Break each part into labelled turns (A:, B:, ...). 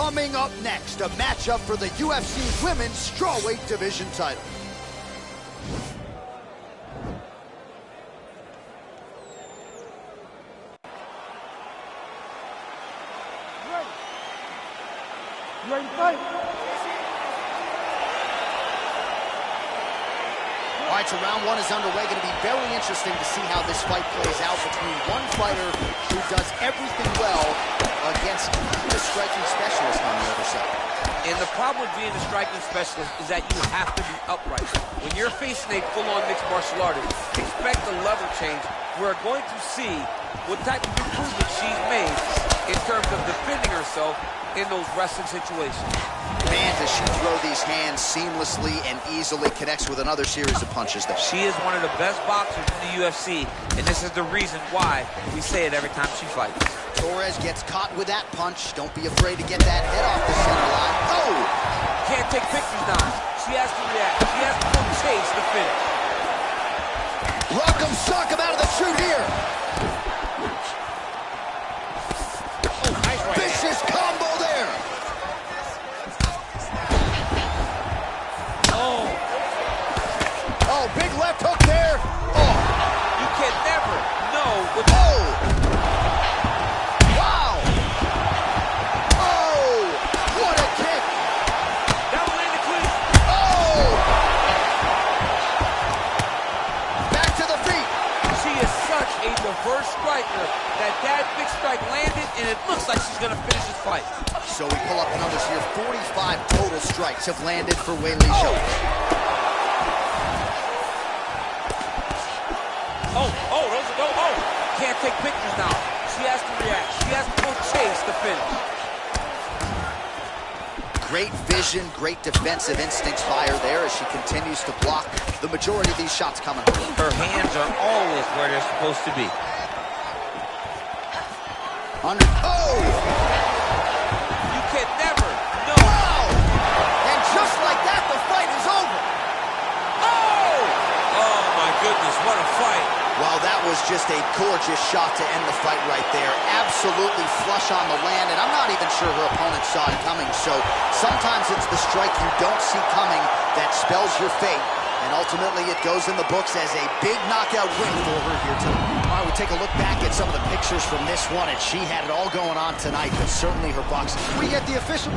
A: Coming up next, a matchup for the UFC Women's Strawweight Division title.
B: You ready to fight?
A: All right, so round one is underway. Going to be very interesting to see how this fight plays out between one fighter who does everything well against the striking specialist on the other side.
C: And the problem with being a striking specialist is that you have to be upright. When you're facing a full-on mixed martial artist, expect a level change. We're going to see what type of improvement she's made in terms of defending herself in those wrestling situations.
A: Man, does she throw these hands seamlessly and easily, connects with another series of punches there.
C: She is one of the best boxers in the UFC, and this is the reason why we say it every time she fights.
A: Torres gets caught with that punch. Don't be afraid to get that head off the center line. Oh!
C: Can't take pictures now. She has to react. She has to go chase the finish.
A: Rock'em sock him out of the chute here.
C: Oh, nice right
A: Vicious
C: hand.
A: combo there.
C: Oh.
A: Oh, big left hook there. Oh.
C: You can never know what...
A: Oh. Wow. Oh. What a kick.
C: That will land the clean.
A: Oh. Back to the feet.
C: She is such a diverse striker that big strike landed, and it looks like she's going to finish this fight.
A: So we pull up the numbers here. 45 total strikes have landed for Weili Zhang.
C: Oh. Can't take pictures now. She has to react. She has to go chase the finish.
A: Great vision, great defensive instincts by her there as she continues to block the majority of these shots coming her way.
C: Her hands are always where they're supposed to be.
A: Oh!
C: You can never know.
A: Wow! And just like that, the fight is over.
C: Oh! Oh, my goodness, what a fight.
A: Well, that was just a gorgeous shot to end the fight right there. Absolutely flush on the land, and I'm not even sure her opponent saw it coming. So sometimes it's the strike you don't see coming that spells your fate. And ultimately, it goes in the books as a big knockout win for her here tonight. All right, we take a look back at some of the pictures from this one, and she had it all going on tonight, but certainly her boxing. We get the official...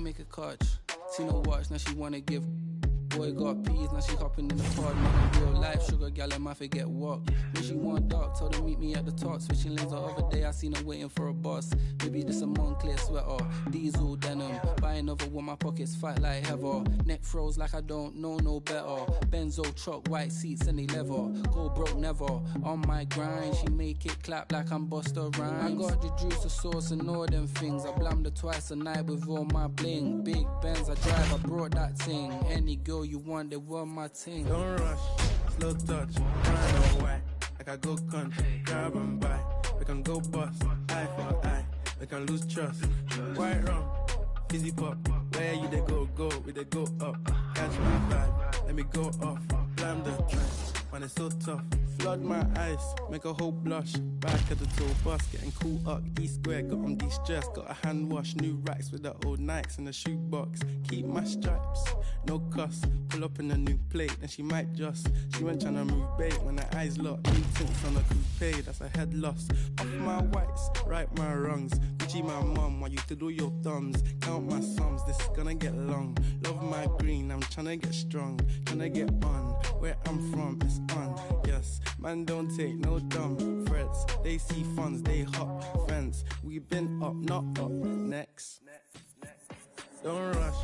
D: Make a catch. See no watch, now she wanna give. Boy got peas, now she hopping in the pod. Man, real life sugar gal, I might forget what. When she want dark, told her meet me at the top. Switching lanes the other day, I seen her waiting for a boss. Maybe this a Moncler sweater, diesel denim. Buy another one, my pockets fight like heather. Neck froze like I don't know no better. Benzo truck, white seats and they leather. Go broke never. On my grind, she make it clap like I'm Busta Rhymes. I got the juice, the sauce and all them things. I blammed her twice a night with all my bling. Big Benz I drive, I brought that thing. Any girl you want, they want my team.
B: Don't rush, slow touch, I know why. Like I go country, grab and buy. We can go bust, eye for eye. We can lose trust. White rum, fizzy pop. Where you they go, we they go up. Catch my vibe, let me go off. Blam the track, man it's so tough. Flood my eyes, make a whole blush. Back at the tour bus, getting cool up. E-square, got on de-stress. Got a hand wash, new racks with the old Nikes in the shoebox. Keep my stripes, no cuss. Pull up in a new plate, and she might just. She went tryna move bait when her eyes locked. New tints on a coupe, that's a head loss. Off my whites, right my wrongs. Gucci my mum, while you do your thumbs. Count my sums, this is gonna get long. Love my green, I'm tryna get strong. Tryna get on, where I'm from, it's on. Yes, man don't take no dumb threats. They see funds, they hop fence. We been up, not up. Next. Don't rush,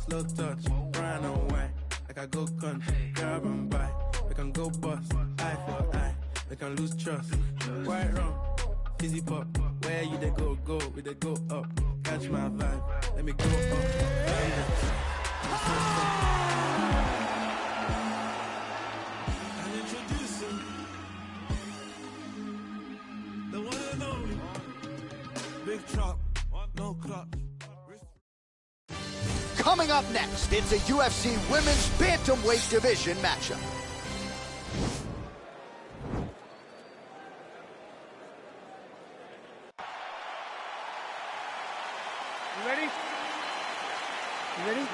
B: slow touch, brown and white. Like I go country, grab and buy. We can go bust, eye for eye. We can lose trust. White rum, fizzy pop. Where you they go, we they go up. Catch my vibe, let me go up. And introducing the one and only Big Chop, no clutch.
A: Coming up next, it's a UFC Women's Bantamweight Division matchup.
C: You ready? You ready?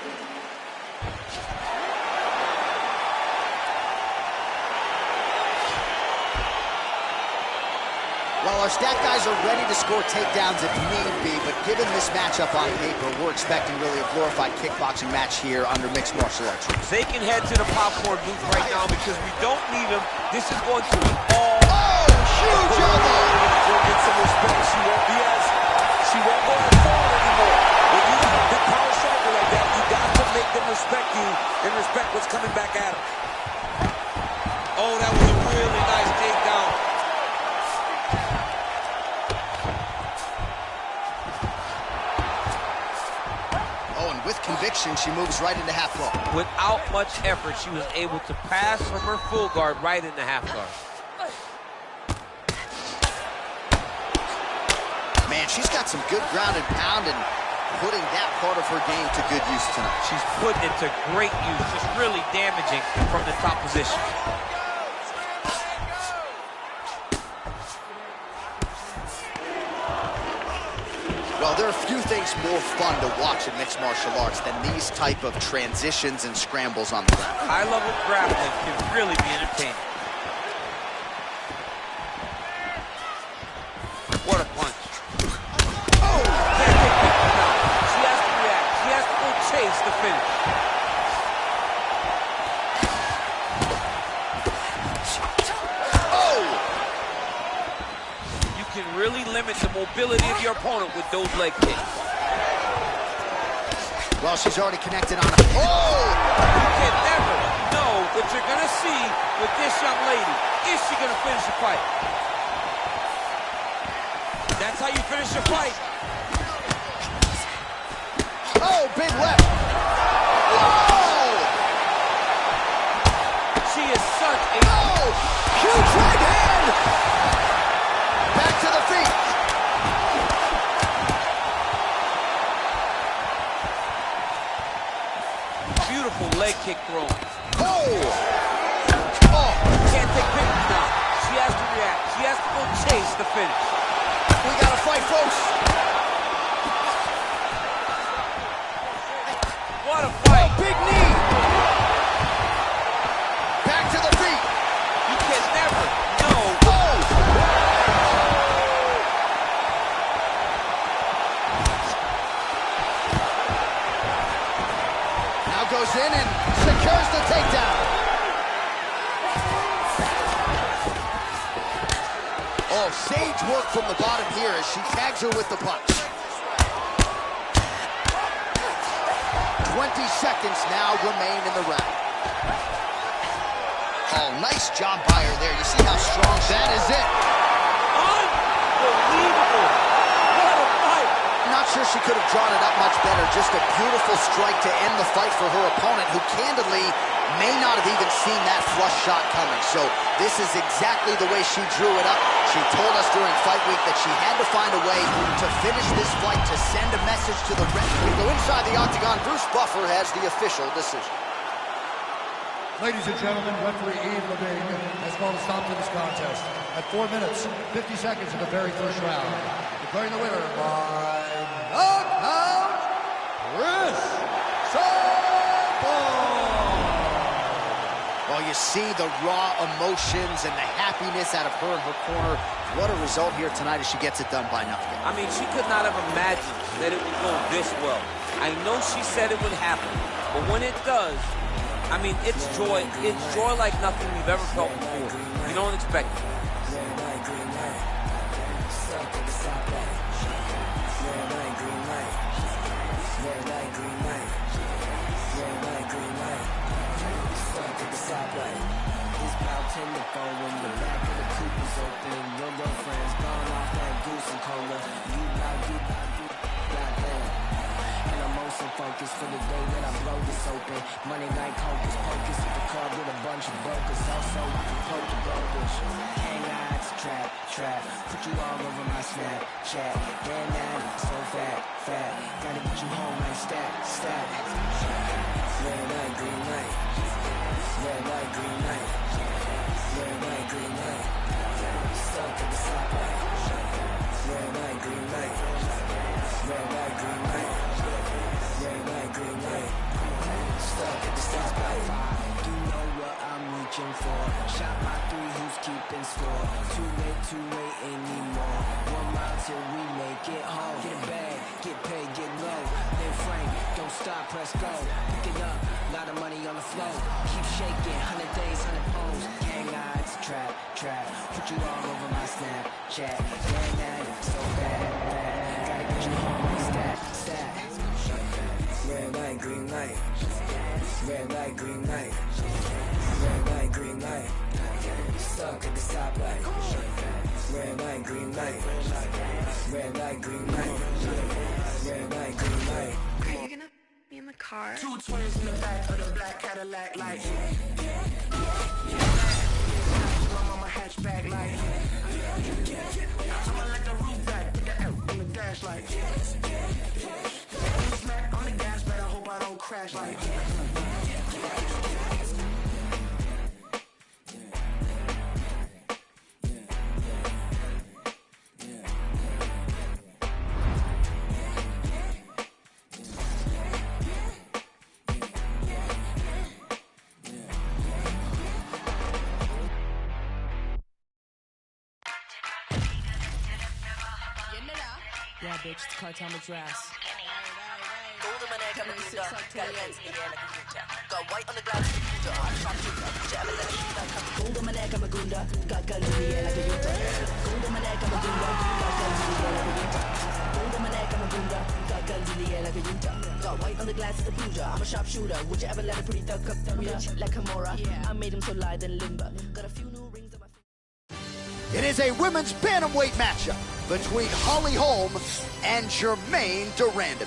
A: Well, our stat guys are ready to score takedowns if need be, but given this matchup on paper, we're expecting really a glorified kickboxing match here under mixed martial arts.
C: They can head to the popcorn booth right now because we don't need them. This is going to be all...
A: Oh, huge elbow!
C: She'll get some respect. She won't go as far anymore. When you got a big power striker like that, you got to make them respect you and respect what's coming back at them. Oh, that was a really nice takedown.
A: With conviction, she moves right into half guard.
C: Without much effort, she was able to pass from her full guard right into half guard.
A: Man, she's got some good ground and pound and putting that part of her game to good use tonight.
C: She's putting it to great use. She's really damaging from the top position.
A: Well, there are few things more fun to watch in mixed martial arts than these type of transitions and scrambles on the ground.
C: High-level grappling can really be entertaining. What a punch. Oh! Can't take that now. She has to react. She has to go chase the finish.
A: Oh!
C: You can really limit the mobility of your opponent with those leg kicks.
A: Well, she's already connected on a... Oh!
C: You can never know what you're going to see with this young lady. Is she going to finish the fight? That's how you finish a fight.
A: Oh, big left. Whoa!
C: She is such a...
A: Oh! Huge right hand! Back to the feet.
C: Beautiful leg kick throw.
A: Oh!
C: Oh, can't take pictures now. She has to react. She has to go chase the finish.
A: We got to fight, folks.
C: What a fight.
A: Oh, big knee. Back to the feet.
C: You can never know.
A: Oh! Now goes in and secures the takedown. Oh, sage work from the bottom here as she tags her with the punch. 20 seconds now remain in the round. Oh, nice job by her there. You see how strong that is it.
C: Unbelievable. What a fight.
A: Not sure she could have drawn it up much better. Just a beautiful strike to end the fight for her opponent, who candidly may not have even seen that flush shot coming. So this is exactly the way she drew it up. She told us during fight week that she had to find a way to finish this fight, to send a message to the rest. We go inside the octagon. Bruce Buffer has the official decision.
E: Ladies and gentlemen, referee Ian Levine has called a stop to this contest at 4 minutes, 50 seconds of the very first round. Declaring the winner by knockout, Chris Sabon.
A: Well, you see the raw emotions and the happiness out of her in her corner. What a result here tonight as she gets it done by nothing.
C: I mean, she could not have imagined that it would go this well. I know she said it would happen, but when it does, I mean, it's joy. It's joy like nothing we've ever felt before. You don't expect it.
F: For the day that I blow this open, trap. Put you all over my Snapchat. Damn that, so fat. Gotta get you home like stat. Red light, green light. Red light, green light. Red light, green light. Stuck at the stoplight. Red light, green light. Red light, green light. Red light, green light. Stuck at the stoplight. You know what I'm reaching for. Shot my 3, who's keeping score? Too late anymore. 1 mile till we make it home. Get a bag, get paid, get low. Then Frank, don't stop, press go. Pick it up, lot of money on the flow. Keep shaking, 100 days, 100 poems. Gang eyes, trap. Put you all over my Snapchat. Damn that, so bad. Gotta get you home like stat. Red light, green light. Red light, green light. Red light, green light. Stuck at the stoplight. Red light, green light. Red light, green light. Red light, green light.
G: Are you gonna be in the car?
F: 2 twins in the back of the black Cadillac light. I'm on my hatchback light. I'ma let the roof back, put the F on the dash light. Smack on the gas, but I hope I don't crash like.
H: Yeah, bitch, it's Cartel Madras.
F: Got white on the glass of the Buddha. I'm a sharpshooter. Would you ever let a pretty thug up like Kimura? I made him so light and limber. Got a few new rings on my finger.
A: It is a women's bantamweight matchup between Holly Holm and Germaine Durandamy.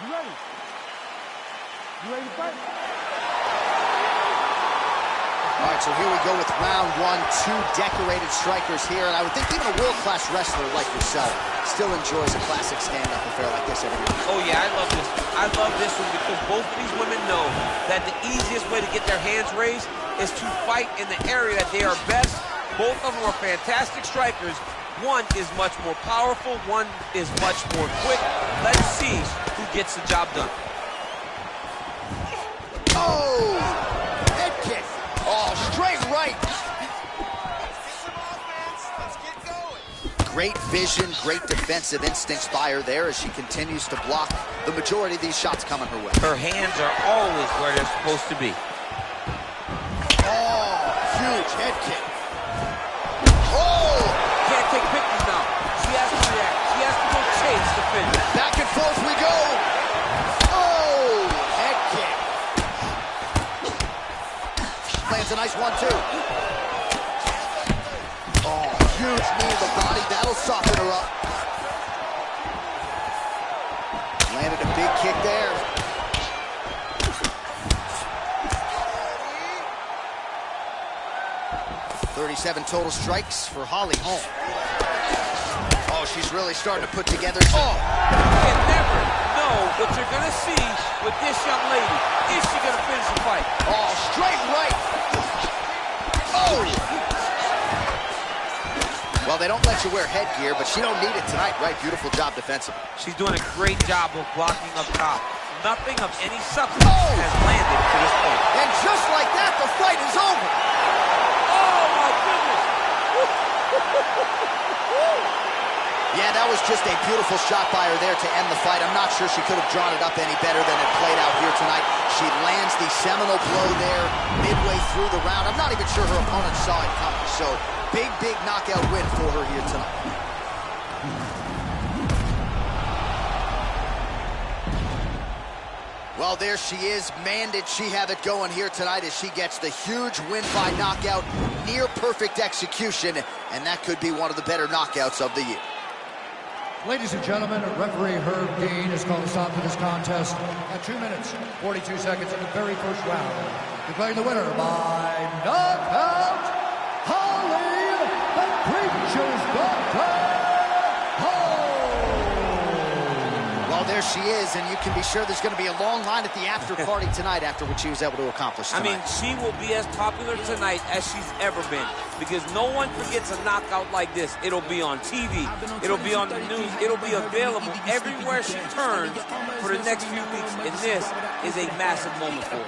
B: You ready? You ready to fight?
A: All right, so here we go with round 1. 2 decorated strikers here, and I would think even a world-class wrestler like yourself still enjoys a classic stand-up affair like this every night.
C: Oh yeah, I love this. I love this one because both of these women know that the easiest way to get their hands raised is to fight in the area that they are best. Both of them are fantastic strikers. One is much more powerful, one is much more quick. Let's see who gets the job done.
A: Oh! Head kick. Oh, straight right. Great vision, great defensive instincts by her there as she continues to block the majority of these shots coming her way.
C: Her hands are always where they're supposed to be.
A: Oh, huge head kick. Oh!
C: Can't take pictures now. She has to react. She has to go chase the finish.
A: Back and forth we go. Oh, head kick. Lands a nice one, too. Oh, huge knee in the body. That'll soften her up. Landed a big kick there. .37 total strikes for Holly Holm. Oh, she's really starting to put together. Oh!
C: You can never know what you're going to see with this young lady. Is she going to finish the fight?
A: Oh, straight right. Oh! Well, they don't let you wear headgear, but she don't need it tonight, right? Beautiful job defensively.
C: She's doing a great job of blocking up top. Nothing of any substance has landed to this point.
A: And just like that, the fight is over.
C: Oh, my goodness.
A: Yeah, that was just a beautiful shot by her there to end the fight. I'm not sure she could have drawn it up any better than it played out here tonight. She lands the seminal blow there midway through the round. I'm not even sure her opponent saw it coming. So, big knockout win for her here tonight. Well, there she is. Man, did she have it going here tonight as she gets the huge win by knockout, near perfect execution, and that could be one of the better knockouts of the year.
E: Ladies and gentlemen, referee Herb Dean has called a stop to this contest at 2 minutes, 42 seconds of the very first round. Declaring the winner by knockout, Holly the Preacher's Daughter.
A: Well, there she is, and you can be sure there's going to be a long line at the after party tonight after what she was able to accomplish tonight.
C: I mean, she will be as popular tonight as she's ever been because no one forgets a knockout like this. It'll be on TV. It'll be on the news. It'll be available everywhere she turns for the next few weeks, and this is a massive moment for her.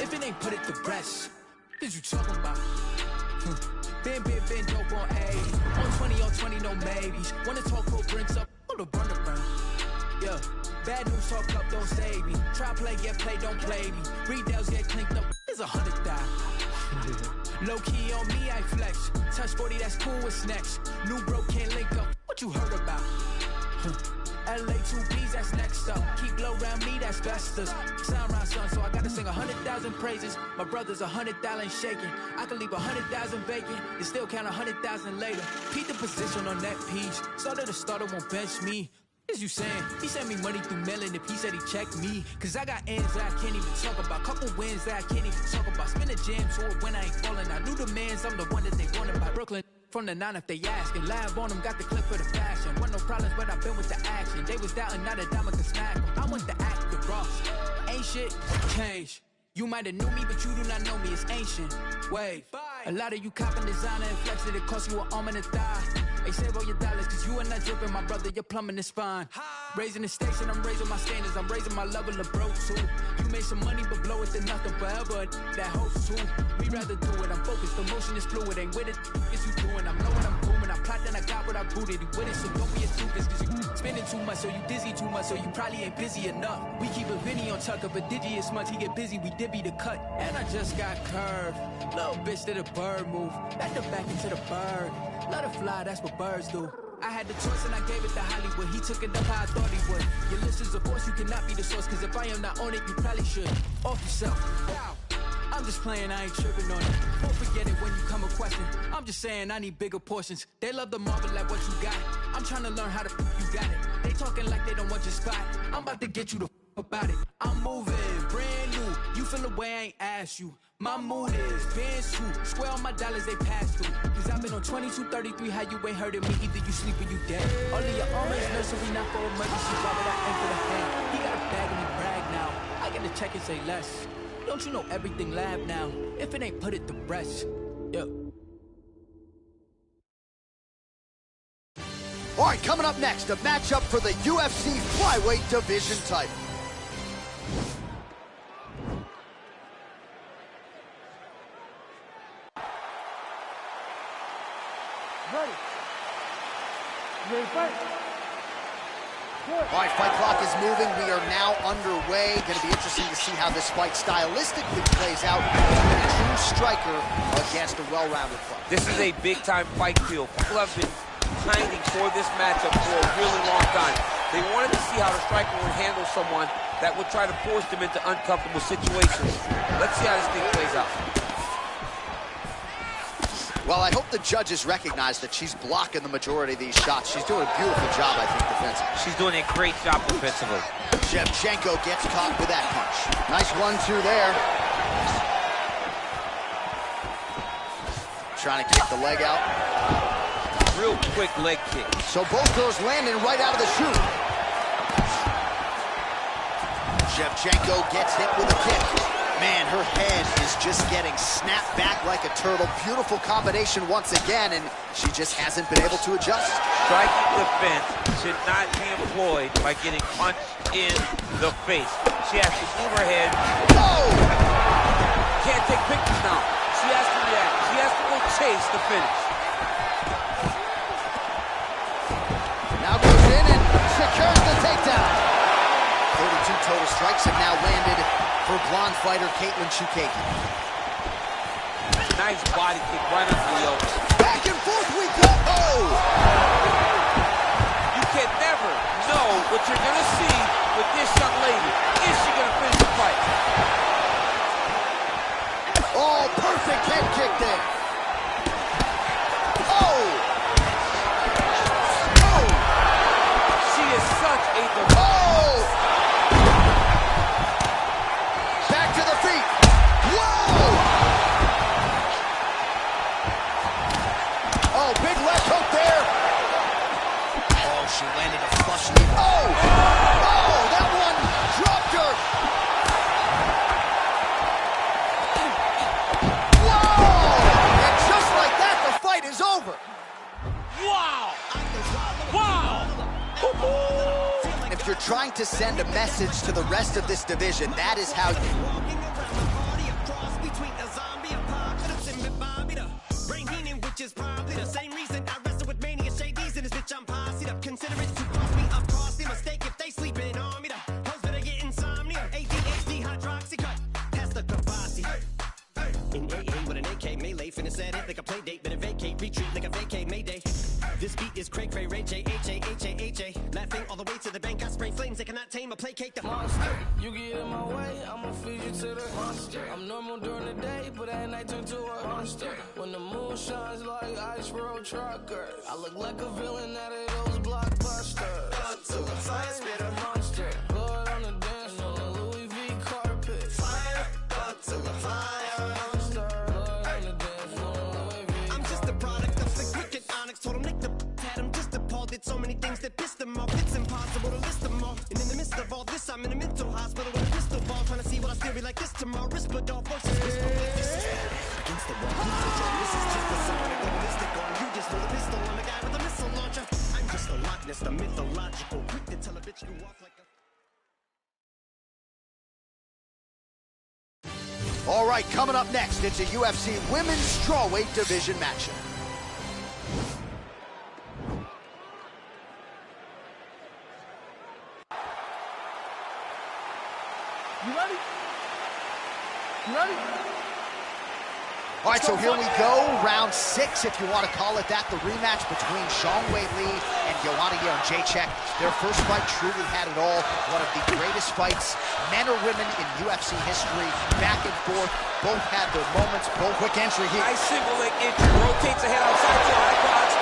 D: If it ain't put it to rest, what you talking about? Been dope on 80. On 20 on 20, no maybes. Wanna talk cool, brings up on the run around. Yeah, bad news talk up, don't save me. Try play, get play, don't play me. Retails get clinked up, it's 100,000. Low key on me, I flex. Touch 40, that's cool, what's next? New bro can't link up, what you heard about? LA 2Bs, that's next up. Keep low around me, that's besters. Sound round son, so I gotta sing 100,000 praises. My brother's 100,000 shaking. I can leave 100,000 vacant and still count 100,000 later. Peep the position on that piece. Starter to starter won't bench me. What is you saying? He sent me money through mailing if he said he checked me. Cause I got ends that I can't even talk about. Couple wins that I can't even talk about. Spin a jam to it when I ain't falling. I knew the mans, I'm the one that they wanted by Brooklyn. From the 9 if they ask, and live on them, got the clip for the fashion. Want no problems, but I've been with the action. They was doubting, not a diamond can smack them. I want the act, the Ross. Ain't shit, change. You might have knew me, but you do not know me, it's ancient. Wave. A lot of you copping designer and flexing, it cost you an arm and a thigh. Hey, save all your dollars, cause you are not dripping, my brother, your plumbing is fine. Raising the stakes and I'm raising my standards, I'm raising my level of broke too. You made some money, but blow it to nothing forever, that hopes too. We rather do it, I'm focused, the motion is fluid, ain't with it, it's you doing. I'm knowing I'm booming, I plot then I got what I booted, you with it, so don't be a doofus, cause you spending too much, so you dizzy too much, so you probably ain't busy enough. We keep a Vinny on tuck up, a digi is much, he get busy, we divvy the cut. And I just got curved, little bitch did a bird move, back to back into the bird. Let her fly, that's what birds do. I had the choice and I gave it to Hollywood. He took it up how I thought he would. Your list is a force, you cannot be the source. Cause if I am not on it, you probably should. Off yourself. Wow. I'm just playing, I ain't tripping on it. Don't forget it when you come a question. I'm just saying I need bigger portions. They love the marvel at what you got. I'm trying to learn how to you got it. They talking like they don't want your spot. I'm about to get you the about it. I'm moving, brand new. You feel the way I ain't asked you. My mood is bands too. Square on my dollars, they pass through. Cause I've been on 2233, how you ain't heard of me. Either you sleep or you dead. All of your armors nursery, not for emergency. Why would I aim for the hand? He got a bag and he brag now. I get to check and say less. Don't you know everything lab now? If it ain't put it to rest. Yeah.
A: All right, coming up next, a matchup for the UFC flyweight division title.
B: Ready. Ready to fight.
A: All right, fight clock is moving. We are now underway. Going to be interesting to see how this fight stylistically plays out. A true striker against a well-rounded fight.
C: This is a big-time fight field. People have been pining for this matchup for a really long time. They wanted to see how the striker would handle someone that would try to force them into uncomfortable situations. Let's see how this thing plays out.
A: Well, I hope the judges recognize that she's blocking the majority of these shots. She's doing a beautiful job, I think, defensively.
C: She's doing a great job defensively.
A: Shevchenko gets caught with that punch. Nice 1-2 there. Trying to kick the leg out.
C: Real quick leg kick.
A: So both girls landing right out of the chute. Shevchenko gets hit with a kick. Man, her head is just getting snapped back like a turtle. Beautiful combination once again, and she just hasn't been able to adjust.
C: Striking defense should not be employed by getting punched in the face. She has to move her head.
A: Oh!
C: Can't take pictures now. She has to react. She has to go chase the finish.
A: Now goes in and secures the takedown. 32 total strikes have now landed for blonde fighter Caitlin Chukagi.
C: Nice body kick right under the elbow.
A: Back and forth we go. Oh!
C: You can never know what you're going to see with this young lady. Is she going to finish the fight?
A: Oh, perfect head kick there. Oh, she landed a flush knee. Oh! Oh, that one dropped her! Whoa! And just like that, the fight is over.
C: Wow! Wow!
A: If you're trying to send a message to the rest of this division, that is how you...
I: Is probably the same reason I wrestle with mania shades in this bitch. I'm posse up. Consider it to cost me a costly mistake if they sleeping on me. The hoes better get insomnia. ADHD hydroxy cut. Pass the Kavasi. In AA with an AK melee, finna set it like a play date. Better vacate, retreat like a vacate Mayday. This beat is cray cray Ray J H-A-H-A-H-A. Laughing all the way to the bank. I spray flames they cannot tame or placate the monster.
D: You get in my way, I'ma feed you to the monster. I'm normal during the day, but at night turn to a monster. When the moon shines like ice road truckers, I look like a villain out of those blockbusters.
I: Up to the fire, spit a
D: monster. Blood on the dance floor, the Louis V carpet.
I: fire. Up to the fire.
D: Monster. Blood on the dance floor, Louis V.
I: I'm just a product of the wicked onyx. Told him Nick the had him just appalled. Did so many things that pissed him off. It's impossible to list them all. And in the midst of all this, I'm in a mental hospital with a crystal ball, trying to see what I still be like this tomorrow. Risperdal voices whisper like this. Against the wall, this is just a song. The mystic on you, just with a pistol on the guy with a missile launcher. I'm just a Loch Ness, the mythological, quick to tell a bitch you off like a...
A: All right, coming up next, it's a UFC Women's Strawweight Division matchup.
B: You ready? You ready?
A: All right, so here we go, round 6, if you want to call it that, the rematch between Zhang Weili and Joanna Jędrzejczyk. Their first fight truly had it all, one of the greatest fights, men or women, in UFC history, back and forth, both had their moments, both quick entry here.
C: Nice single leg entry, rotates ahead outside to high cross.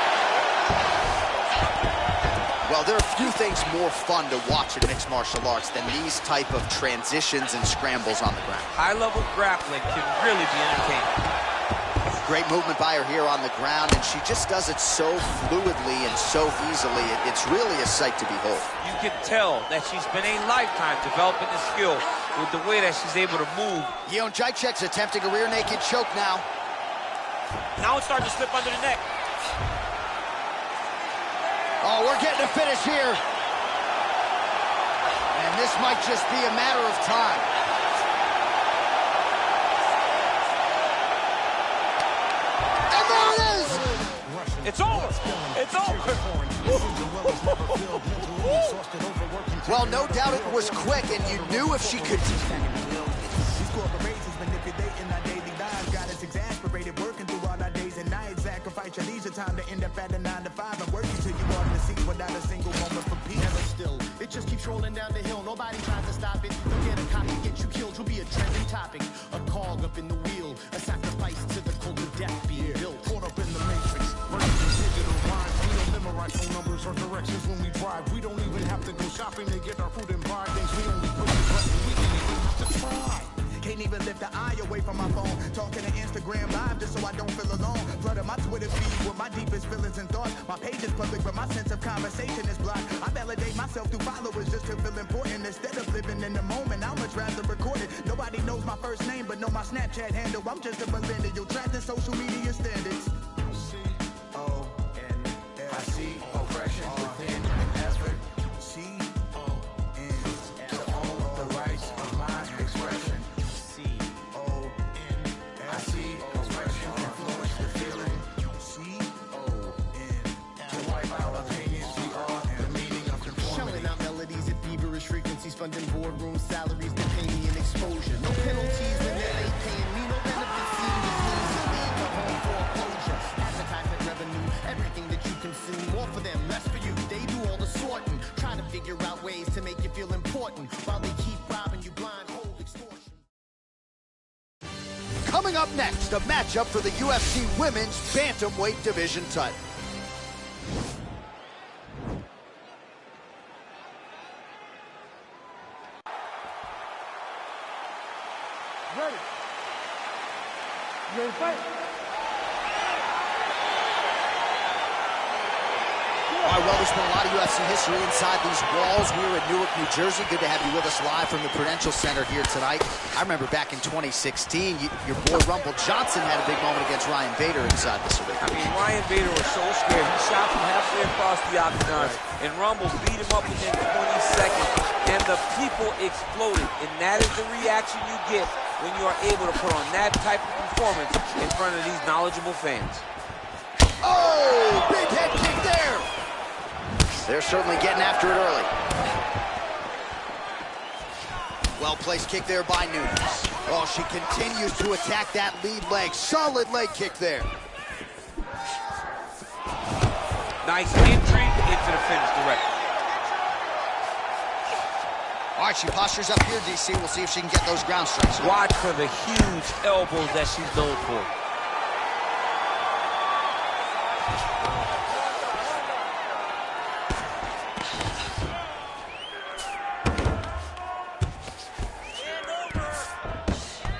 A: Well, there are few things more fun to watch in mixed martial arts than these type of transitions and scrambles on the ground.
C: High-level grappling can really be entertaining.
A: Great movement by her here on the ground, and she just does it so fluidly and so easily. It's really a sight to behold.
C: You can tell that she's been a lifetime developing the skill with the way that she's able to move.
A: Jędrzejczyk's attempting a rear naked choke now.
C: Now it's starting to slip under the neck.
A: Oh, we're getting a finish here. And this might just be a matter of time. And there it is!
C: It's over! It's over!
A: Well, no doubt it was quick, and you knew if she could...
I: These corporations manipulating our daily lives, got us exasperated, working through all our days and nights. Sacrifice your leisure time to end up at a 9 to 5 and working till you on the seat without a single moment for peace. Never still, it just keeps rolling down the hill. Nobody tries to stop it. Don't get a copy, get you killed. You'll be a trending topic, a cog up in the wheel, a sacrifice to the cult of death being built. Caught up in the matrix, versus digital minds. We don't memorize phone numbers or directions when we drive. We don't even have to go shopping to get our food and buy things. We only push the button. We didn't even have to try. Can't even lift the eye away from my phone. Talking to Instagram live just so I don't feel alone. Flooding my Twitter feed with my deepest feelings and thoughts. My page is public, but my sense of conversation is blocked. I validate myself through followers just to feel important. Instead of living in the moment, I'd much rather record it. Nobody knows my first name, but know my Snapchat handle. I'm just a millennial, trapped in social media standards. C-O-N-F. I see oppression within effort. C-O-N. To own the rights of my expression. I see oppression influence the feeling. C-O-N. To wipe out opinions, we are the meaning of conformity. Shelling out melodies at feverish frequencies, funding boardroom salaries that pay me an exposure. No penalties when they ain't paying me. No benefits seen as means to leave the home foreclosure. Advertisement revenue, everything that you consume. More for them, less for you. They do all the sorting. Try to figure out ways to make you feel important while they keep robbing you blind, hold extortion.
A: Coming up next, a matchup for the UFC Women's Bantamweight Division title.
B: Ready? You ready to fight?
A: All right, Well, there's been a lot of UFC history inside these walls. We were in Newark, New Jersey. Good to have you with us live from the Prudential Center here tonight. I remember back in 2016, your boy Rumble Johnson had a big moment against Ryan Bader inside this arena.
C: I mean, Ryan Bader was so scared. He shot from halfway across the octagon, and Rumble beat him up within 20 seconds, and the people exploded. And that is the reaction you get when you are able to put on that type of performance in front of these knowledgeable fans.
A: Oh, big head kick there. They're certainly getting after it early. Well-placed kick there by Noobs. Oh, she continues to attack that lead leg. Solid leg kick there.
C: Nice entry into the finish directly.
A: All right, she postures up here, DC. We'll see if she can get those ground strikes.
C: Watch for the huge elbows that she's known for.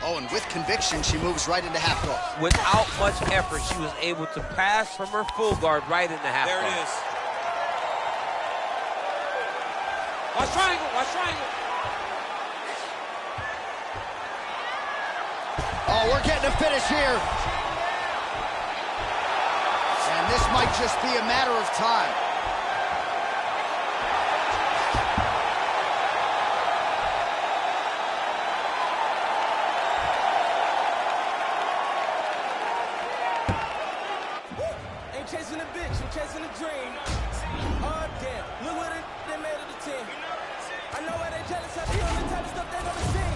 A: Oh, and with conviction, she moves right into half guard.
C: Without much effort, she was able to pass from her full guard right into half guard.
J: There it is.
C: Watch triangle, watch triangle.
A: Oh, we're getting a finish here. And this might just be a matter of time.
J: Ain't chasing a bitch, I'm chasing a dream. Oh, damn. Look what they made of the team. I know why they jealous. I be on the type of stuff they never seen.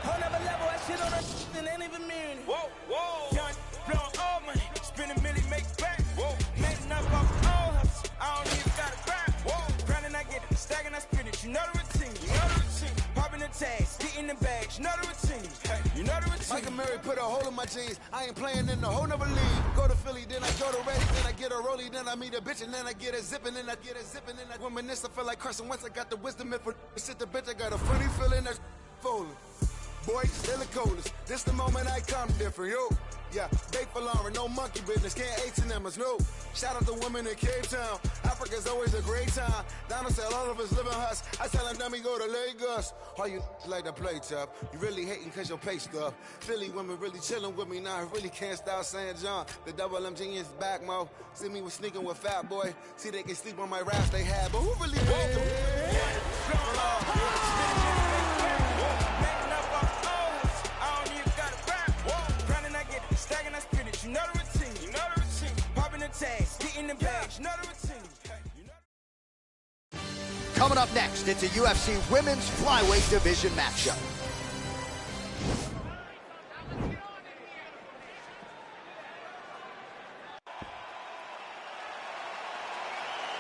J: Whole never level, I shit on her and ain't even mean.
I: Whoa, whoa. Young, blowing all money. Spending million, make back. Whoa. Made enough off all hustle. I don't even gotta grind. Whoa. Grinding, I get it. Stacking, I spin it. You know the routine. You know the routine. Popping the tags. Getting the bags. You know the routine. Hey, you know the routine.
K: Michael Murray put a hole in my jeans. I ain't playing in the whole nother league. Go to Philly, then I go to Ready, then I get a rollie, then I meet a bitch, and then I get a zipping, then I get a zipping, then I reminisce. I feel like Carson Wentz. I got the wisdom and for shit the bitch. I got a funny feeling that's falling. Boy, still the coldest. This the moment I come different, yo. Yeah, bake for Lauren, no monkey business, can't H&M's, no. Shout out to women in Cape Town. Africa's always a great time. Donald said all of us live in huts. I tell them, dummy, go to Lagos. All you like to play tough. You really hating cause your pay stuff. Philly women really chilling with me now. I really can't stop saying John. The double MG is back, mo. See me with sneaking with Fat Boy. See they can sleep on my raps they had, but who really paid them?
I: Stacking, I spin it. You know the routine. You know the routine. Popping the tags. Getting the bags. You know the routine.
A: Coming up next, it's a UFC Women's Flyweight Division matchup.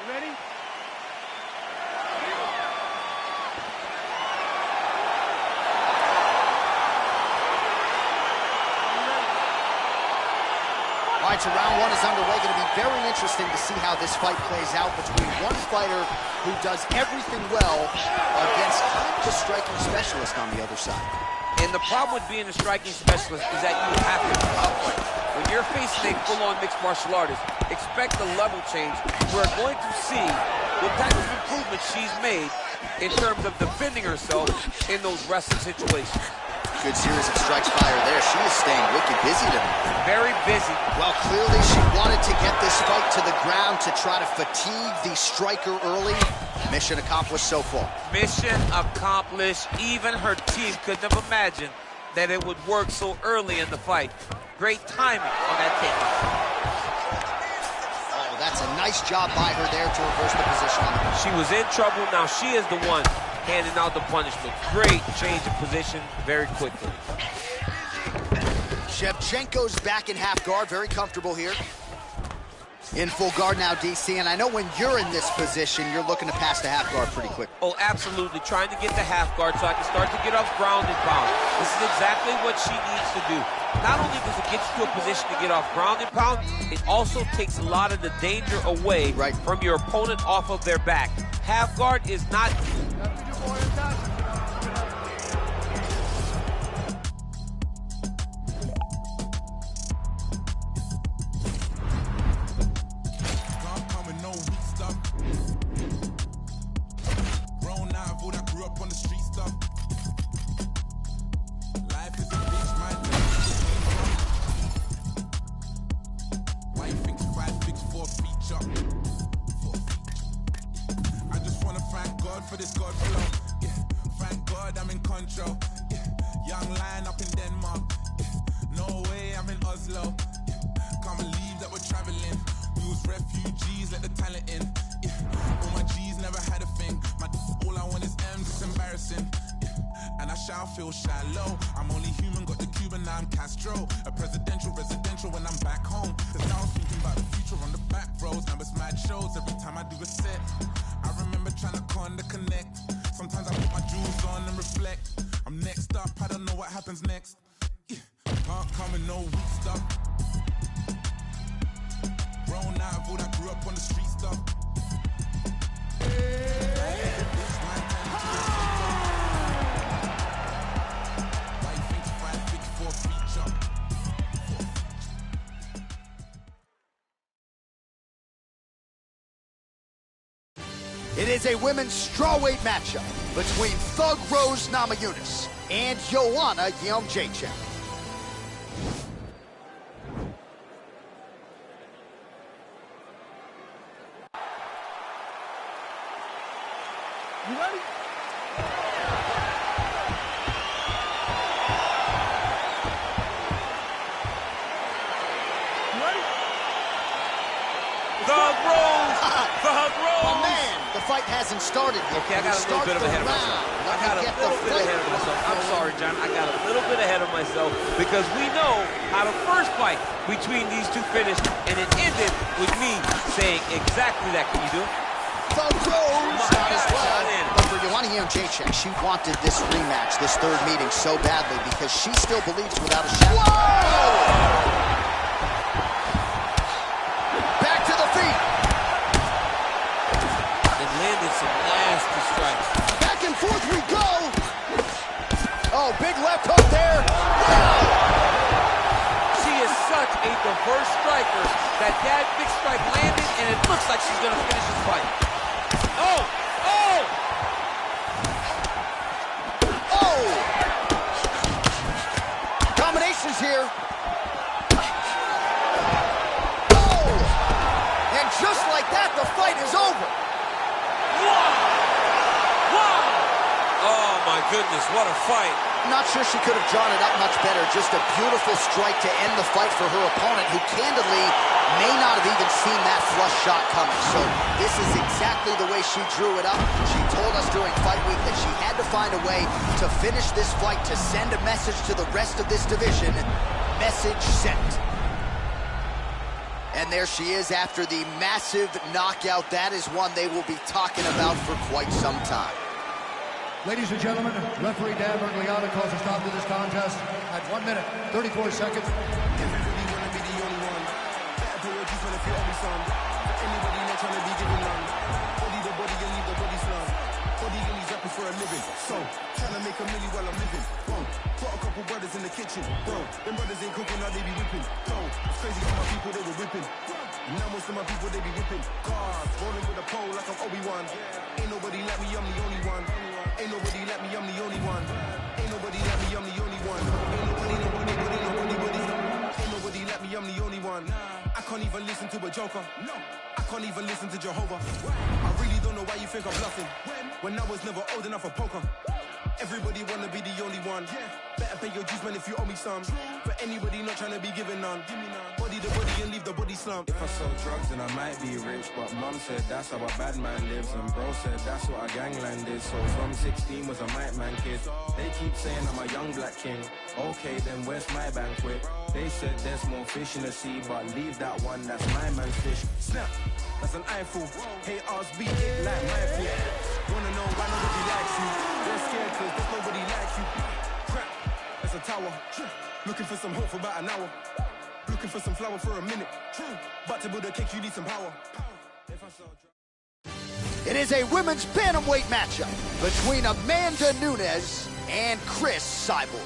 J: You ready?
A: All right, so round one is underway. Going to be very interesting to see how this fight plays out between one fighter who does everything well against the striking specialist on the other side.
C: And the problem with being a striking specialist is that you have to be upright. When you're facing a full-on mixed martial artist, expect a level change. We're going to see what type of improvement she's made in terms of defending herself in those wrestling situations.
A: Good series of strikes by her there. She is staying wicked busy tonight.
C: Very busy.
A: Well, clearly she wanted to get this fight to the ground to try to fatigue the striker early. Mission accomplished so far.
C: Mission accomplished. Even her team couldn't have imagined that it would work so early in the fight. Great timing on that takedown.
A: Oh, that's a nice job by her there to reverse the position on the ground.
C: She was in trouble. Now she is the one handing out the punishment. Great change of position very quickly.
A: Shevchenko's back in half guard, very comfortable here. In full guard now, DC, and I know when you're in this position, you're looking to pass the half guard pretty quick.
C: Oh, absolutely. Trying to get the half guard so I can start to get off ground and pound. This is exactly what she needs to do. Not only does it get you to a position to get off ground and pound, it also takes a lot of the danger away from your opponent off of their back. Half guard is not...
B: up on the street stuff. Life is a bitch, man. Why you think 5 pics for a feature? I just wanna thank God for this God flow. Yeah, thank God I'm in control. Yeah, young lion up in Denmark. Yeah, no way I'm in Oslo. Yeah, can't believe that we're traveling. We was refugees, let the talent in. Yeah, all my G's never had a thing. All I want is M's, it's embarrassing. Yeah, and I shall feel shallow. I'm only human, got the Cuban, now I'm Castro. A residential when I'm back home. Cause now I'm thinking about the future on the back roads. Now it's mad shows every time I do a set. I remember trying to connect. Sometimes I put my jewels on and reflect. I'm next up, I don't know what happens next. Yeah, can't come with no weak stuff. Grown out of all that grew up on the street stuff. Why you think 5 pics for a feature?
A: It is a women's strawweight matchup between Thug Rose Namajunas and Joanna Jędrzejczyk.
J: You ready?
C: Thug Rose! Thug Rose!
A: Oh man, the fight hasn't started yet.
C: Okay, I got a little bit ahead of myself. I'm sorry, John. I got a little bit ahead of myself because we know how the first fight between these two finished, and it ended with me saying exactly that. Can you do it?
A: Thug Rose not as well. But for Joanna Jędrzejczyk, she wanted this rematch, this third meeting, so badly because she still believes without a shadow. Whoa! Back to the feet.
C: And landed some nasty strikes.
A: Back and forth we go. Oh, big left hook there. Wow.
C: She is such a diverse striker that big strike landed, and it looks like she's going to finish this fight. Oh! Oh!
A: Oh! Combinations here. Oh! And just like that, the fight is over.
C: Wow! Wow! Oh, my goodness, what a fight.
A: Not sure she could have drawn it up much better. Just a beautiful strike to end the fight for her opponent, who candidly may not have even seen that flush shot coming. So this is exactly the way she drew it up. She told us during fight week that she had to find a way to finish this fight, to send a message to the rest of this division. Message sent. And there she is after the massive knockout. That is one they will be talking about for quite some time.
E: Ladies and gentlemen, referee Dan Bergliano calls a stop to this contest at 1 minute, 34 seconds.
K: Everybody wanna be the only one. Better pay your dues when if you owe me some. For anybody not trying to be given none. Body the body and leave the body slum. Body and he's rapping for a living. So, trying to make a milli while I'm living. Whoa, got a couple brothers in the kitchen. Bro, them brothers ain't cooking, now they be whipping. Yo, it's crazy how my people, they were whipping. Now most of my people, they be whipping. Cars, rolling with a pole like I'm Obi-Wan. Ain't nobody like me, I'm the only one. Ain't nobody like me, I'm the only one. Ain't nobody like me, I'm the only one. Ain't nobody like me, I'm the only one. I can't even listen to a joker. No, I can't even listen to Jehovah. I really don't know why you think I'm bluffing. When I was never old enough for poker. Everybody wanna be the only one. Better pay your dues, man, if you owe me some. For anybody not trying to be given none. Body the body and leave the body slump.
L: If I sell drugs, then I might be rich. But mum said that's how a bad man lives. And bro said that's what a gangland is. So from 16 was a mic man kid. They keep saying I'm a young black king. Okay, then where's my banquet? They said there's more fish in the sea, but leave that one, that's my man's fish. Snap, that's an eyeful. Hey, ours beat it like my foot. Wanna know why nobody likes you? They're scared cause there's nobody like you. Crap, that's a tower. Looking for some hope for about an hour. Looking for some flour for a minute. But to build a cake, you need some power.
A: It is a women's bantamweight matchup between Amanda Nunes and Chris Cyborg.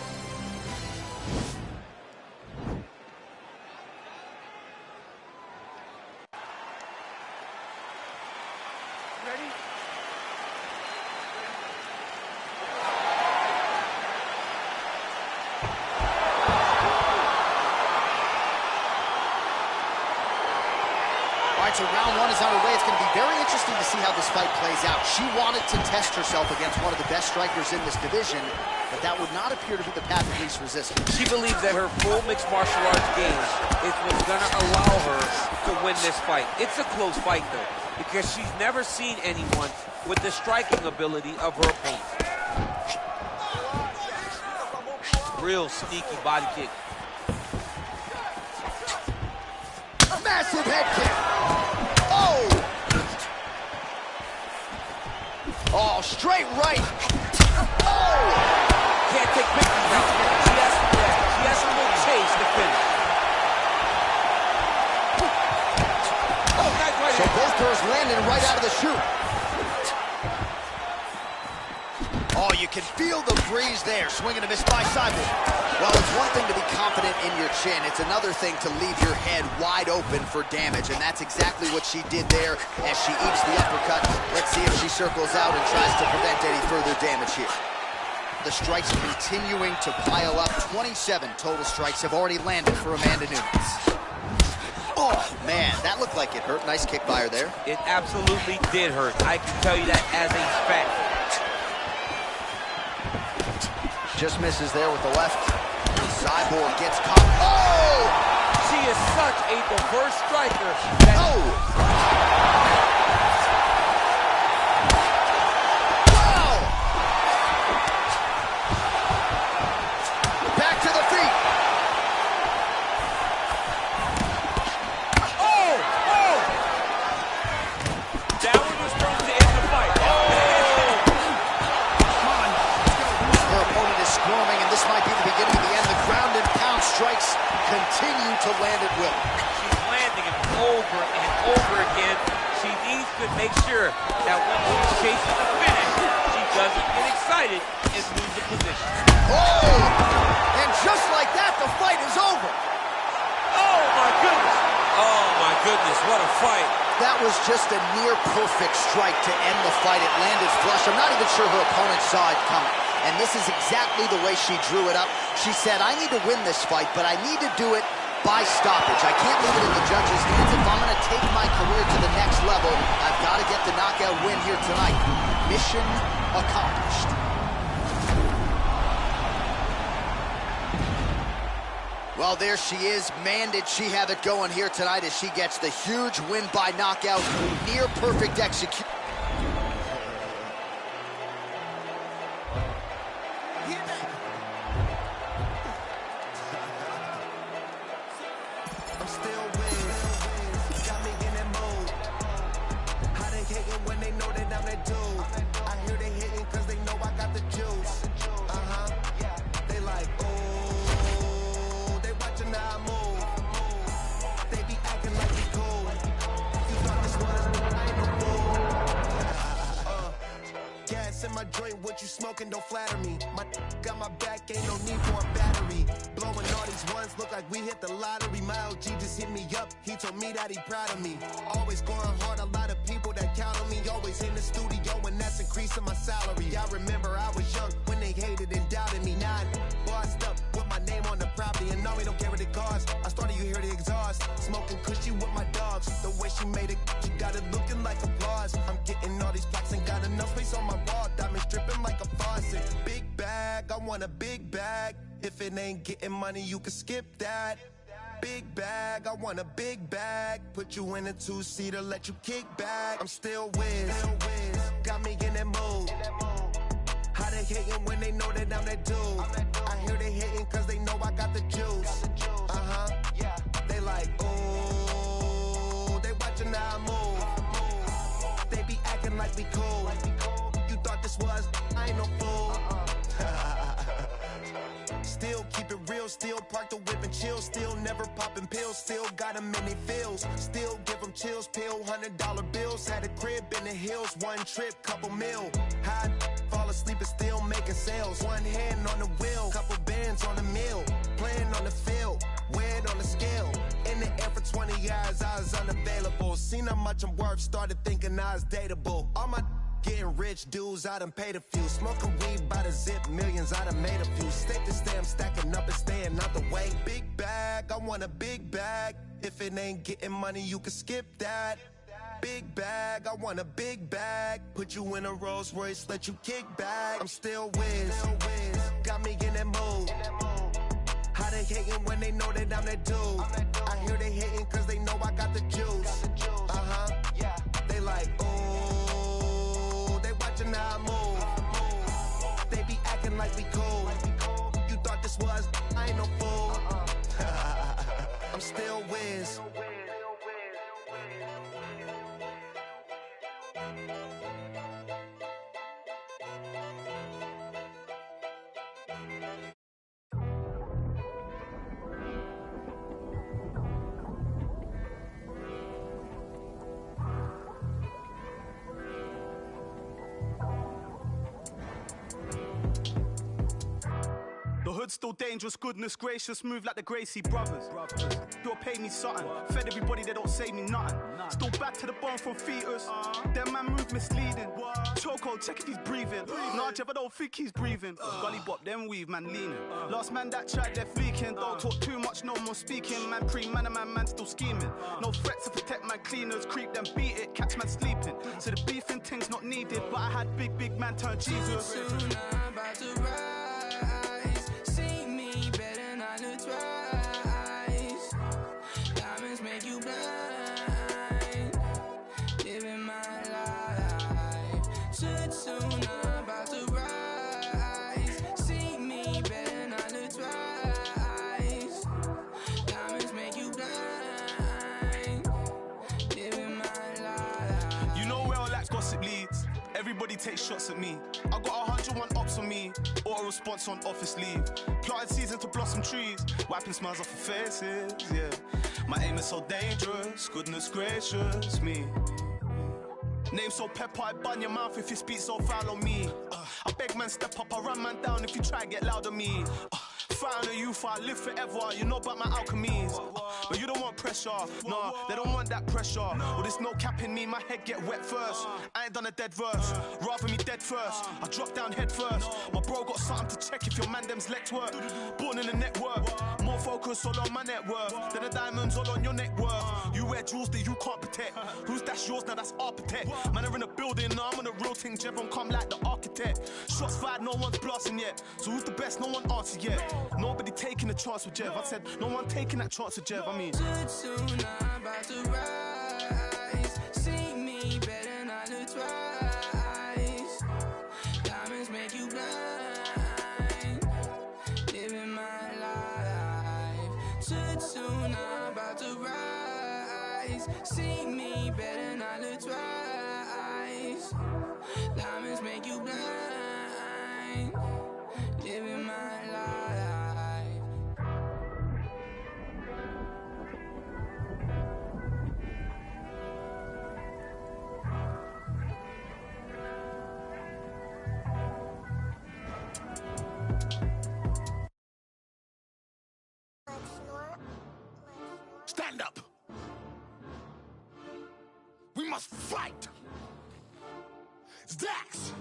J: Ready?
A: so round one is underway. It's going to be very interesting to see how this fight plays out. She wanted to test herself against one of the best strikers in this division, but that would not appear to be the path of least resistance.
C: She believes that her full mixed martial arts game is what's going to allow her to win this fight. It's a close fight, though, because she's never seen anyone with the striking ability of her opponent. Real sneaky body kick.
A: Massive head kick. Oh! Oh, straight right. Oh!
C: Can't take victory now. She has to go chase the finish. Oh, nice right
A: so
C: hand.
A: both girls landing right out of the chute. Oh, you can feel the breeze there. Swing and a miss by Cyborg. Well, it's one thing to be confident in your chin. It's another thing to leave your head wide open for damage, and that's exactly what she did there as she eats the uppercut. Let's see if she circles out and tries to prevent any further damage here. The strikes continuing to pile up. 27 total strikes have already landed for Amanda Noobs. Oh, man, that looked like it hurt. Nice kick by her there.
C: It absolutely did hurt. I can tell you that as a fact.
A: Just misses there with the left. Cyborg gets caught. Oh!
C: She is such a diverse striker.
A: Oh! Wow! Back to the feet.
C: Oh! Oh! Downward was thrown to end the fight. Oh!
A: Her opponent is squirming, and this might be the beginning of the end. The ground and pound strikes continue to land at will.
C: She's landing it over and over again. She needs to make sure that when she's chasing the finish, she doesn't get excited and lose the position.
A: Oh! And just like that, the fight is over.
C: Oh, my goodness. Oh, my goodness, what a fight.
A: That was just a near-perfect strike to end the fight. It landed flush. I'm not even sure her opponent saw it coming. And this is exactly the way she drew it up. She said, I need to win this fight, but I need to do it by stoppage. I can't leave it in the judges' hands. If I'm going to take my career to the next level, I've got to get the knockout win here tonight. Mission accomplished. Well, there she is. Man, did she have it going here tonight as she gets the huge win by knockout. Near perfect execution.
I: I'm still with, got me in that mood. How they hating when they know that I'm that dude? I hear they hating cause they know I got the juice. They like, oh, they watching how I move. They be acting like we cool. You thought this was, I ain't no fool. Gas in my joint, what you smoking don't flatter me. My got my back, ain't no need for a battery. Blowing all these ones, look like we hit the lottery. My OG just hit me up, he told me that he proud of me. Always going hard, a lot of people that count on me. Always in the studio, and that's increasing my salary. I remember I was young when they hated and doubted me. Now I bossed up with my name on the property, and no, we don't care what it costs. I started, you hear the exhaust, smoking cushy with my dogs. The way she made it, she got it looking like applause. I'm getting all these plaques and got enough space on my wall. Diamonds dripping like a faucet. Big bag, I want a big bag. If it ain't getting money, you can skip that. Big bag, I want a big bag. Put you in a two-seater, let you kick back. I'm still whiz, got me in that mood. How they hating when they know that I'm that dude? I hear they hating cause they know I got the juice. They like, oh, they watching how I move. They be acting like we cool. You thought this was, I ain't no fool. Still keep it real, still park the whip and chill. Still never popping pills, still got them in they feels. Still give them chills, pill, $100 bills. Had a crib in the hills, one trip, couple mil. High, fall asleep and still making sales. One hand on the wheel, couple bands on the mill. Playing on the field, weighed on the scale. In the air for 20 hours, I was unavailable. Seen how much I'm worth, started thinking I was dateable. All my
M: Getting rich dudes, I done paid a few. Smoking weed by the zip, millions, I done made a few. Safe to stay, I'm stacking up and staying out the way. Big bag, I want a big bag. If it ain't getting money, you can skip that. Big bag, I want a big bag. Put you in a Rolls Royce, let you kick back. I'm still Wiz, got me in that mood. How they hating when they know that I'm that dude? I hear they hating cause they know I got the juice. They like, ooh, they watching how I move. They be acting like we cool. You thought this was, I ain't no fool. I'm still Wiz.
N: The hood's still dangerous, goodness gracious, move like the Gracie brothers. You'll pay me something, fed everybody, they don't say me nothing. Still bad to the bone from fetus, them man move misleading. Choco, check if he's breathing. Nah, Jeff, I don't think he's breathing. Gully bop, them weave, man leaning. Last man that tried, they're fleeking. Don't talk too much, no more speaking. Man pre-man, a man still scheming. No threats to protect my cleaners, creep them, beat it, catch man sleeping. So the beefing thing's not needed, but I had big man turn Jesus.
D: Soon I'm about to rise. See me better not look twice. Diamonds make you blind. Living my life. Soon I'm about to rise. See me better not look twice. Diamonds make you blind. Living my life.
N: You know where all that gossip leads. Everybody takes shots at me. I got 101 ops on me, or a response on office leave. Planted season to blossom trees, wiping smiles off of faces, yeah. My aim is so dangerous, goodness gracious me. Name so pepper, I bun your mouth if you speak so foul on me. I beg man step up, I run man down if you try get loud on me. Found a youth, I live forever, you know about my alchemies. But you don't want pressure, no, they don't want that pressure. Well, there's no cap in me, my head get wet first. I ain't done a dead verse, rather me dead first. I drop down head first. My bro got something to check if your man them's legs work. Born in the network, more focus all on my net worth than the diamonds all on your neck worth. You wear jewels that you can't protect. Who's that's yours, now that's architect. Man are in a building, now I'm on a real thing, Jevon come like the architect. Shots fired, no one's blasting yet. So who's the best, no one answered yet. Nobody taking a chance with Jev. I said, no one taking that chance with Jev, I mean.
D: Soon I'm about to rise. See me better not look twice. Diamonds make you blind. Living my life. Soon I'm about to rise. See me better not look twice. Diamonds make you blind. Living my life.
K: Stand up. We must fight. Stacks.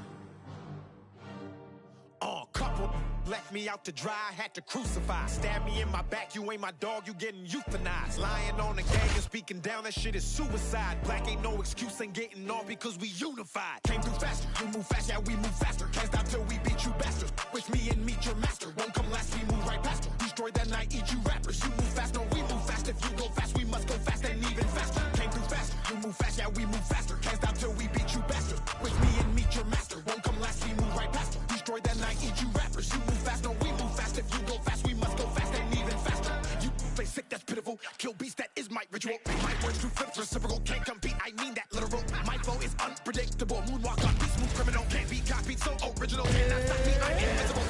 K: Couple left me out to dry, had to crucify. Stab me in my back, you ain't my dog, you getting euthanized. Lying on the gang and speaking down, that shit is suicide. Black ain't no excuse, ain't getting off because we unified. Came through faster, you move fast, yeah we move faster. Can't stop till we beat you bastards. Wish me and meet your master. Won't come last, we move right past her. Destroy that night, eat you rappers. You move fast, no we move fast. If you go fast, we must go fast and even faster. Came through faster, you move fast, yeah we move faster. Can't stop till we beat you bastards. Wish me and meet your master. Won't come last, we move right past her. Destroy that night, eat you rappers. You move fast, no we move fast. If you go fast, we must go fast and even faster. You play sick, that's pitiful. Kill beast, that is my ritual. My words through flips, reciprocal. Can't compete, I mean that literal. My flow is unpredictable. Moonwalk on me, smooth criminal. Can't be copied, so original. Cannot stop me, I'm invisible.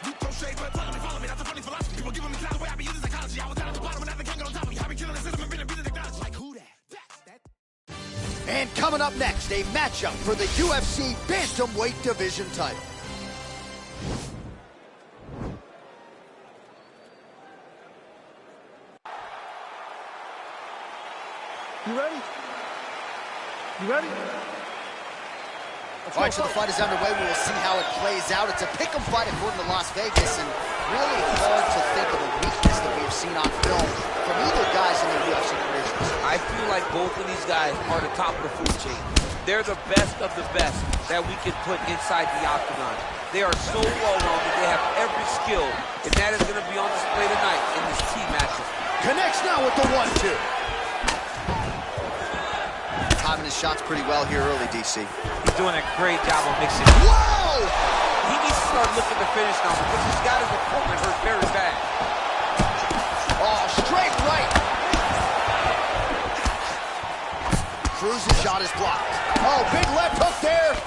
K: You crochet, but follow me, that's a funny philosophy. People giving me clout the way I be using psychology. I was down at the bottom and now they can't get on top of me. I be killing the system and beating technology. Like who that?
A: And coming up next, a matchup for the UFC Bantamweight Division title.
B: You ready? You ready?
A: All right, so the fight is underway. We will see how it plays out. It's a pick'em fight according to Las Vegas, and really hard to think of a weakness that we have seen on film from either guys in their UFC careers.
C: I feel like both of these guys are the top of the food chain. They're the best of the best that we can put inside the octagon. They are so well-rounded. They have every skill, and that is going to be on display tonight in this team matchup.
A: Connects now with the 1-2. Timing his shots pretty well here early, DC.
C: He's doing a great job of mixing.
A: Whoa!
C: He needs to start looking to finish now because he's got his opponent hurt very bad.
A: Oh, straight right. Cruz's shot is blocked. Oh, big left hook there.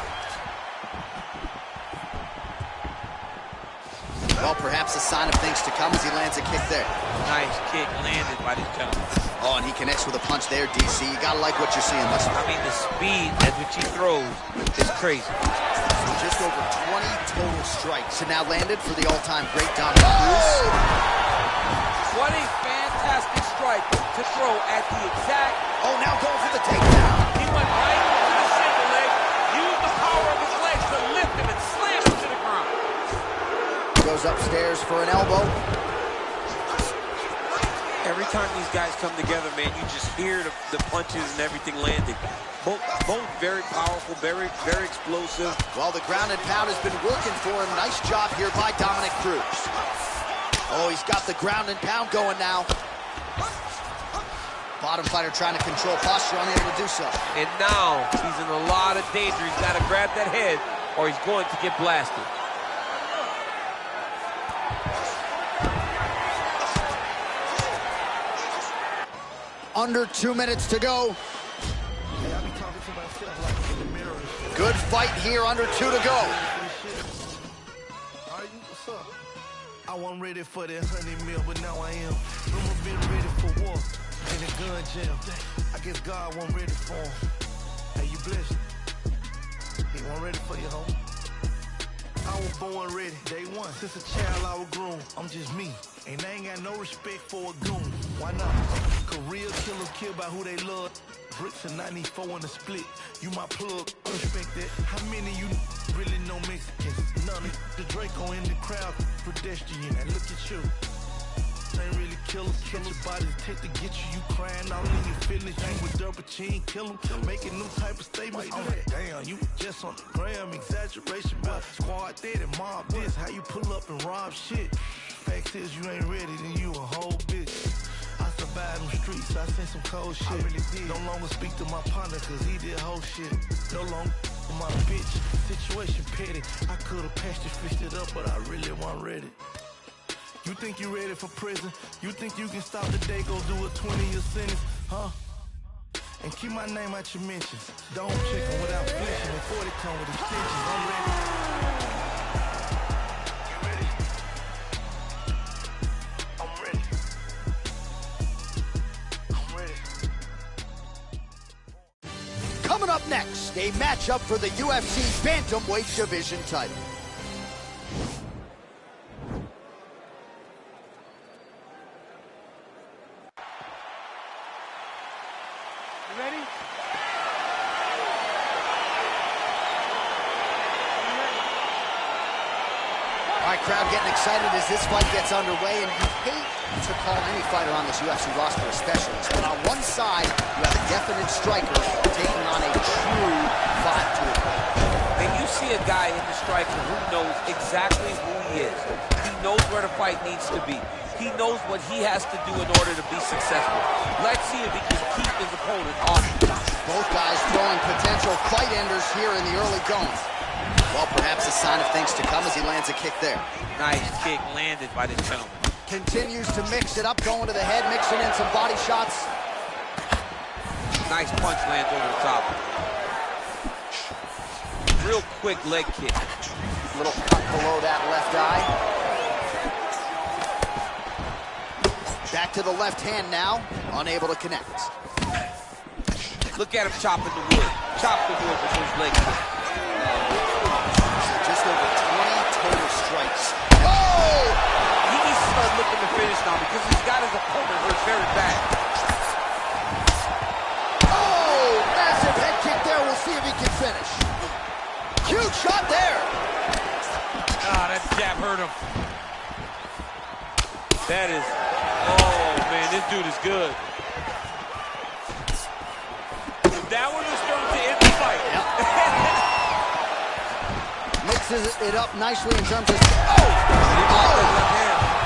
A: Well, perhaps a sign of things to come as he lands a kick there.
C: Nice kick landed by this gentleman.
A: Oh, and he connects with a punch there, DC. You gotta like what you're seeing, listen.
C: I mean, the speed at which he throws is crazy.
A: So just over 20 total strikes. And now landed for the all-time great Dominic Cruz.
C: What a fantastic strike to throw at the exact...
A: Oh, now going for the takedown.
C: He went right to the single leg, used the power of his legs to lift him and slam him to the ground.
A: Goes upstairs for an elbow.
C: Every time these guys come together, man, you just hear the punches and everything landing. Both very powerful, very explosive.
A: Well, the ground and pound has been working for him. Nice job here by Dominic Cruz. Oh, he's got the ground and pound going now. Bottom fighter trying to control posture, unable to do so.
C: And now he's in a lot of danger. He's got to grab that head or he's going to get blasted.
A: Under 2 minutes to go. Good fight here, under 2 to go.
I: I wasn't ready for that 100 mil, but now I am. Rumor been ready for war in a gun jam. I guess God wasn't ready for him. Hey, you blessed. He wasn't ready for you, homie. I was born ready, day one. Since a child I was grown. I'm just me, and I ain't got no respect for a goon. Why not? Cause real killers kill by who they love. Bricks and 94 in the split. You my plug, I respect that. How many you really know Mexicans? None of the Draco in the crowd, pedestrian. And look at you. Ain't really killers. Catch your bodies take to get you. You crying all in your feelings. You with double chin, kill them. Making them type of statements. I'm like, damn, you just on the gram. Exaggeration, but squad dead and mob this. How you pull up and rob shit? Fact is, you ain't ready, then you a whole bitch. I survived them streets, I seen some cold shit. I really did. No longer speak to my partner, cause he did whole shit. No longer my bitch. Situation petty. I could've patched it, fixed it up, but I really wasn't ready. You think you ready for prison? You think you can stop the day, go do a 20-year sentence, huh? And keep my name out your mentions. Don't check them without flinching. And 40 come with extensions. I'm ready. You ready? I'm ready. I'm ready.
A: Coming up next, a matchup for the UFC Bantamweight Division title.
B: Ready?
A: All right, crowd getting excited as this fight gets underway, and you hate to call any fighter on this UFC roster a specialist, but on one side, you have a definite striker taking on a true 5-tool player.
C: And you see a guy in the striker who knows exactly who he is. He knows where the fight needs to be. He knows what he has to do in order to be successful. Let's see if he can keep his opponent off.
A: Both guys throwing potential fight enders here in the early going. Well, perhaps a sign of things to come as he lands a kick there.
C: Nice kick landed by this gentleman.
A: Continues to mix it up, going to the head, mixing in some body shots.
C: Nice punch lands over the top. Real quick leg kick.
A: Little cut below that left eye. Back to the left hand now, unable to connect.
C: Look at him chopping the wood. Chop the wood with his leg kick.
A: Just over 20 total strikes. Oh!
C: He needs to start looking to finish now because he's got his opponent hurt very bad.
A: Huge shot there.
C: Ah, that jab hurt him. That is, oh man, this dude is good. That one was thrown to end the fight.
A: Yep. Mixes it up nicely in terms of,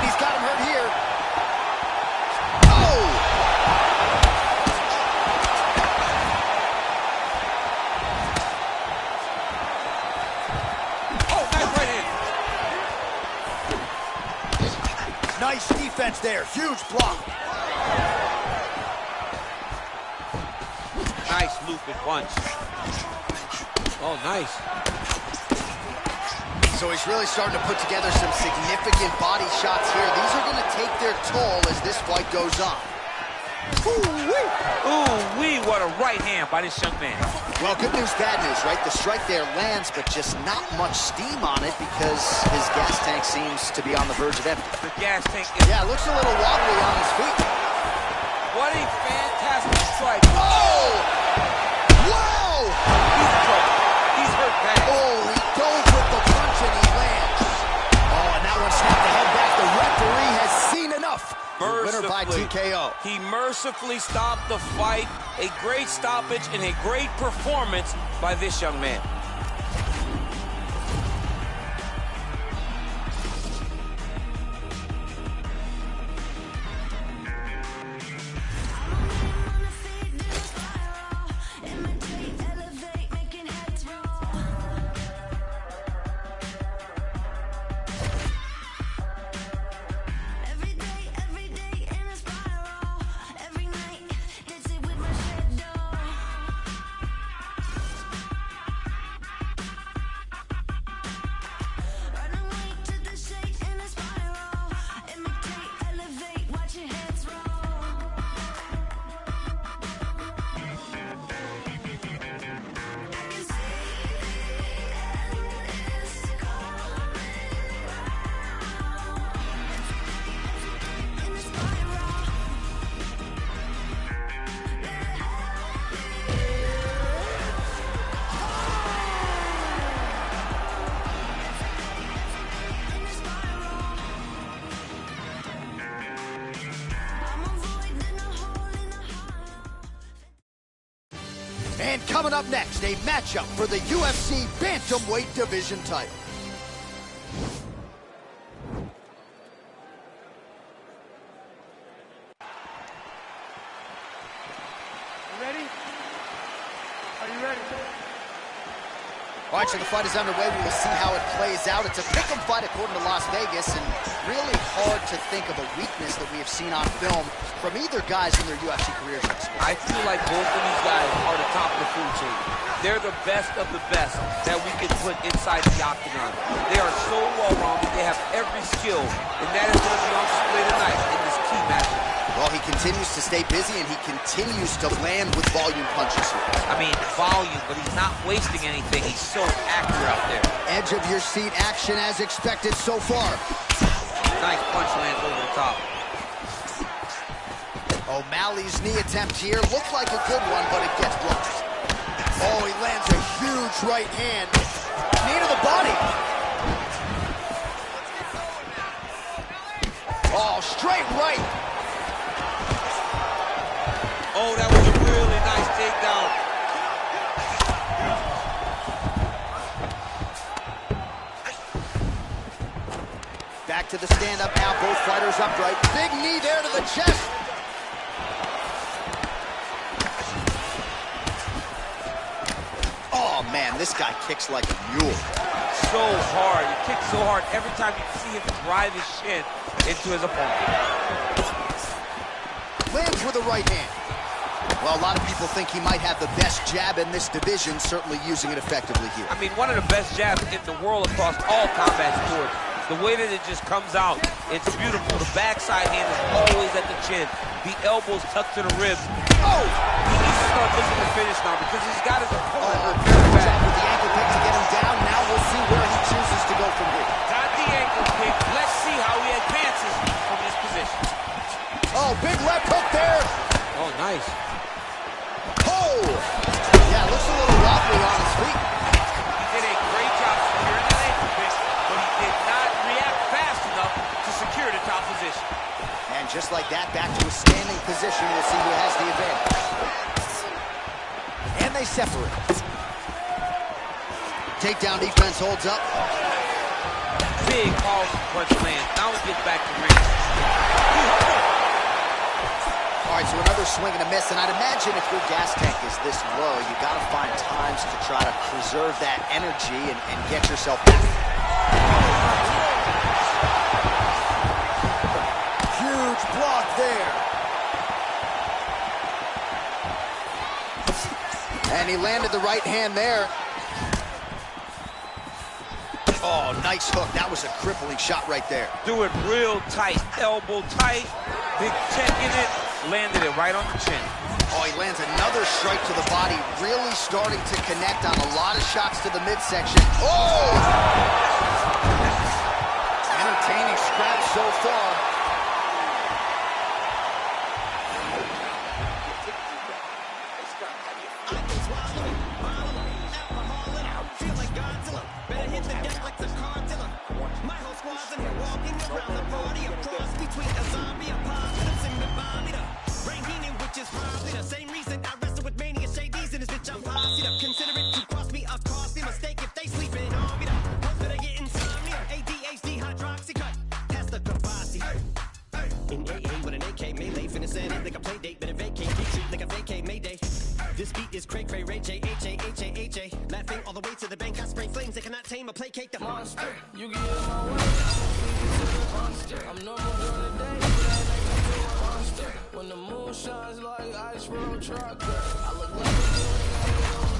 A: he's got him hurt here. Nice defense there, huge block.
C: Nice looping punch. Oh, nice.
A: So he's really starting to put together some significant body shots here. These are going to take their toll as this fight goes on.
C: Ooh-wee. Ooh-wee, what a right hand by this young man.
A: Well, good news, bad news, right? The strike there lands, but just not much steam on it because his gas tank seems to be on the verge of empty.
C: The gas tank is...
A: Yeah, looks a little wobbly on his feet.
C: What a fantastic strike.
A: Oh! Whoa!
C: He's in trouble. He's hurt bad.
A: Oh, he dove with the punch and he lands. Oh, and that one snapped the head back. The referee has seen enough. Winner by TKO.
C: He mercifully stopped the fight. A great stoppage and a great performance by this young man.
A: And coming up next, a matchup for the UFC Bantamweight Division title.
B: Ready? Are you ready?
A: All right, so the fight is underway. We will see how it plays out. It's a pick'em fight according to Las Vegas, and really hard to think of a weakness that we have seen on film from either guys in their UFC careers.
C: I feel like both of these guys are the top of the food chain. They're the best of the best that we can put inside the octagon. They are so well-rounded. They have every skill, and that is going to be on display tonight in this key matchup.
A: Well, he continues to stay busy, and he continues to land with volume punches here.
C: I mean, volume, but he's not wasting anything. He's so accurate out there.
A: Edge of your seat action as expected so far.
C: Nice punch lands over the top.
A: O'Malley's knee attempt here looked like a good one, but it gets blocked. Oh, he lands a huge right hand. Knee to the body. Oh, straight right.
C: Oh, that was a really nice takedown.
A: Back to the stand-up now, both fighters upright. Big knee there to the chest. Oh, man, this guy kicks like a mule.
C: So hard. He kicks so hard every time you see him drive his shin into his opponent.
A: Lands with a right hand. Well, a lot of people think he might have the best jab in this division, certainly using it effectively here.
C: I mean, one of the best jabs in the world across all combat sports. The way that it just comes out, it's beautiful. The backside hand is always at the chin. The elbows tucked to the ribs. Oh! He needs to start looking to finish now because he's got his opponent.
A: Good job with the ankle pick to get him down. Now we'll see where he chooses to go from here.
C: Got the ankle pick. Let's see how he advances from this position.
A: Oh, big left hook there.
C: Oh, nice.
A: Oh! Yeah, looks a little wobbly on his feet.
C: He did a great
A: just like that, back to a standing position. We'll see who has the advantage. And they separate. Takedown defense holds up.
C: Big powerful punch land. Now he gets back to ring.
A: All right, so another swing and a miss, and I'd imagine if your gas tank is this low, you got to find times to try to preserve that energy and get yourself back. Huge block there. And he landed the right hand there. Oh, nice hook. That was a crippling shot right there.
C: Do it real tight, elbow tight, big check in it, landed it right on the chin.
A: Oh, he lands another strike to the body, really starting to connect on a lot of shots to the midsection. Oh! Entertaining scrap so far.
O: This beat is cray cray, Ray J, H-A, laughing all the way to the bank. I spray flames, they cannot tame or placate the monster. You get in my way, monster. I'm normal during the day, but at night I'm a monster. When the moon shines like ice road trucker, I look like a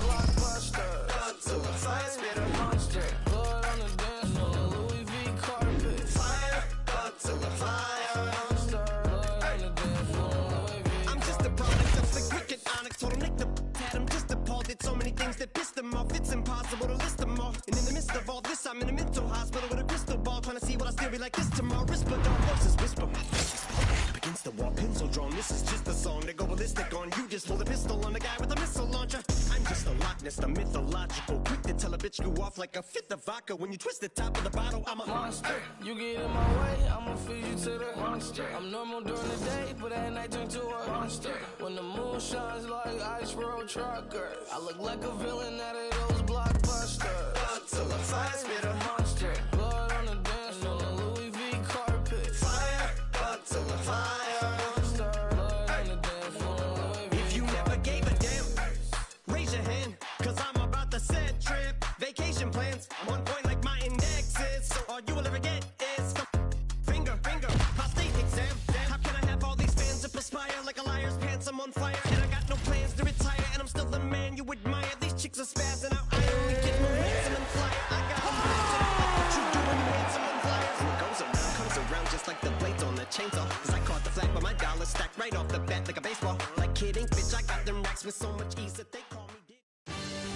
O: blockbuster. Gun to the fire, spit a monster. Blood on the dance floor, Louis V carpet. Fire, gun to the fire, monster. Blood on the dance floor, Louis V. I'm just a product of the wicked onyx. Told him Nick the had him just appalled. Did so many things that pissed him off. It's impossible to list them all. And in the midst of all this, I'm in a mental hospital with a crystal ball, trying to see what I still be like this tomorrow. Whisper, don't voices whisper. My voice is up against the wall, pencil drawn. This is just a song to go ballistic on. You just pull the pistol on the guy with a missile launcher. I'm just a Loch Ness, the mythological. Quick to tell a bitch you off like a fifth of vodka. When you twist the top of the bottle, I'm a monster. You get in my way, I'ma feed you to the monster. I'm normal during the day, but at night turn to a monster. When the moon shines like ice road trucker, I look like a villain out of those blockbusters. Blood to the fire, spit a monster. Blood on the dance floor, Louis V carpet. Fire, blood to the fire, monster. Blood on the dance floor, Louis V. If you never gave a damn, raise your hand, cause I'm about to set trip. Vacation plans, I'm on point like my index is. So all you will ever get is finger, prostate exam. How can I have all these fans that perspire like a liar's pants? I'm on fire, and I got no plans to retire, and I'm still the man you admire. These chicks are spazzing out, I only get more handsome and flyer. I got them what you doing, handsome and flyers. What goes around comes around just like the blades on the chainsaw. Cause I caught the flag, but my dollar stacked right off the bat like a baseball. Like kidding, bitch, I got them racks with so much ease that they call me.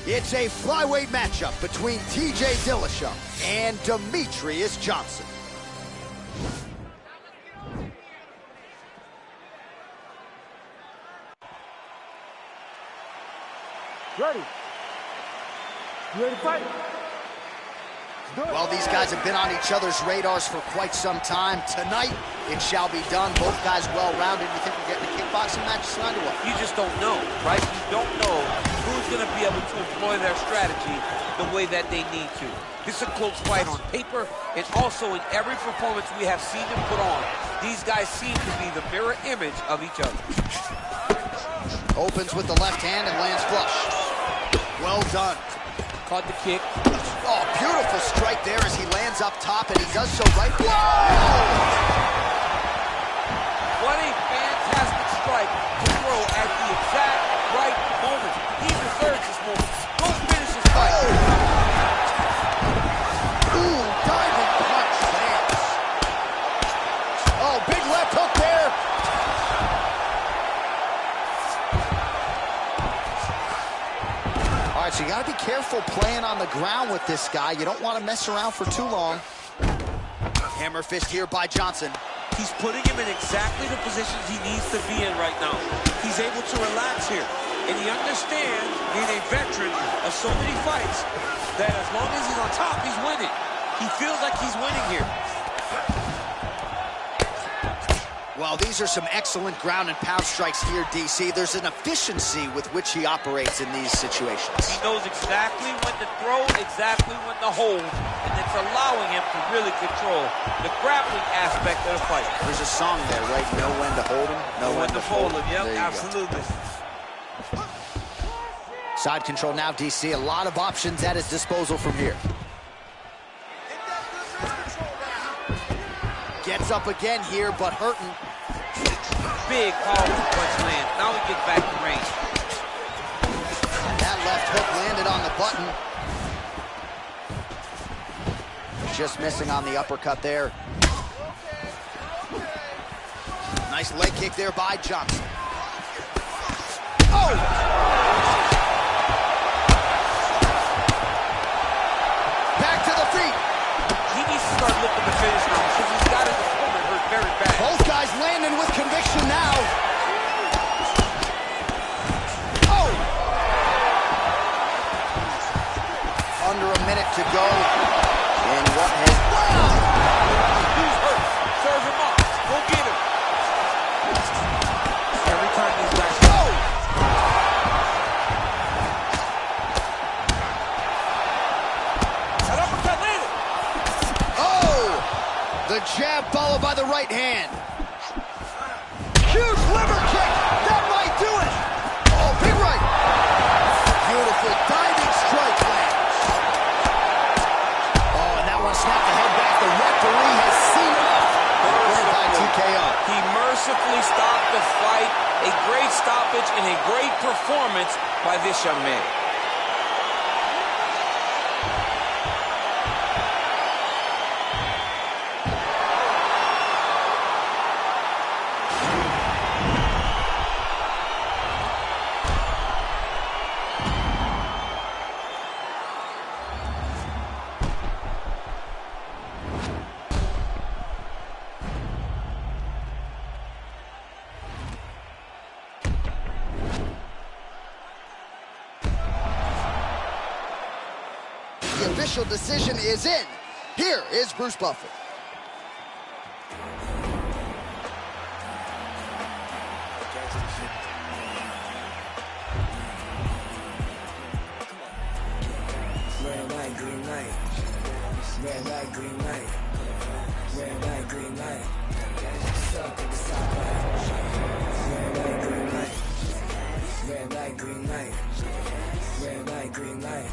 A: It's a flyweight matchup between TJ Dillashaw and Demetrius Johnson.
P: Ready? You ready to fight?
A: Well, these guys have been on each other's radars for quite some time. Tonight, it shall be done. Both guys well-rounded. You think we're getting a kickboxing match tonight or what?
C: You just don't know, right? You don't know who's going to be able to employ their strategy the way that they need to. This is a close fight on paper, and also in every performance we have seen them put on. These guys seem to be the mirror image of each other.
A: Opens with the left hand and lands flush. Well done.
C: Caught the kick.
A: Oh, beautiful strike there as he lands up top, and he does so right. Whoa!
C: What a fantastic strike to throw at the exact right moment. He deserves this moment. Go finish this fight.
A: Ooh, diving punch lands. Oh, big left hook there. All right, so you got to be careful playing on the ground with this guy. You don't want to mess around for too long. Hammer fist here by Johnson.
C: He's putting him in exactly the positions he needs to be in right now. He's able to relax here. And he understands, being a veteran of so many fights, that as long as he's on top, he's winning. He feels like he's winning here.
A: Well, these are some excellent ground and pound strikes here, DC. There's an efficiency with which he operates in these situations.
C: He knows exactly when to throw, exactly when to hold, and it's allowing him to really control the grappling aspect of the fight.
A: There's a song there, right? Know when to hold him, know when to fold him.
C: Yep, absolutely.
A: Side control now, DC. A lot of options at his disposal from here. Gets up again here, but hurting.
C: Big, powerful punch land. Now he gets back to range.
A: That left hook landed on the button. Just missing on the uppercut there. Nice leg kick there by Johnson. Oh! Back to the feet.
C: He needs to start looking to finish now because he's got his opponent hurt very bad.
A: Both guys landing with conviction now. Oh! Under a minute to go in what has... Wow!
C: Who's hurt? Serve him up. Go get him. Every time these guys...
A: Oh!
C: That uppercut landed.
A: Oh! The jab followed by the right hand. Huge liver kick. That might do it. Oh, big right. Beautiful diving strike lands. Oh, and that one snapped the head back. The referee has seen it off. By TKO.
C: He mercifully stopped the fight. A great stoppage and a great performance by this young man.
A: The official decision is in. Here is Bruce Buffer.
F: Red light, green light. Red light, green light. Red light, green light. Stuck at the stoplight. Red light, green light. Red light, green light. Red light, green light.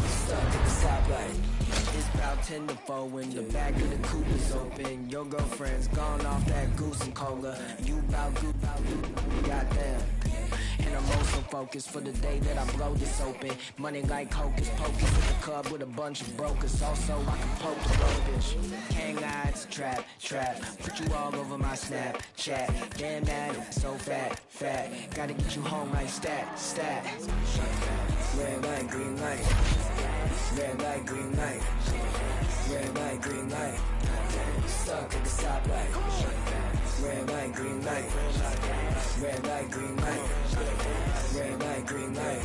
F: Stuck at the stoplight. It's about 10 to 4 when the back of the coupe is open. Your girlfriend's gone off that goose and cola. You bout goddamn. And I'm also focused for the day that I blow this open. Money like hocus pocus in the club with a bunch of brokers. Also, I can poke the road, bitch. Hang eyes, trap. Put you all over my Snapchat. Damn that, so fat. Gotta get you home like stat. Red light, green light. Red light, green light. Red light, green light. Stuck at the stoplight. Red light, green light. Red light, green light. Red light, green light.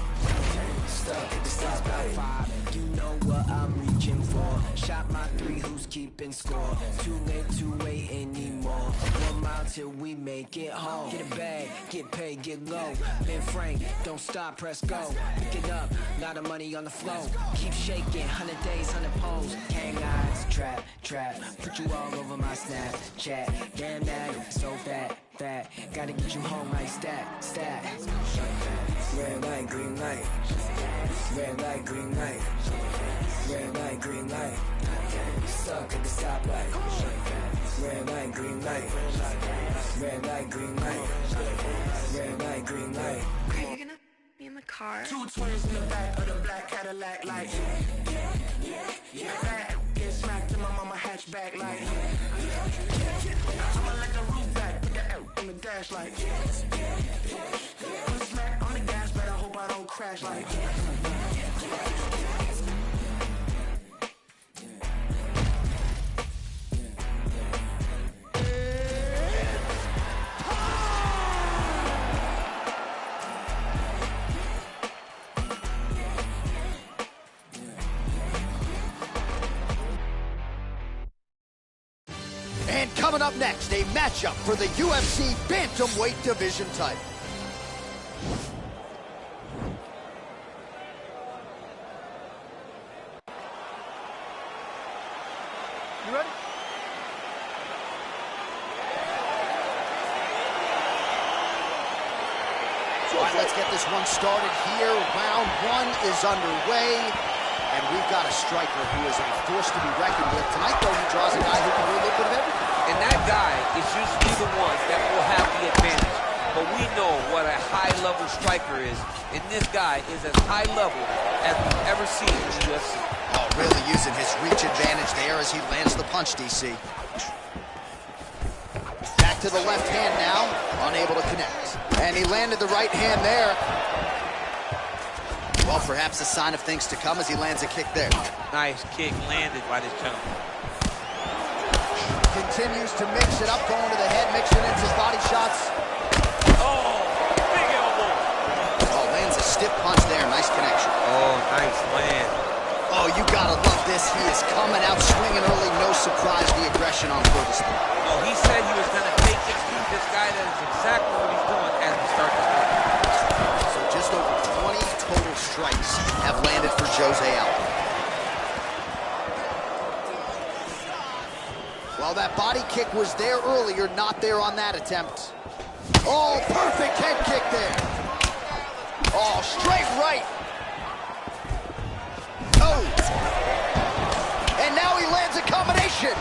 F: Stuck at the stoplight. You know what I'm reaching for. Shot my 3, who's keeping score? Too late to wait anymore. 1 mile till we make it home. Get a bag, get paid, get low. Ben Frank, don't stop, press go. Pick it up, lot of money on the flow. Keep shaking, 100 days, 100 poles. Hang eyes, trap. Put you all over my Snapchat. Damn that, so fat. Gotta get you home like stat. Red light, green light. Red light, green light. Red light, green light. Stuck at the stoplight. Red light, green light. Red light, green light. Red light, green light.
G: Are you gonna be in the car?
I: 2 twins in the back of the black Cadillac, like back, get smacked in my mama hatchback, like I'ma let the roof back, put the L on the dash, like put a smack on the gas, but I hope I don't crash, like
A: Coming up next, a matchup for the UFC Bantamweight Division title.
P: You ready?
A: All right, let's get this one started here. Round one is underway. And we've got a striker who is a force to be reckoned with. Tonight, though, he draws a guy who can do a little bit of everything.
C: And that guy is usually the one that will have the advantage. But we know what a high-level striker is. And this guy is as high level as we've ever seen in the UFC.
A: Oh, really using his reach advantage there as he lands the punch, DC. Back to the left hand now, unable to connect. And he landed the right hand there. Well, perhaps a sign of things to come as he lands a kick there.
C: Nice kick landed by this gentleman.
A: Continues to mix it up, going to the head, mixing in some body shots.
C: Oh, big elbow.
A: Oh, lands a stiff punch there, nice connection.
C: Oh, nice land.
A: Oh, you gotta love this. He is coming out swinging early, no surprise, the aggression on furthest.
C: No, he said he was gonna take it to this guy. That is exactly what he's doing as we start this fight.
A: So just over 20 total strikes have landed for Jose Aldo. Well, that body kick was there earlier, not there on that attempt. Oh, perfect head kick there. Oh, straight right. Oh. And now he lands a combination.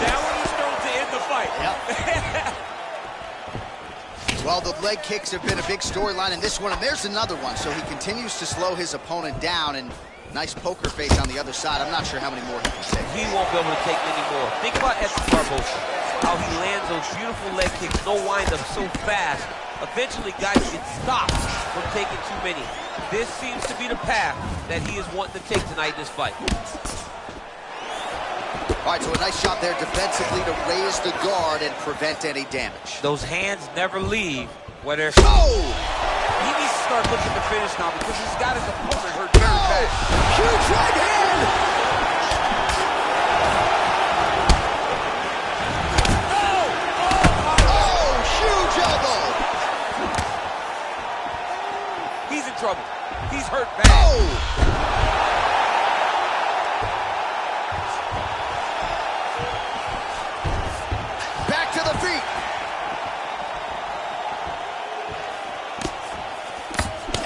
C: That one is thrown to end the fight.
A: Yep. Well, the leg kicks have been a big storyline in this one, and there's another one. So he continues to slow his opponent down, and nice poker face on the other side. I'm not sure how many more he can take.
C: He won't be able to take many more. Think about Edson Barbosa, how he lands those beautiful leg kicks, no wind-up, so fast. Eventually, guys get stopped from taking too many. This seems to be the path that he is wanting to take tonight in this fight.
A: All right, so a nice shot there defensively to raise the guard and prevent any damage.
C: Those hands never leave where they're...
A: Oh!
C: He needs to start looking to finish now because he's got his opponent hurt very bad.
A: Huge right hand! Oh, huge elbow!
C: He's in trouble. He's hurt bad.
A: Oh! Back to the feet.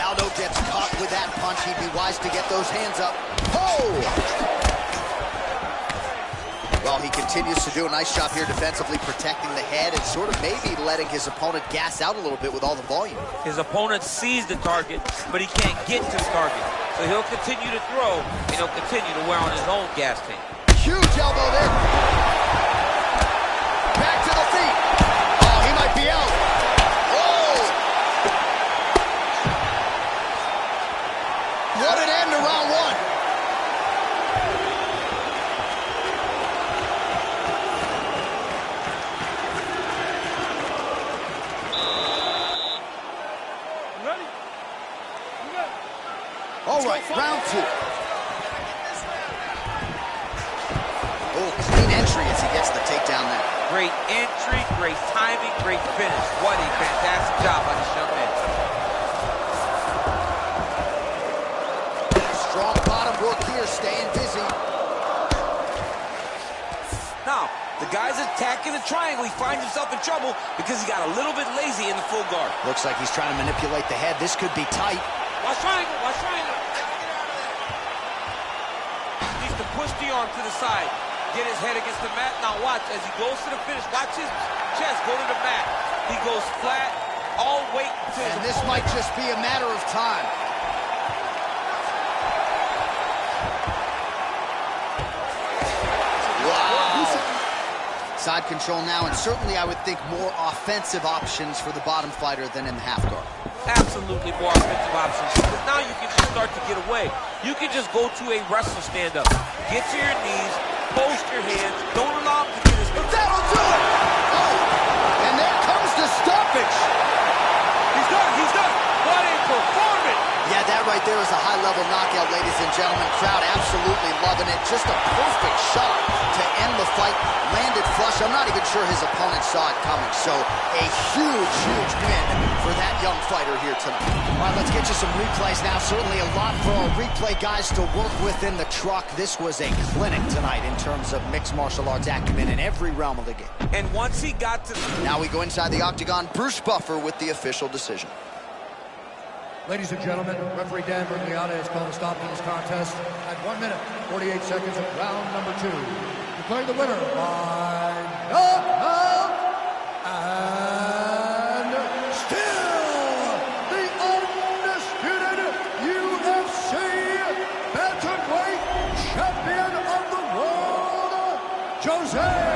A: Aldo gets caught with that punch. He'd be wise to get those hands up. Oh! Well, he continues to do a nice job here defensively, protecting the head and sort of maybe letting his opponent gas out a little bit with all the volume.
C: His opponent sees the target, but he can't get to the target. So he'll continue to throw, and he'll continue to wear on his own gas tank.
A: Huge elbow there. Back to the feet. Oh, he might be out. Oh! What an end to round one.
P: You ready? You ready?
A: All right, round two. Oh, clean entry as he gets the takedown there.
C: Great entry, great timing, great finish. What a fantastic job by this young man.
A: Strong bottom work here, staying busy.
C: Now, the guy's attacking the triangle. He finds himself in trouble because he got a little bit lazy in the full guard.
A: Looks like he's trying to manipulate the head. This could be tight.
C: Watch triangle, watch triangle. Needs to push the arm to the side. Get his head against the mat. Now watch, as he goes to the finish, watch his chest go to the mat. He goes flat, all weight to his...
A: And this might just be a matter of time. Wow. Side control now, and certainly I would think more offensive options for the bottom fighter than in the half guard.
C: Absolutely more offensive options. Because now you can just start to get away. You can just go to a wrestler stand-up. Get to your knees, post your hands, don't allow him to get his...
A: That'll do it! Oh, and there comes the stoppage.
C: He's done, he's done. What a performance!
A: Yeah, that right there is a high-level knockout, ladies and gentlemen. Crowd absolutely loving it. Just a perfect shot to end the fight. Landed flush. I'm not even sure his opponent saw it coming. So a huge, huge win for that young fighter here tonight. All right, let's get you some replays now. Certainly a lot for our replay guys to work with in the truck. This was a clinic tonight in terms of mixed martial arts acumen in every realm of the game.
C: And once he got to...
A: Now we go inside the octagon. Bruce Buffer with the official decision.
E: Ladies and gentlemen, referee Dan Bergliata has called a stop to this contest at 1 minute, 48 seconds of round number 2. Declaring the winner by knockout and still the undisputed UFC bantamweight champion of the world, Jose.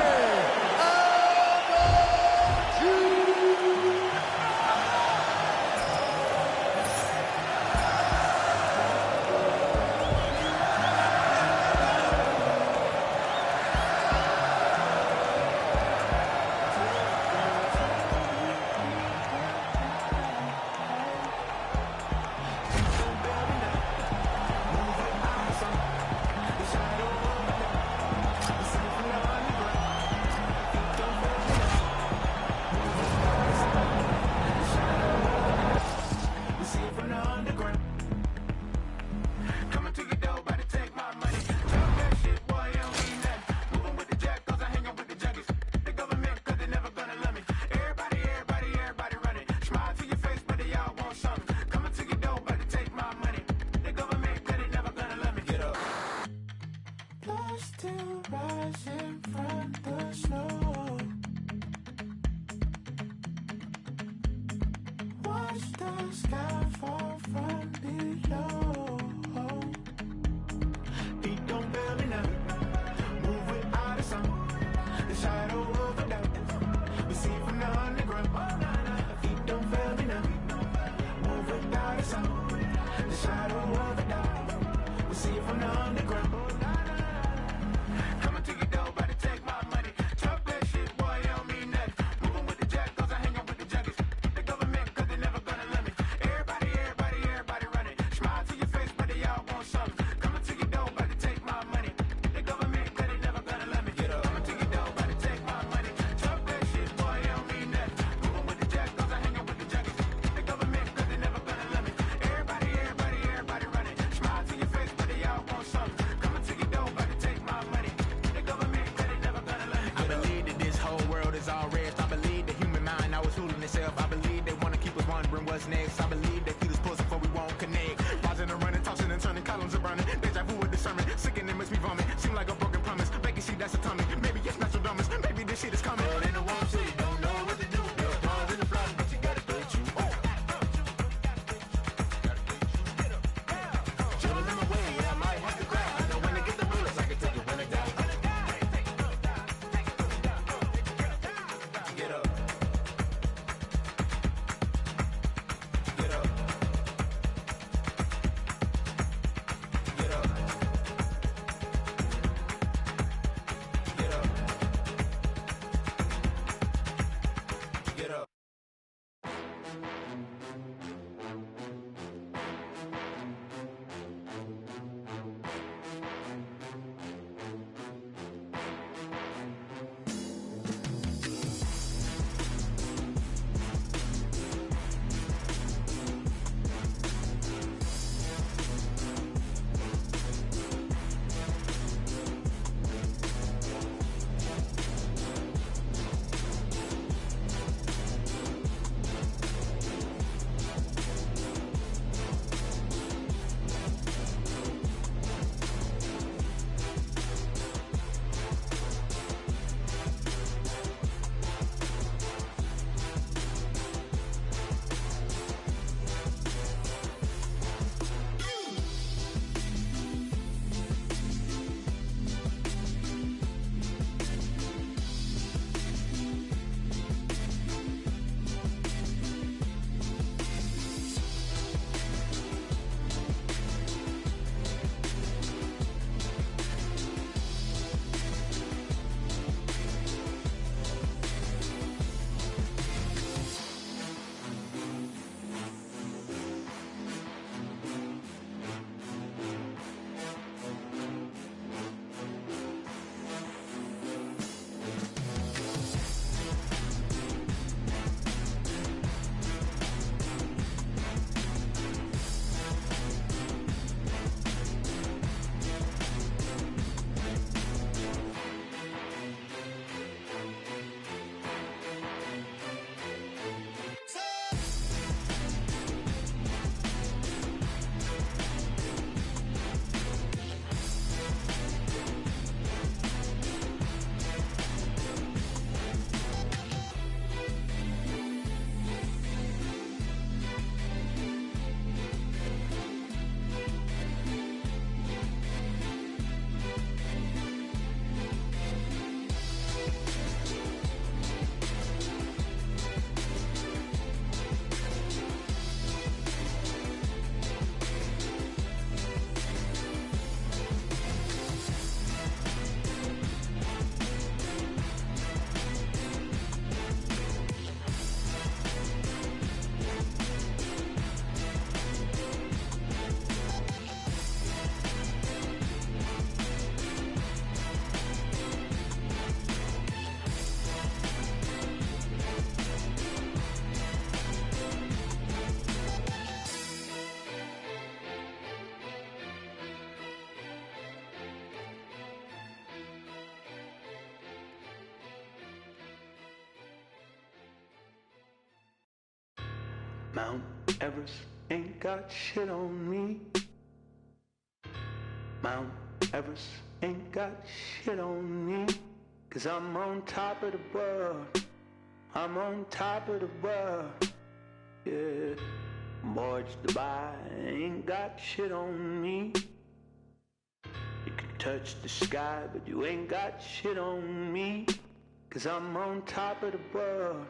Q: Mount Everest ain't got shit on me. Mount Everest ain't got shit on me. 'Cause I'm on top of the world. I'm on top of the world. Yeah. Mortgage Dubai ain't got shit on me. You can touch the sky, but you ain't got shit on me. 'Cause I'm on top of the world.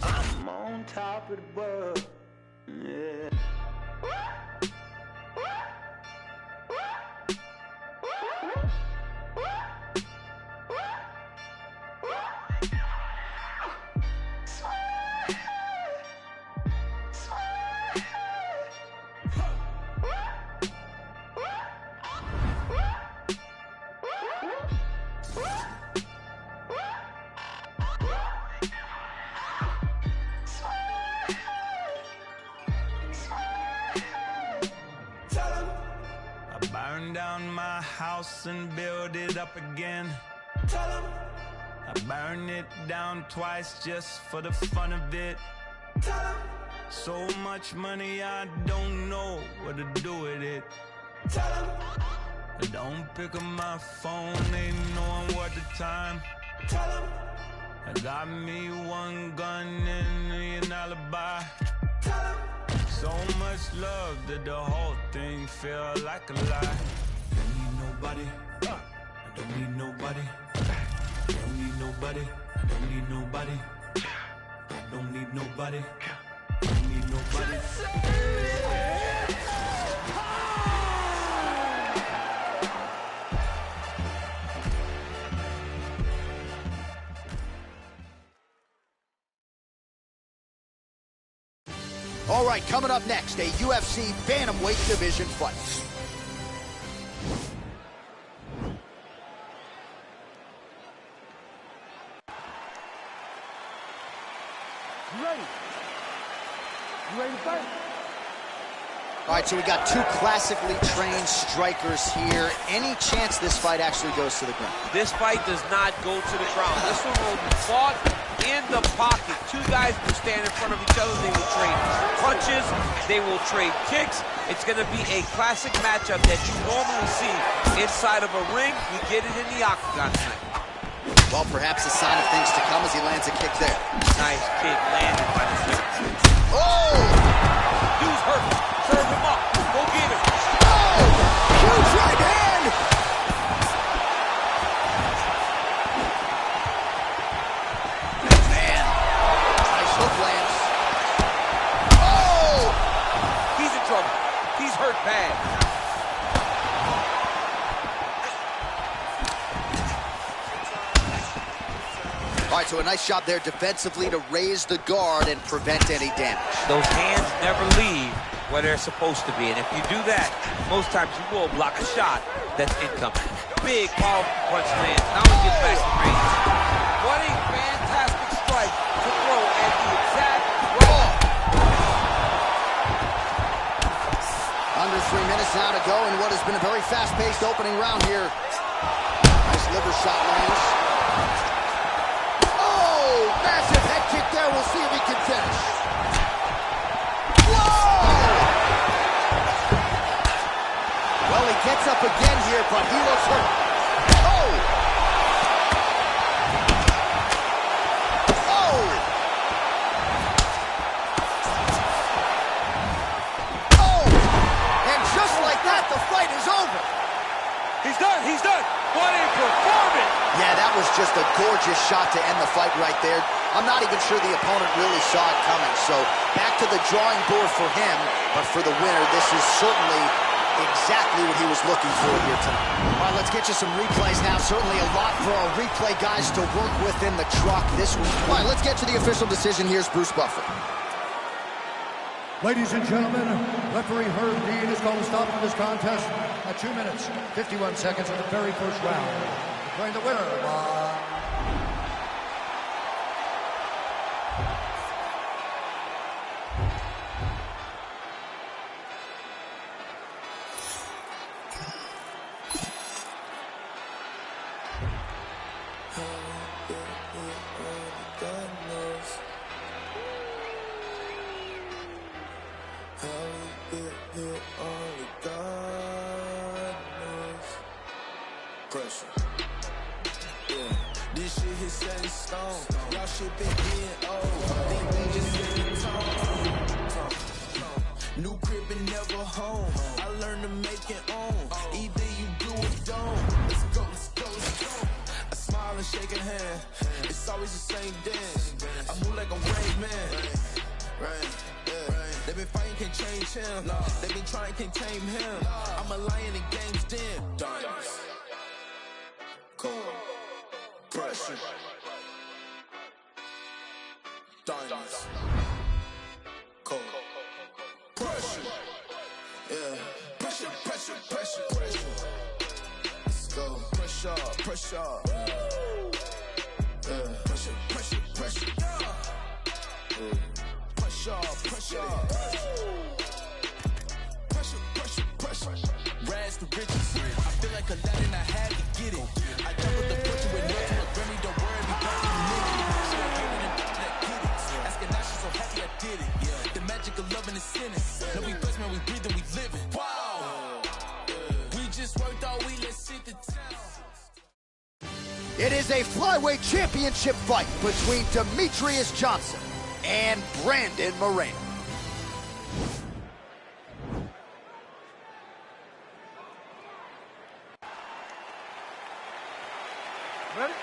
Q: I'm on top of the world. Yeah.
R: Burn down my house and build it up again. Tell 'em I burn it down twice just for the fun of it. Tell 'em so much money I don't know what to do with it. Tell 'em I don't pick up my phone, ain't knowing what the time. Tell 'em I got me one gun and an alibi. Tell 'em so much love that the whole thing feel like a lie. Don't need nobody. I don't need nobody. I don't need nobody. I don't need nobody. I don't need nobody. I don't need nobody.
A: All right, coming up next, a UFC Bantamweight division fight.
P: You ready? You ready to fight?
A: All right, so we got two classically trained strikers here. Any chance this fight actually goes to the ground?
C: This fight does not go to the ground. This one will be fought in the pocket. Two guys will stand in front of each other. They will trade punches. They will trade kicks. It's going to be a classic matchup that you normally see inside of a ring. You get it in the octagon tonight.
A: Well, perhaps a sign of things to come as he lands a kick there.
C: Nice kick landed by the center.
A: Oh!
C: Dude's hurt. Serve him up. Go get him.
A: Oh! Huge right hand! Man. Nice hook lands. Oh!
C: He's in trouble. He's hurt bad.
A: All right, so a nice job there defensively to raise the guard and prevent any damage.
C: Those hands never leave where they're supposed to be, and if you do that, most times you will block a shot that's incoming. Big, powerful punch lands. Now he gets back to range. What a fantastic strike to throw at the exact right.
A: Under 3 minutes now to go in what has been a very fast-paced opening round here. Nice liver shot lands. Massive head kick there. We'll see if he can finish. Whoa! Well, he gets up again here, but he looks hurt. Oh! Oh! Oh! And just like that, the fight is over.
C: He's done. He's done. What a performance!
A: Yeah, that was just a gorgeous shot to end the fight right there. I'm not even sure the opponent really saw it coming. So back to the drawing board for him, but for the winner, this is certainly exactly what he was looking for here tonight. All right, let's get you some replays now. Certainly a lot for our replay guys to work with in the truck this week. All right, let's get to the official decision. Here's Bruce Buffer.
E: Ladies and gentlemen, referee Herb Dean has called a stop to this contest at 2 minutes, 51 seconds of the very first round. Declaring the winner by...
O: only God knows. Pressure. Yeah. This shit hit set in stone. Y'all shit been getting old. Think we just set the tone. New crib and never home. I learned to make it own. Either you do or don't. Let's go, let's go, let's go. I smile and shake a hand. It's always the same dance. I move like a Rain Man. Right, yeah. They been fighting, can't change him. They been trying, can't tame him. I'm a lion in game's den. Diamonds. Cold. Pressure. Diamonds. Cold. Pressure. Yeah. Pressure, pressure, pressure, pressure. Let's go. Pressure, pressure. Yeah. Pressure, pressure, pressure. Pressure, pressure. Pressure, pressure, pressure. Rags to riches. I feel like Aladdin, I had to get it. I doubled the pressure with nothing but Grammy. Don't worry, we got you nigga. She got hit and that get it. Asking now, she's so happy I did it. The magic of loving is sinning. No, we blessed, man, we breathing, we living. Wow. We just worked all week, let's sit the town.
A: It is a flyweight championship fight between Demetrius Johnson and Brandon Moreno.
P: Ready?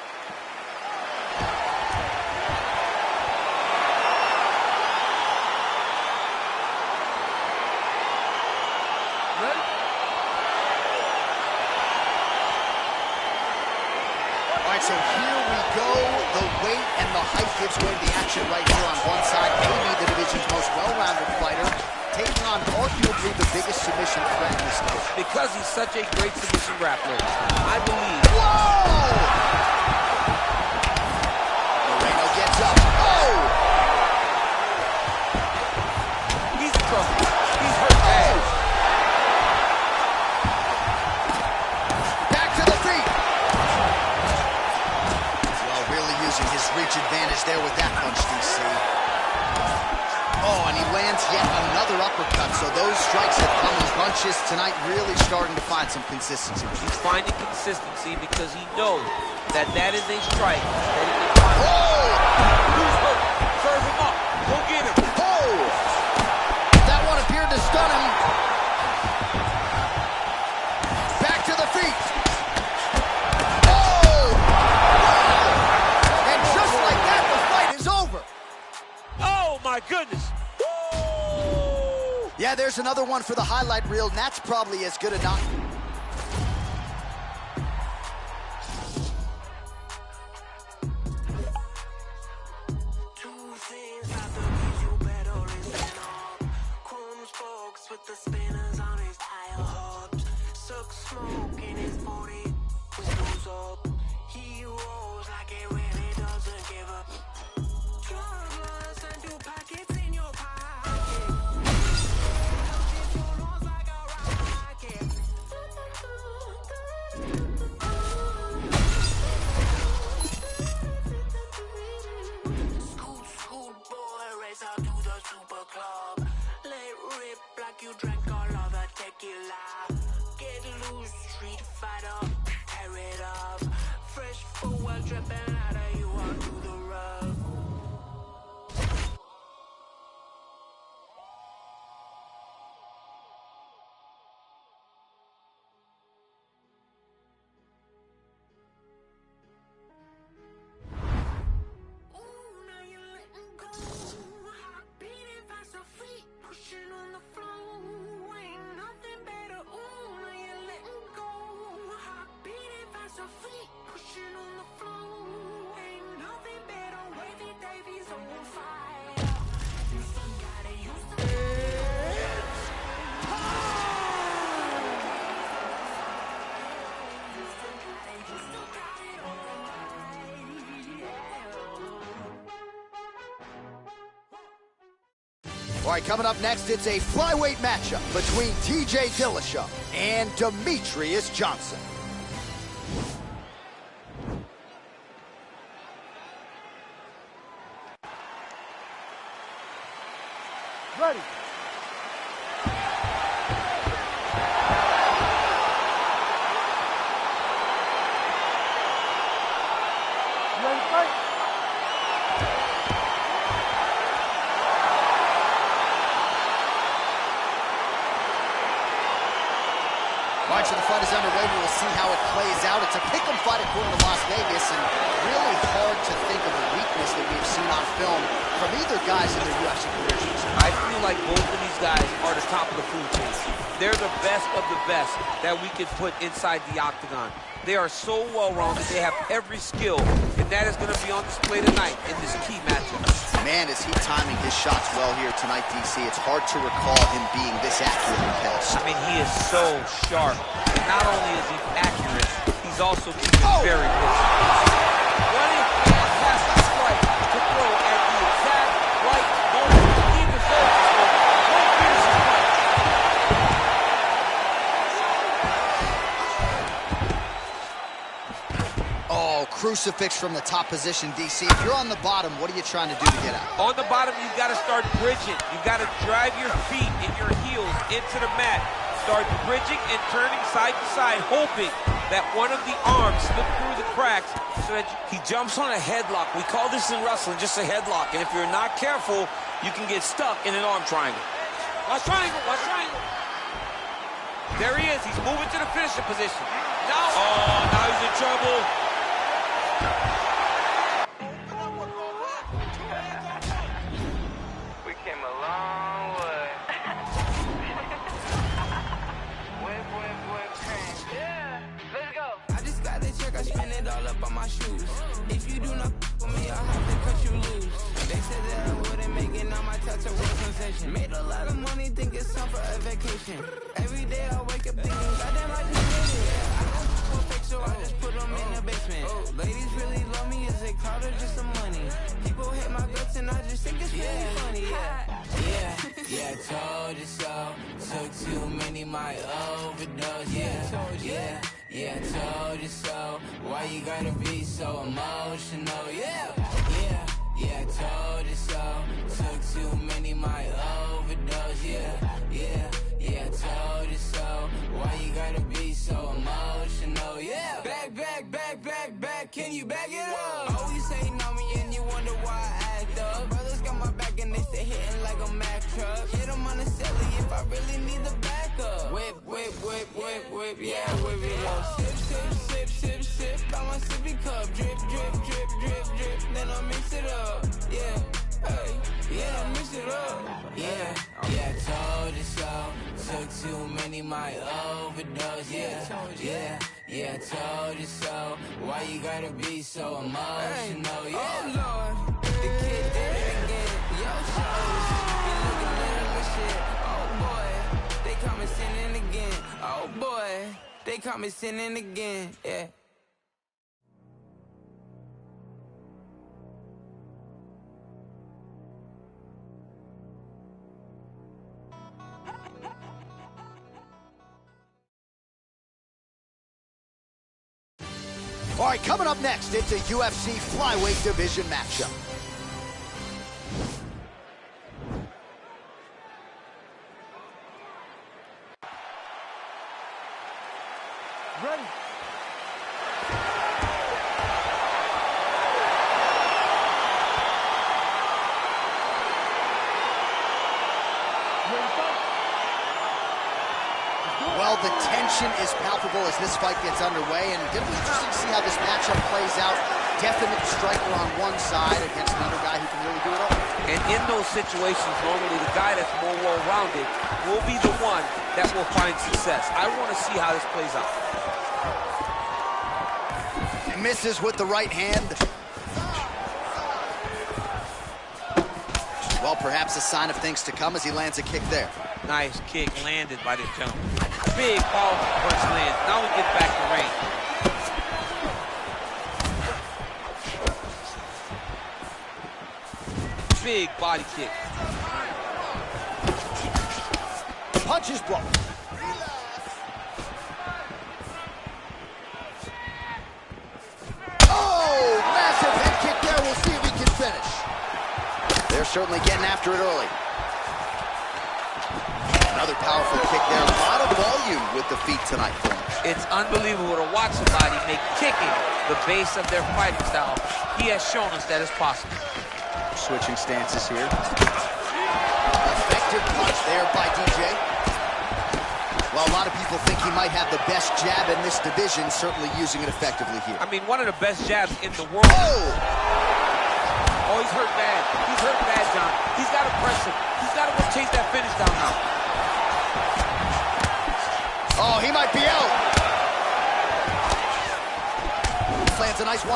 P: Ready?
A: All right, so here we go. The weight and the height gives way to the action right here on one side. Maybe the division's most well-rounded fighter, taking on arguably the biggest submission threat in this division.
C: Because he's such a great submission grappler, I believe.
A: Whoa! Moreno gets up. Oh!
C: He's in trouble. He's hurt bad.
A: Back to the feet. Well, really using his reach advantage there with that punch, DC. Oh, and he lands yet another uppercut. So those strikes have come in bunches tonight, really starting to find some consistency.
C: He's finding consistency because he knows that that is a strike that he can find.
A: Oh!
C: Who's hurt? Serve him up. Go get him.
A: Oh! That one appeared to stun him. Back to the feet. Oh! And just like that, the fight is over.
C: Oh, my goodness.
A: Yeah, there's another one for the highlight reel, and that's probably as good a knock.
O: Two things I think you better listen up. Chrome spokes with the spinners on his tire hubs. Suck smoke in his 40, windows up. He rolls like it really doesn't give up. Troublers and two pockets in your pocket. You drank all of the tequila. Get loose, street fighter, tear it up. Fresh forward, dripping out of you onto the rug. Ooh, now you're letting go. Heart beating fast, so feet pushing on the floor. Ain't nothing better. Ooh, now you're letting go. Heart beating fast, so feet pushing on the floor. Ain't nothing better. Wavy Davies on fire. You still got it. You still got it.
A: All right, coming up next, it's a flyweight matchup between TJ Dillashaw and Demetrius Johnson.
P: Ready.
A: All right, so the fight is underway. We will see how it plays out. It's a pick'em fight according to Las Vegas, and really hard to think of a weakness that we've seen on film from either guys in their UFC careers.
C: I feel like both of these guys are the top of the food chain. They're the best of the best that we could put inside the octagon. They are so well-rounded. They have every skill, and that is going to be on display tonight in this key matchup.
A: Man, is he timing his shots well here tonight, DC. It's hard to recall him being this accurate in pace.
C: I mean, he is so sharp. And not only is he accurate, he's also keeping very busy. What a fantastic strike to throw at the exact right moment. He deserves this one. What a fierce strike.
A: Oh, crucifix from the top position, DC. If you're on the bottom, what are you trying to do to get out?
C: On the bottom, you've got to start bridging. You've got to drive your feet and your heels into the mat. Start bridging and turning side to side, hoping that one of the arms slip through the cracks so that he jumps on a headlock. We call this in wrestling just a headlock. And if you're not careful, you can get stuck in an arm triangle. Watch triangle, watch triangle. There he is. He's moving to the finishing position. Now, now he's in trouble.
O: We came a long way. Yeah, let's go. I just got the check, I spend it all up on my shoes. If you do not with me, I'll have to cut you loose. They said that I wouldn't make it, now my tattoo was sensation. Made a lot of money, think it's time for a vacation. Every day I wake up thinking, goddamn, I just made it. I got people fake, so I just put them in the basement. Ladies really love me, is it clout or just some money? People hate my guts and I just think it's really funny, yeah, told you so. Took too many, my overdose, told you so. Why you gotta be so emotional, told you so. Took too many, my overdose, told you so. Why you gotta be so emotional, Back, can you back it up? Always hating on me and you wonder why I act up. Brothers got my back and they stay hitting like a Mack truck. Hit them on the celly if I really need the backup. Whip, yeah, whip it up. Sip, got my sippy cup. Drip, then I mix it up. Mix it up. Told you so. Took too many, my overdose, told you so. Why you gotta be so emotional, Oh Lord, the kid did it again. Yo, shows, be looking little shit. Oh boy, they caught me sinning again. Oh boy, they caught me sinning again,
A: All right, coming up next, it's a UFC flyweight division matchup.
P: Ready.
A: Well, the tension is palpable as this fight gets underway, and it'll be interesting to see how this matchup plays out. Definite striker on one side against another guy who can really do it all.
C: And in those situations, normally the guy that's more well-rounded will be the one that will find success. I want to see how this plays out.
A: Misses with the right hand. Well, perhaps a sign of things to come as he lands a kick there.
C: Nice kick landed by this gentleman. Big powerful punch lands. Now we get back to range. Big body kick.
A: Punches blocked. Oh, massive head kick there. We'll see if he can finish. They're certainly getting after it early. Another powerful kick there. A lot of volume with the feet tonight for him.
C: It's unbelievable to watch somebody make kicking the base of their fighting style. He has shown us that it's possible.
A: Switching stances here. Effective punch there by DJ. Well, a lot of people think he might have the best jab in this division, certainly using it effectively here.
C: I mean, one of the best jabs in the world. Oh, he's hurt bad. He's hurt bad, John. He's got to press him. He's got to go chase that finish down now.
A: Oh, he might be out. Lands a nice 1-2.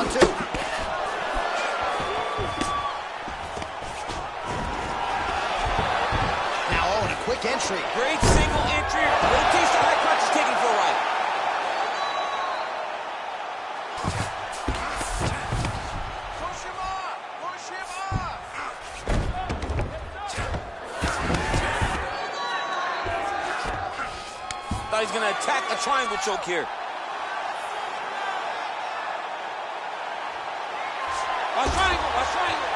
A: Now, oh, and a quick entry.
C: Great single entry. Rotates the high crotch, is taken for a ride.
O: Push him off! Push him off!
C: Thought he's going to attack a triangle choke here. Watch triangle, watch triangle.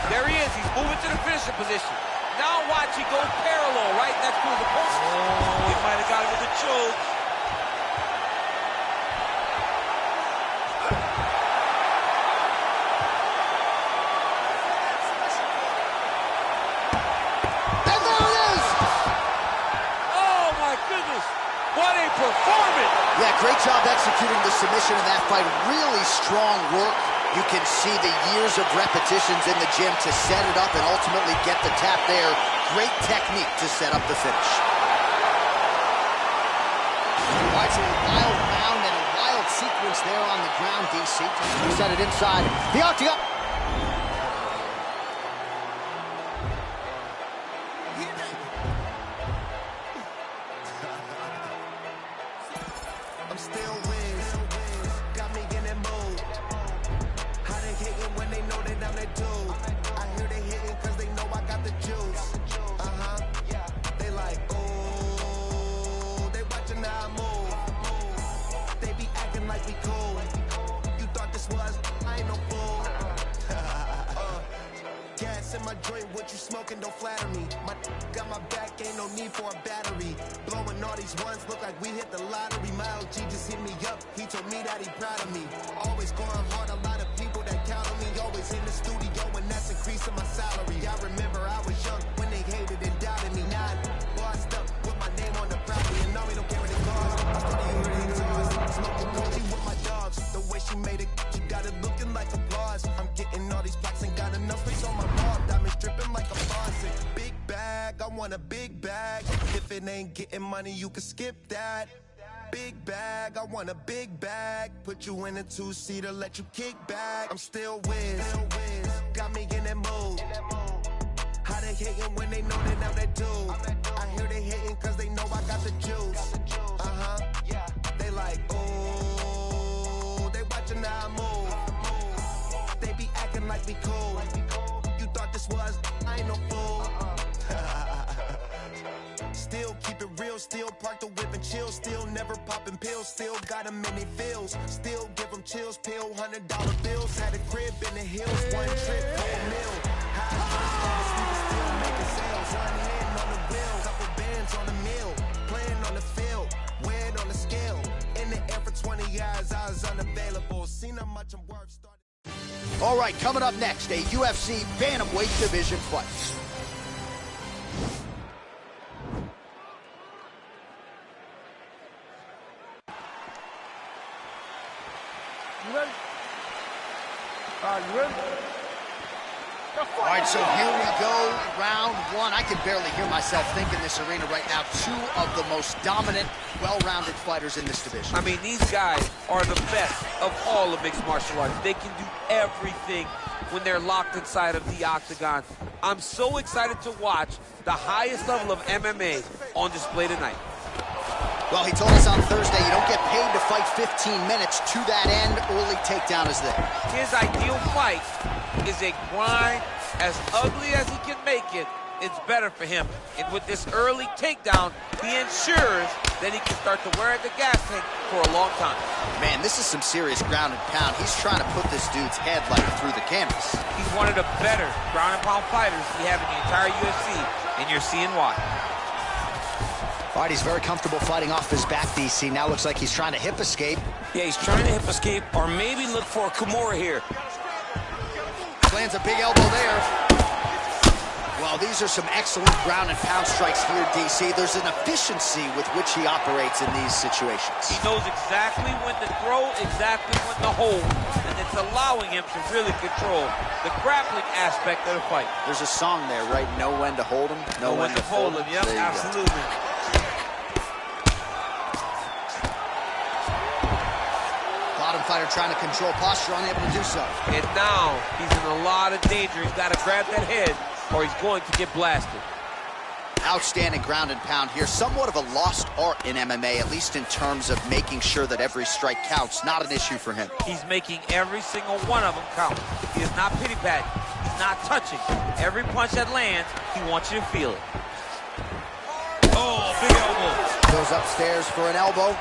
C: There he is, he's moving to the finisher position. Now watch, he goes parallel, right next to his opponent. Oh, he might have got him with a choke.
A: And there it is!
C: Oh my goodness, what a performance!
A: Yeah, great job executing the submission in that fight. Really strong work. You can see the years of repetitions in the gym to set it up and ultimately get the tap there. Great technique to set up the finish. All right, so a wild round and a wild sequence there on the ground, DC. Set it inside the octagon.
M: I'm still Wiz, got me in that mood. How they hating when they know that I'm that dude? I hear they hating cause they know I got the juice. They like, ooh, they watching how I move. They be acting like we cool. You thought this was, I ain't no fool. Gas in my joint, what you smoking don't flatter me. My got my back, ain't no need for a battery. Blowing all these ones, look like we hit the lottery. My OG just hit me up, he told me that he proud of me. Always going hard, a lot of people that count on me. Always in the studio, and that's increasing my salary. I remember I was young when they hated and doubted me. Now I bossed up with my name on the property, and now we don't care what it costs. I started hearing exhaust, smoking coffee with my dogs. The way she made it, she got it looking like applause. I'm getting all these plaques and got enough space on my wall. Diamonds dripping like a faucet. Big bag, I want a big bag. If it ain't getting money, you can skip that. Big bag, I want a big bag. Put you in a two-seater, let you kick back. I'm still Wiz, got me in that mood. How they hating when they know that I'm that dude? I hear they hating cause they know I got the juice. They like, ooh, they watching how I move. They be acting like we cool. You thought this was, I ain't no fool. Still keep it real, still park the whip and chill. Still never popping pills, still got them in their feels. Still give them chills, pill, $100 bills. Had a crib in the hills, one trip, couple mil. High still making sales. One hand on the wheel, couple bands on the mill. Playing on the field, weighed on the scale. In the air for 20 years, I was unavailable. Seen how much I'm worth.
A: All right, coming up next, a UFC Bantamweight division fight.
P: You ready? You ready?
A: All right, so here we go, round one. I can barely hear myself think in this arena right now. Two of the most dominant, well-rounded fighters in this division.
C: I mean, these guys are the best of all of mixed martial arts. They can do everything when they're locked inside of the octagon. I'm so excited to watch the highest level of MMA on display tonight.
A: Well, he told us on Thursday you don't get paid to fight 15 minutes. To that end, early takedown is there.
C: His ideal fight is a grind. As ugly as he can make it, it's better for him. And with this early takedown, he ensures that he can start to wear at the gas tank for a long time.
A: Man, this is some serious ground and pound. He's trying to put this dude's head like through the canvas.
C: He's one of the better ground and pound fighters we have in the entire UFC, and you're seeing why.
A: All right, he's very comfortable fighting off his back, DC. Now looks like he's trying to hip escape.
S: Yeah, he's trying to hip escape, or maybe look for a Kimura here.
A: Lands a big elbow there. Well, these are some excellent ground and pound strikes here, DC. There's an efficiency with which he operates in these situations.
C: He knows exactly when to throw, exactly when to hold, and it's allowing him to really control the grappling aspect of the fight.
A: There's a song there, right? Know when to hold him, know when to fold him.
C: Yep, absolutely.
A: Bottom fighter trying to control posture, unable to do so.
C: And now he's in a lot of danger. He's got to grab that head, or he's going to get blasted.
A: Outstanding ground and pound here. Somewhat of a lost art in MMA, at least in terms of making sure that every strike counts. Not an issue for him.
C: He's making every single one of them count. He is not pity-patting. He's not touching. Every punch that lands, he wants you to feel it. Oh, big elbow.
A: Goes upstairs for an elbow.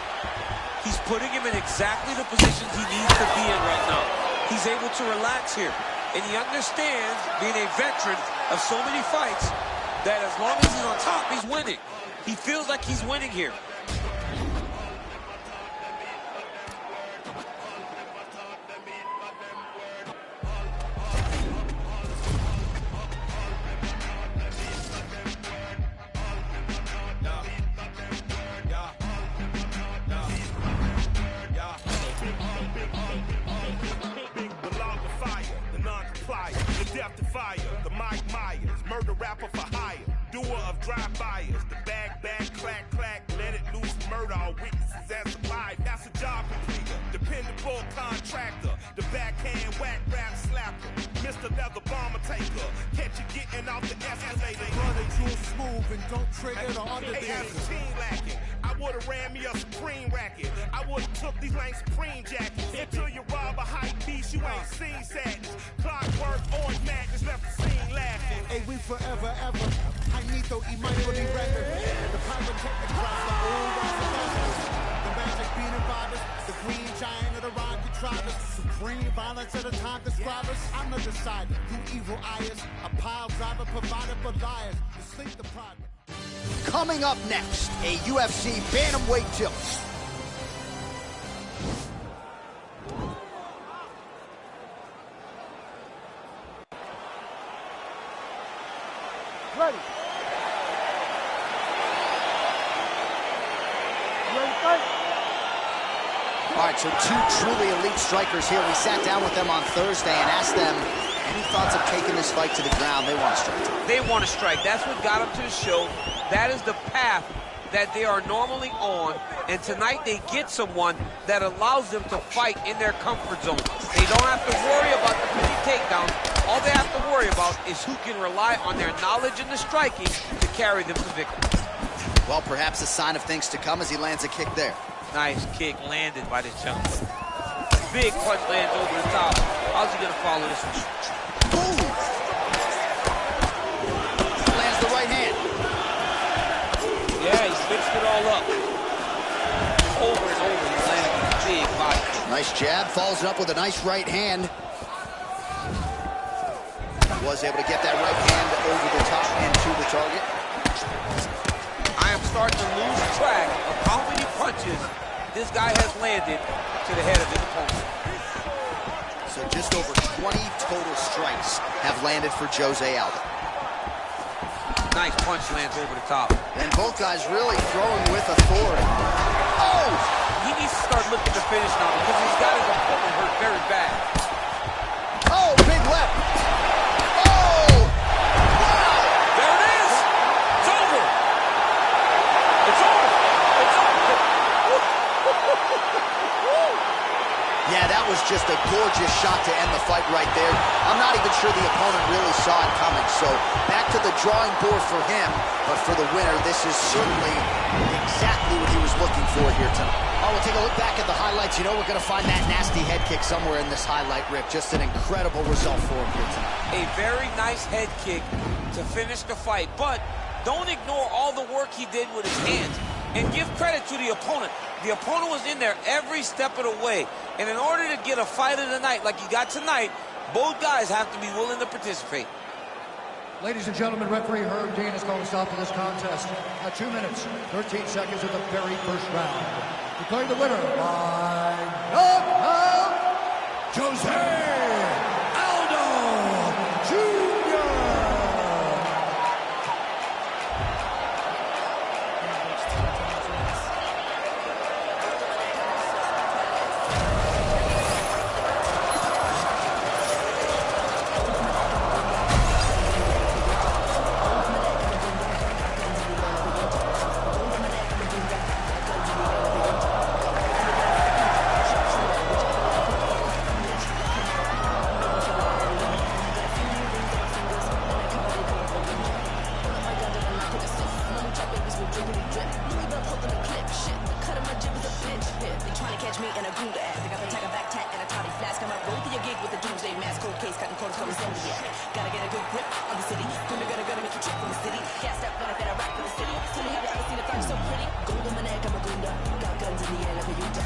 C: He's putting him in exactly the positions he needs to be in right now. He's able to relax here. And he understands, being a veteran of so many fights, that as long as he's on top, he's winning. He feels like he's winning here.
T: Murder rapper for hire, doer of drive-bys, the bag, clack, clack, let it loose, murder all witnesses as supplied. That's a job completer, dependable contractor, the backhand whack rap slapper, Mr. Leather Bomber taker, catch you getting off the escalator.
K: Running jewel smooth and don't trigger the under the
T: lacking. I would've ran me a Supreme racket. I would've took these lame Supreme jackets. Until you rob a hype beast, you ain't seen sadness. Clockwork, orange madness, left the scene laughing.
K: Hey, we forever, ever. I need to eat my body record. The pyrotechnic drops the old the magic beating vibers. The green giant of the rhyme contrivers. Supreme violence at the time describers. I'm the decider. You evil eyes. A pile driver provided for liars. You sleep deprived.
A: Coming up next, a UFC bantamweight tilt.
P: Ready.
A: All right, so two truly elite strikers here. We sat down with them on Thursday and asked them any thoughts of taking this fight to the ground. They want to strike.
C: They want to strike. That's what got them to the show. That is the path that they are normally on, and tonight they get someone that allows them to fight in their comfort zone. They don't have to worry about the pretty takedown. All they have to worry about is who can rely on their knowledge in the striking to carry them to victory.
A: Well, perhaps a sign of things to come as he lands a kick there.
C: Nice kick landed by this chunk. Big punch lands over the top. How's he going to follow this one?
A: Boom! Lands the right hand.
C: Yeah, he's mixed it all up. Over and over, he's landing with a big body.
A: Nice jab, follows it up with a nice right hand. Was able to get that right hand over the top and to the target.
C: I am starting to lose track of how many punches this guy has landed to the head of his opponent.
A: So just over 20 total strikes have landed for Jose Aldo.
C: Nice punch lands over the top.
A: And both guys really throwing with authority. Oh!
C: He needs to start looking to finish now because he's got his opponent hurt very bad.
A: Oh, big left. Oh! Wow!
C: There it is! It's over! It's over! It's over!
A: Yeah, that was just a gorgeous shot to end the fight right there. I'm not even sure the opponent really saw it coming. So back to the drawing board for him. But for the winner, this is certainly exactly what he was looking for here tonight. Oh, we'll take a look back at the highlights. You know we're going to find that nasty head kick somewhere in this highlight rip. Just an incredible result for him here tonight.
C: A very nice head kick to finish the fight. But don't ignore all the work he did with his hands. And give credit to the opponent. The opponent was in there every step of the way. And in order to get a fight of the night like you got tonight, both guys have to be willing to participate.
E: Ladies and gentlemen, referee Herb Dean is going to stop this contest at 2 minutes, 13 seconds of the very first round. Declaring the winner by knockout, Jose Aldo Jr.
H: and a gunda ass. I got a tiger back tat and a toddy flask. I'm a roll to your gig with a doomsday mask. Cold case, cutting corners from the Zambia. Gotta get a good grip on the city. Gonna make you trip from the city. Gassed up when I said I rap for the city. Tell me, have you ever seen a thug so pretty? Gold in my neck, I'm a gunda. Got guns in the air like a Utah.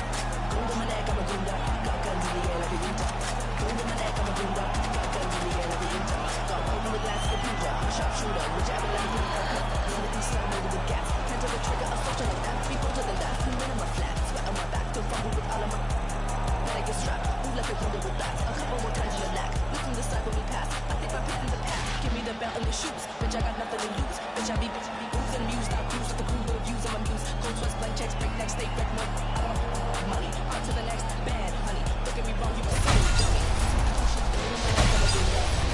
H: Gold in my neck, I'm a gunda. Got guns in the air like a Utah. Gold in my neck, I'm a gunda. Got guns in the air like a Utah. Got gold in the glass of the Buddha. I'm a sharpshooter, whichever let me put it up. One of these slow moving with gas. Can't tell the trigger, a social like that. Be bolder than that. Clean in my flat. Sweat on my back. Don't fumble with all of my. Gotta get strapped. Move like a gunda with that. A couple more times in the lack. Look from the side when we pass. I think I'm hitting the path. Give me the belt and the shoes. Bitch, I got nothing to lose. Bitch, I be booze and amused. I'll cruise with the cool little views on my muse. Cold sweats, blank checks, break next, stay break no. I don't have money. On to the next bad, honey. Look at me wrong, you a silly dummy.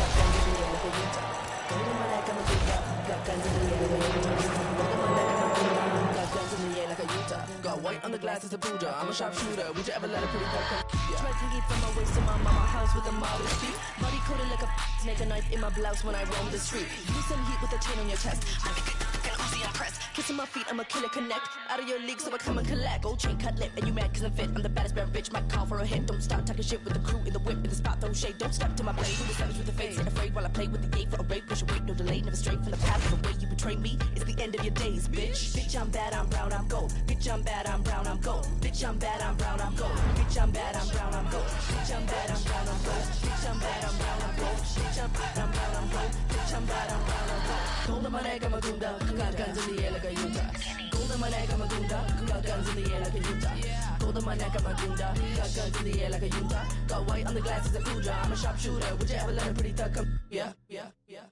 H: Got guns in the air like a Utah. Gold in my neck, I'm a Utah. Got guns in the air like a Utah. Gold in my neck, I'm a Utah. Got guns in the air like a Utah. Got white on the glass as a Buddha. I'm a sharpshooter. Would you ever let a pretty girl come? Try to get from my waist to my mama house with a modest feet. Body coated like a snake, a knife in my blouse when I roam the street. Use some heat with a chain on your chest. I think an Uzi impressed. Kissing my feet, I'm a killer connect. Out of your league, so I come and collect. Gold chain, cut lip, and you mad cause I'm fit. I'm the baddest bad bitch, might call for a hit. Don't stop talking shit with the crew in the whip, in the spot, throw shade. Don't step to my blade. Who the savage with the face? Ain't afraid while I play with the gate for a rape. Push away, no delay, never straight from the path. The way you betray me is the end of your days, bitch. Bitch, I'm bad, I'm brown, I'm gold. Bitch, I'm bad, I'm brown, I'm gold. Bitch, I'm bad, I'm brown, I'm gold. Bitch, I'm bad, I'm brown, I'm gold. Bitch, I'm bad, I'm brown, I'm gold. Bitch, I'm bad, I'm brown, I'm gold. Bitch, I'm bad, I'm brown, I'm gold. Bitch, I'm bad, I'm brown, I'm gold. Gold in my neck, I'm a gunda. Got guns in the air like a Utah. Gold in my neck, I'm a gunda. Got guns in the air like a Utah. Gold in my neck, I'm a gunda. Got guns in the air like a Utah. Got white on the glass as a Buddha. I'm a sharpshooter. Would you ever let a pretty thug come? Yeah, yeah, yeah.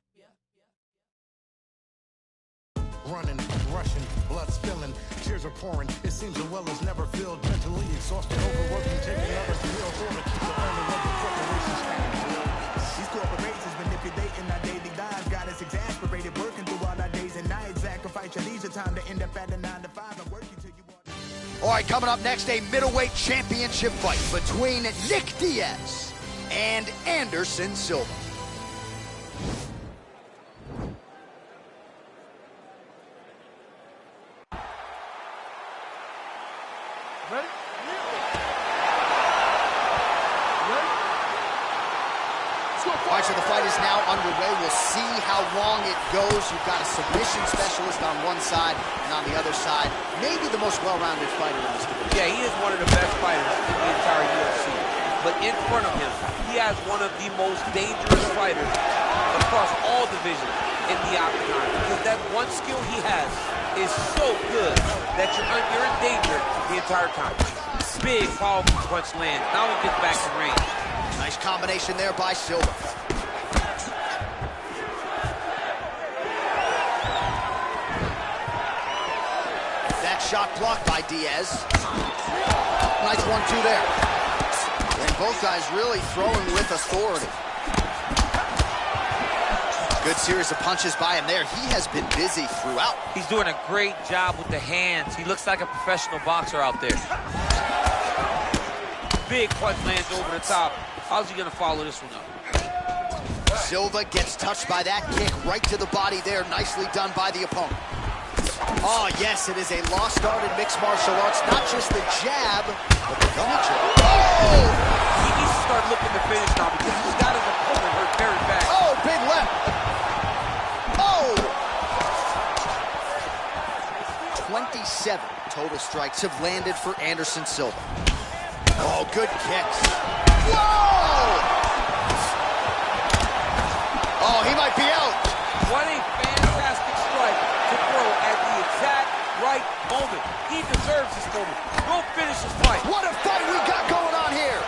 K: Running, rushing, blood spilling, tears are pouring. It seems the well is never filled. Mentally exhausted, overworking, taking other pills to keep the only one the corporation standing.
I: These corporations manipulating our daily lives, got us exasperated, working through all our days and nights. Sacrifice your leisure time to end up at a 9 to 5 and working till you want.
A: All right, coming up next, a middleweight championship fight between Nick Diaz and Anderson Silva.
P: Ready?
A: All right, so the fight is now underway. We'll see how long it goes. You've got a submission specialist on one side, and on the other side, maybe the most well-rounded fighter in this division.
C: Yeah, he is one of the best fighters in the entire UFC. But in front of him, he has one of the most dangerous fighters across all divisions in the octagon. Because that one skill he has is so good that you're in danger the entire time. Big, powerful punch lands. Now he gets back to range.
A: Nice combination there by Silva. That shot blocked by Diaz. Nice 1-2 there. And both guys really throwing with authority. Good series of punches by him there. He has been busy throughout.
C: He's doing a great job with the hands. He looks like a professional boxer out there. Big punch lands over the top. How's he gonna follow this one up?
A: Silva gets touched by that kick right to the body there. Nicely done by the opponent. Oh, yes, it is a lost art in mixed martial arts. Not just the jab, but the double jab. Oh!
C: He needs to start looking to finish now because he's got his opponent hurt very bad.
A: Oh, big left. Oh! 27 total strikes have landed for Anderson Silva. Oh, good kicks. Whoa! Oh, he might be out.
C: What a fantastic strike to throw at the exact right moment. He deserves this moment. Go finish this fight.
A: What a fight we got going on here.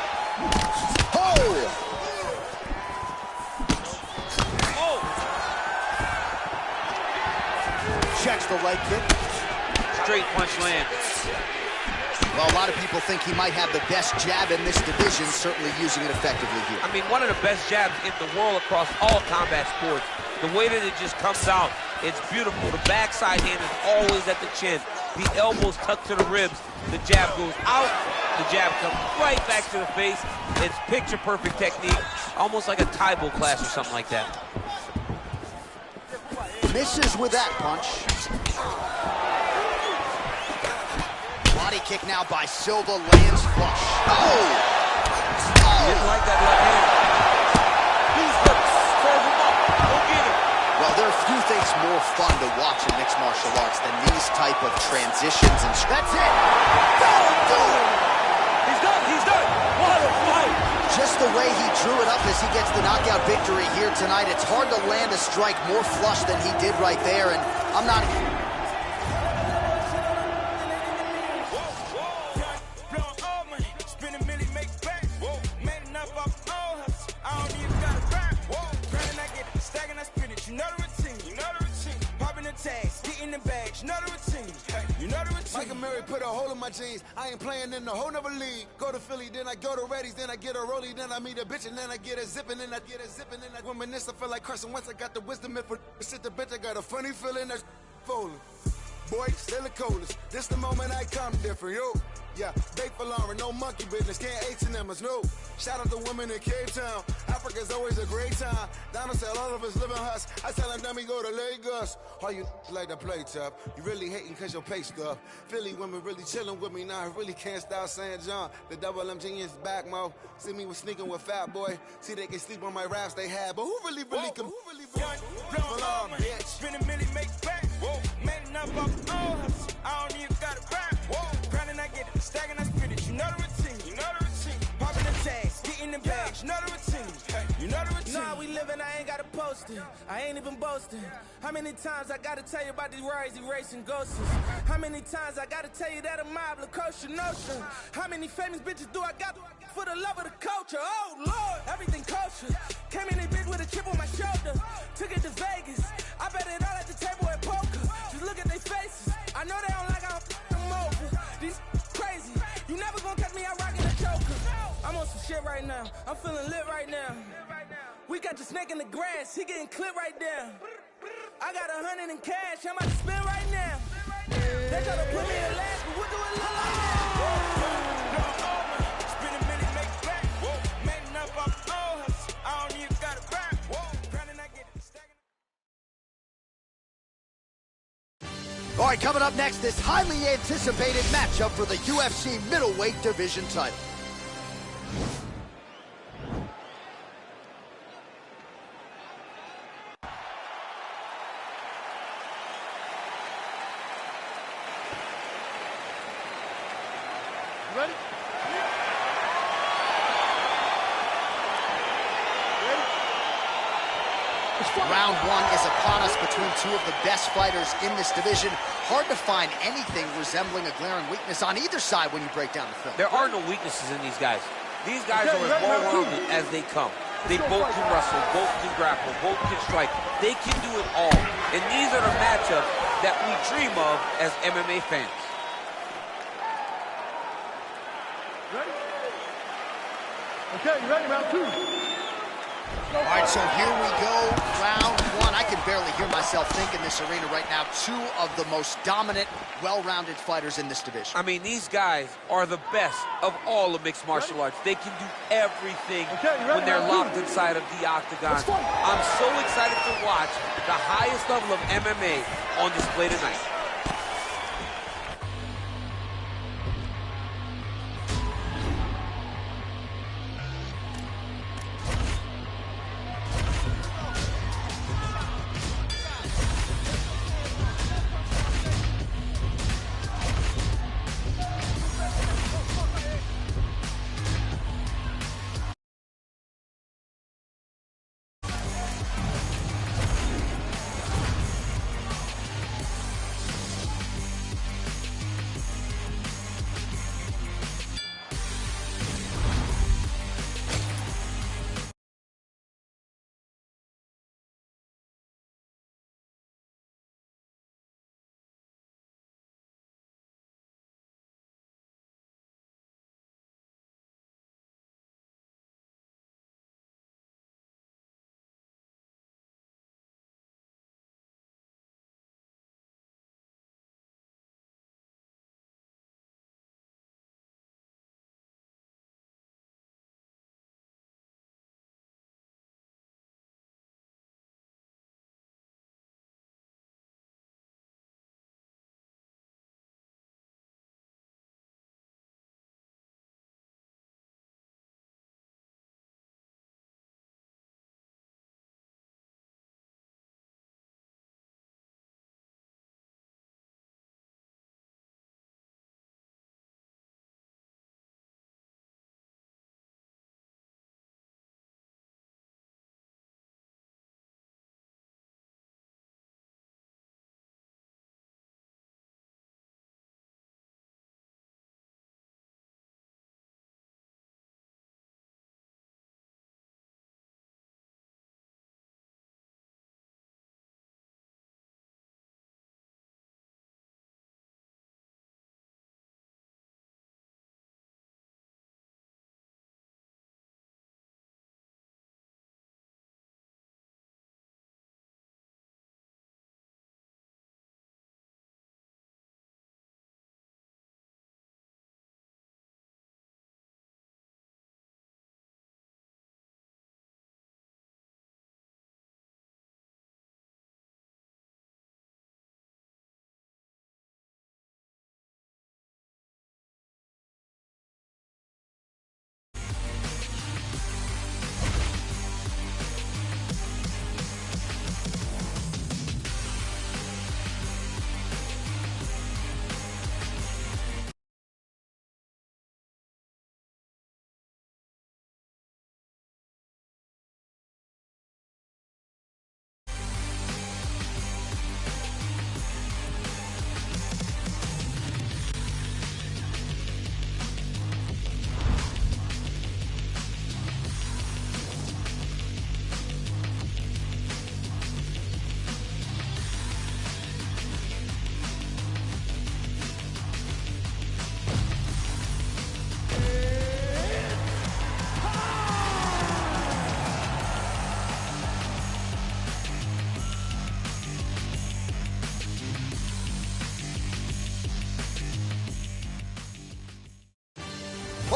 A: Oh!
C: Oh!
A: Checks the leg kick.
C: Straight punch land.
A: Well, a lot of people think he might have the best jab in this division, certainly using it effectively here.
C: I mean, one of the best jabs in the world across all combat sports. The way that it just comes out, it's beautiful. The backside hand is always at the chin. The elbows tucked to the ribs. The jab goes out. The jab comes right back to the face. It's picture-perfect technique, almost like a Taibo class or something like that.
A: Misses with that punch. Body kick now by Silva, lands flush. Oh!
C: Didn't like that left hand. He's gonna serve him up. Go get him.
A: Well, there are few things more fun to watch in mixed martial arts than these type of transitions and... That's it! Don't do it!
C: He's done, he's done! What a fight!
A: Just the way he drew it up as he gets the knockout victory here tonight, it's hard to land a strike more flush than he did right there, and I'm not...
K: Put a hole in my jeans. I ain't playing in the whole nother league. Go to Philly, then I go to Reddy's, then I get a rollie, then I meet a bitch, and then I get a zippin', then I get a zippin', then I reminisce. I feel like Carson Wentz. I got the wisdom for shit. The bitch, I got a funny feeling that's falling. Boy, still the coldest. This the moment I come different, yo. Yeah, bake for Lauren, no monkey business, can't H&M us, no. Shout out to women in Cape Town. Africa's always a great time. Donald said all of us live in huts. I tell him, let me go to Lagos. All you like to play tough. You really hating cause your pay stuff. Philly women really chilling with me now. I really can't stop saying John. The double M genius back, mo. See me was sneaking with Fat Boy. See they can sleep on my raps they had. But who really can... Who really bitch.
J: Spin a million, make it back. Made enough off the old hustle. I don't even got a rap. Grinding, I get it. Stacking, I spin it. You know the routine. You know the routine. Popping the tags, getting the bags. You know the routine. You know the routine. Nah, we living, I ain't gotta post it. I ain't even boasting. How many times I gotta tell you about these rides, erasing ghosts? How many times I gotta tell you that a mob look kosher notion? How many famous bitches do I got for the love of the culture? Oh Lord, everything kosher. Came in a bitch with a chip on my shoulder. Took it to Vegas. I bet it all at the table at poker. Just look at their faces. I know they don't like how I'm over. These crazy. You never gonna catch me out rocking a choker. I'm on some shit right now. I'm feeling lit right now. We got the snake in the grass. He getting clipped right there. I got 100 in cash. I'm about to spend right now. They try to put me in last, but what do it look like now? Spend a minute, make it back. Made enough off the old hustle. I don't even got a rap. Grinding, I get it.
A: All right, coming up next, this highly anticipated matchup for the UFC middleweight division title.
P: Ready?
A: Round one is upon us between two of the best fighters in this division. Hard to find anything resembling a glaring weakness on either side when you break down the film.
C: There are no weaknesses in these guys. These guys are as well-rounded as they come. They both can wrestle, both can grapple, both can strike. They can do it all. And these are the matchups that we dream of as MMA fans.
P: Ready? Okay, you ready? Round two.
A: All right, so here we go, round one. I can barely hear myself think in this arena right now. Two of the most dominant, well-rounded fighters in this division.
C: I mean, these guys are the best of all of mixed martial arts. They can do everything when they're locked inside of the octagon. I'm so excited to watch the highest level of MMA on display tonight.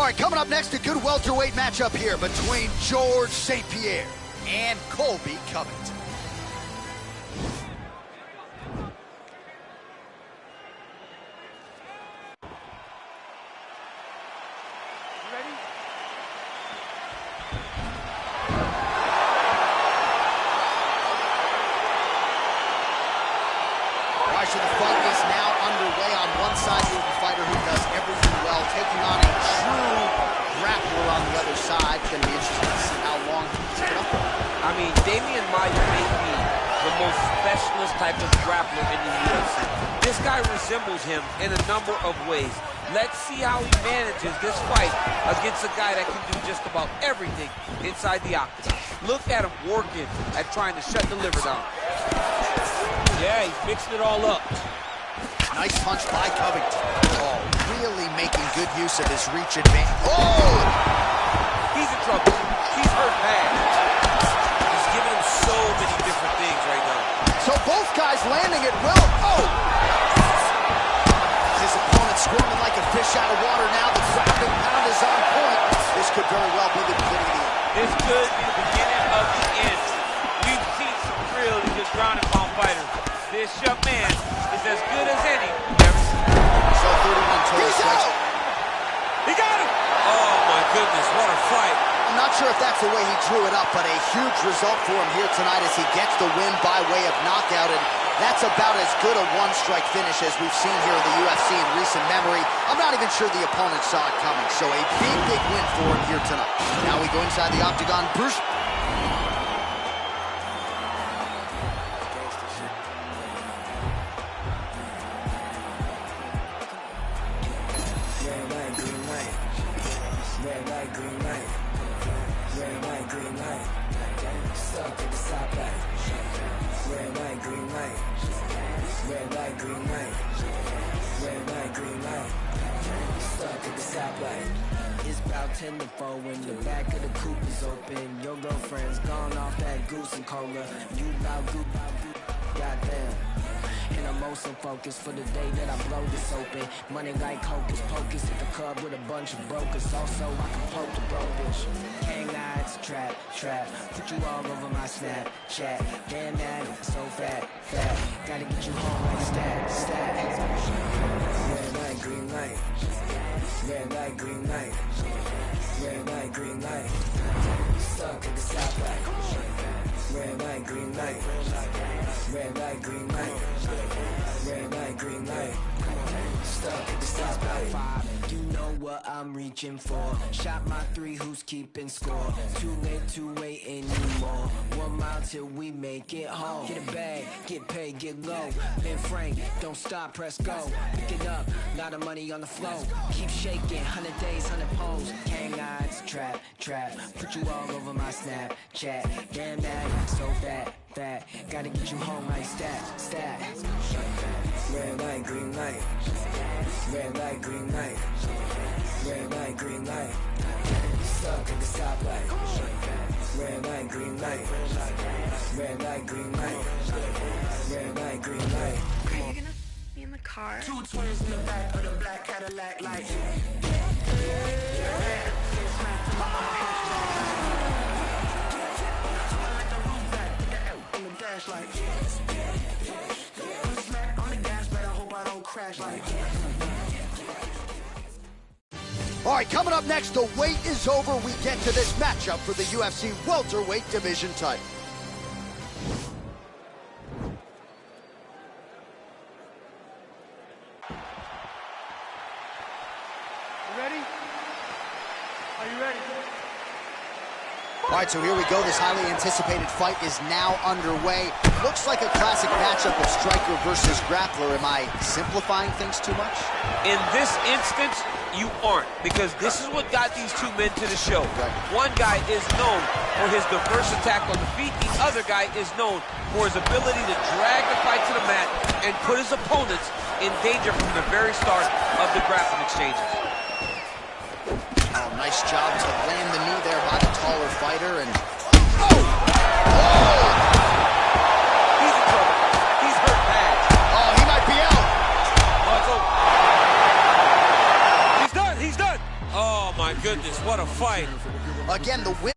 A: right, coming up next, a good welterweight matchup here between George St. Pierre and Colby Covington. So the fight is now underway. On one side, you have a fighter who does everything well, taking on a true grappler on the other side. It's going to be interesting to see how long he can keep it up.
C: I mean, Damian Maia may be the most specialist type of grappler in the UFC. This guy resembles him in a number of ways. Let's see how he manages this fight against a guy that can do just about everything inside the octagon. Look at him working at trying to shut the liver down. Yeah, he's mixing it all up.
A: Nice punch by Covington. Oh, really making good use of his reach advantage. Oh!
C: He's in trouble. He's hurt bad. He's giving him so many different things right now.
A: So both guys landing at will. Oh! His opponent squirming like a fish out of water now. The ground and pound is on point. This could very well be the beginning of the end.
C: This could be the beginning of the end. We've seen some really good ground and pound fighters. This young man is as good as any we've ever seen.
A: So 31 total strikes.
C: He got him! Oh my goodness, what a fight.
A: I'm not sure if that's the way he drew it up, but a huge result for him here tonight as he gets the win by way of knockout. And that's about as good a one-strike finish as we've seen here in the UFC in recent memory. I'm not even sure the opponent saw it coming. So a big, big win for him here tonight. Now we go inside the octagon. Bruce.
F: It's about 10 to 4 when the back of the coupe is open. Your girlfriend's gone off that goose and cola. You bout goop, goddamn. And I'm also focused for the day that I blow this open. Money like hocus pocus at the club with a bunch of brokers. Also, I can poke the broke bitch. Hang out, it's a trap. Put you all over my Snapchat. Damn that, so fat. Gotta get you home like stat. Red light, green light. Red light, green light. Red light, green light. Stuck at the stoplight. Red light, green light. Red light, green light. Red light, green light. Stuck at the stoplight. You know what I'm reaching for. Shot my 3, who's keeping score? Too late to wait anymore. 1 mile till we make it home. Get a bag, get paid, get low. Ben Frank, don't stop, press go. Pick it up, lot of money on the flow. Keep shaking, 100 days, 100 poles. Hang eyes, trap. Put you all over my Snapchat. Damn that, so fat. Gotta get you home like stat. Red light, green light. Red light, green light. Red light, green light. Stuck at the stoplight. Red light, green light. Red light, green light. Red light, green light.
G: Are you gonna be in the car?
F: 2 twins in the back of the black Cadillac light. Like smack on the gas, but I hope I don't crash like.
A: All right, coming up next, the wait is over. We get to this matchup for the UFC welterweight division title.
P: You ready? Are you ready?
A: All right, so here we go. This highly anticipated fight is now underway. Looks like a classic matchup of striker versus grappler. Am I simplifying things too much?
C: In this instance, you aren't, because this is what got these two men to the show. Right. One guy is known for his diverse attack on the feet. The other guy is known for his ability to drag the fight to the mat and put his opponents in danger from the very start of the grappling exchanges.
A: Oh, nice job to land the knee there by the taller fighter. And
C: he's in trouble. He's hurt bad.
A: Oh, he might be out.
C: Oh, it's over. He's done. Oh my Nice, what a fight.
A: Again, the win.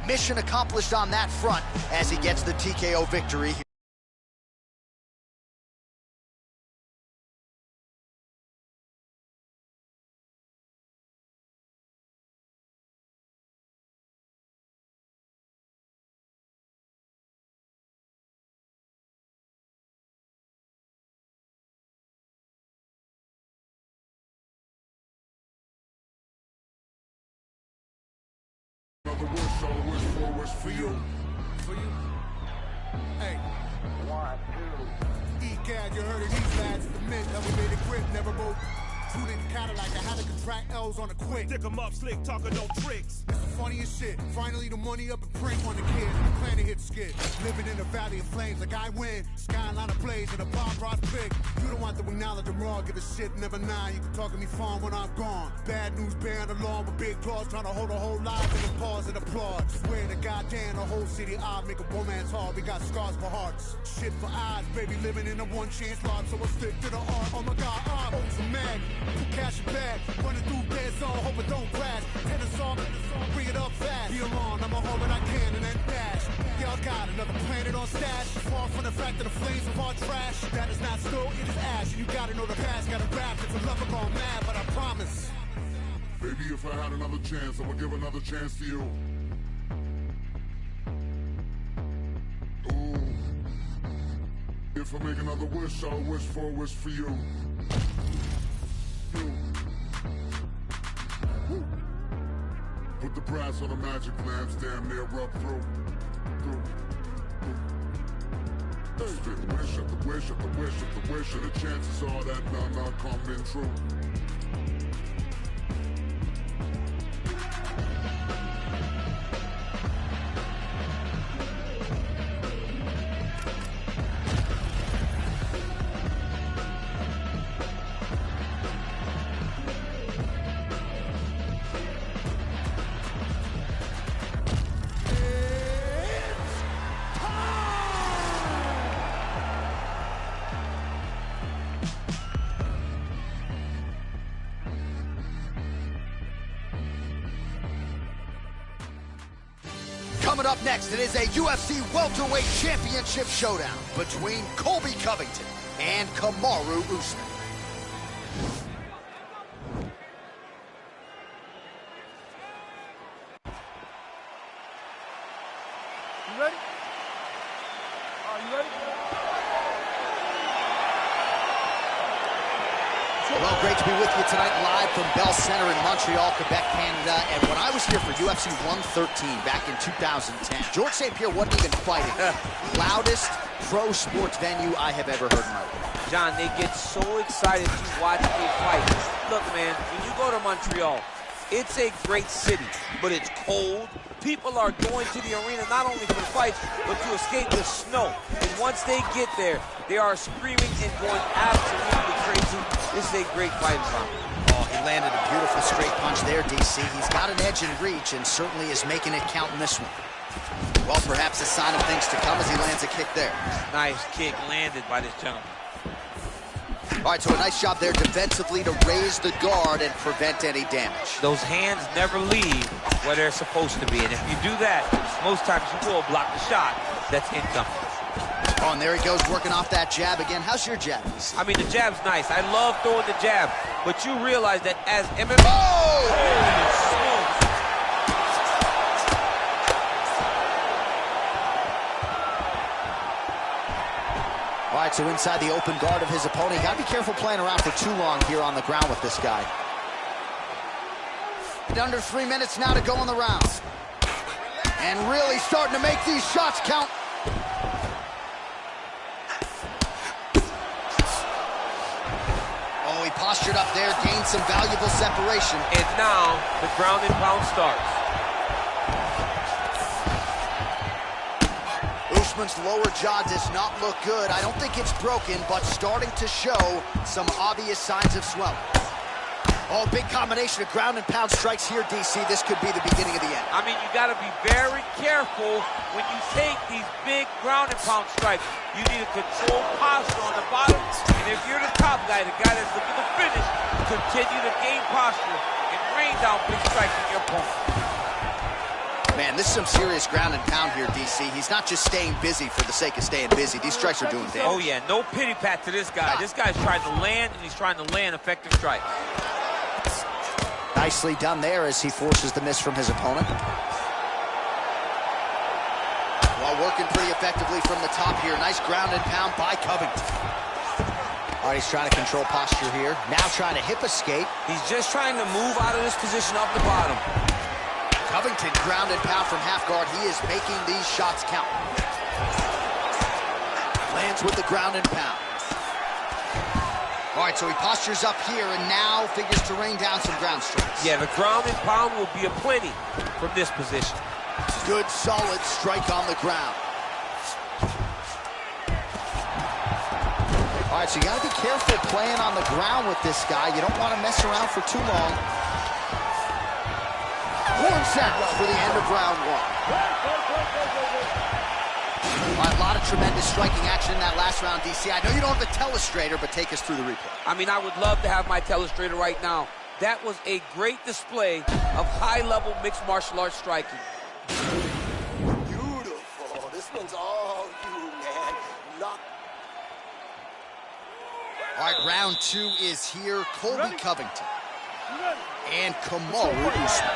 A: Mission accomplished on that front as he gets the TKO victory.
K: Another wish for you. Hey. 1, 2. E-Gag, you heard of these lads, the mint, elevated grip, never both. Tooting the Cadillac, I had to contract L's on a quick.
T: Stick 'em up, slick, talking no tricks.
K: It's the funniest shit. Finally the money up and print on the kids. The planet hit skid. Living in a valley of flames like I win. Skyline of blaze and a bomb rise big. You don't want to acknowledge I'm raw, give a shit, never nine. You can talk to me fun when I'm gone. Bad news bearing along with big claws, trying to hold a whole life in a pause and applaud. Swear to goddamn, the whole city odd, make a romance hard. We got scars for hearts. Shit for eyes, baby, living in a one chance lot. So I stick to the art. Oh my god, I'm so mad. Cash your bag, running through dead zone, hope it don't crash. Tennis off, bring it up fast. Be along, I'ma hold what I can and then dash. Y'all got another planet on stash. Far from the fact that the flames of our trash. That is not still, it is ash. And you gotta know the past, gotta rap. It's a lover gone mad, but I promise.
U: Baby, if I had another chance, I would give another chance to you. Ooh. If I make another wish, I'll wish for a wish for you. Put the brass on the magic lamps, damn near rub through. Spit wish at the wish at the wish at the wish, and the chances are that none are coming true.
A: Coming up next, it is a UFC welterweight championship showdown between Colby Covington and Kamaru Usman.
P: You ready? Are you ready?
A: Well, great to be with you tonight live from Bell Center in Montreal, Quebec, Canada. And when I was here for UFC 113 back in 2010, George St. Pierre wasn't even fighting. Loudest pro sports venue I have ever heard in my life.
C: John, they get so excited to watch a fight. Look, man, when you go to Montreal, it's a great city, but it's cold. People are going to the arena not only for the fights, but to escape the snow. And once they get there, they are screaming and going absolutely crazy. This is a great fight environment.
A: Oh, he landed a beautiful straight punch there, DC. He's got an edge in reach and certainly is making it count in this one. Well, perhaps a sign of things to come as he lands a kick there.
C: Nice kick landed by this gentleman.
A: All right, so a nice job there defensively to raise the guard and prevent any damage.
C: Those hands never leave where they're supposed to be. And if you do that, most times you will block the shot that's incoming.
A: Oh, and there he goes, working off that jab again. How's your jab?
C: I mean, the jab's nice. I love throwing the jab. But you realize that as MMA...
A: Oh!
C: Holy smokes!
A: All right, so inside the open guard of his opponent. You gotta be careful playing around for too long here on the ground with this guy. Under 3 minutes now to go in the round. And really starting to make these shots count. Oh, he postured up there, gained some valuable separation.
C: And now the ground and pound starts.
A: Usman's lower jaw does not look good. I don't think it's broken, but starting to show some obvious signs of swelling. Oh, big combination of ground and pound strikes here, DC. This could be the beginning of the end.
C: I mean, you got to be very careful when you take these big ground and pound strikes. You need a controlled posture on the bottom. And if you're the top guy, the guy that's looking to finish, continue to gain posture and rain down big strikes on your opponent.
A: Man, this is some serious ground and pound here, DC. He's not just staying busy for the sake of staying busy. These strikes are doing damage.
C: Oh, yeah. No pity pat to this guy. This guy's trying to land, and he's trying to land effective strikes.
A: Nicely done there as he forces the miss from his opponent. While working pretty effectively from the top here. Nice ground and pound by Covington. All right, he's trying to control posture here. Now trying to hip escape.
S: He's just trying to move out of this position off the bottom.
A: Covington ground and pound from half guard. He is making these shots count. Lands with the ground and pound. All right, so he postures up here and now figures to rain down some ground strikes.
C: Yeah, the ground and pound will be a plenty from this position.
A: Good, solid strike on the ground. All right, so you got to be careful playing on the ground with this guy. You don't want to mess around for too long. Horns out for the end of round one. All right, a lot of tremendous striking action in that last round, DC. I know you don't have a telestrator, but take us through the replay.
C: I mean, I would love to have my telestrator right now. That was a great display of high-level mixed martial arts striking.
M: Beautiful. This one's all you, man. Knock.
A: All right, round two is here. Colby Covington and Kamaru Usman.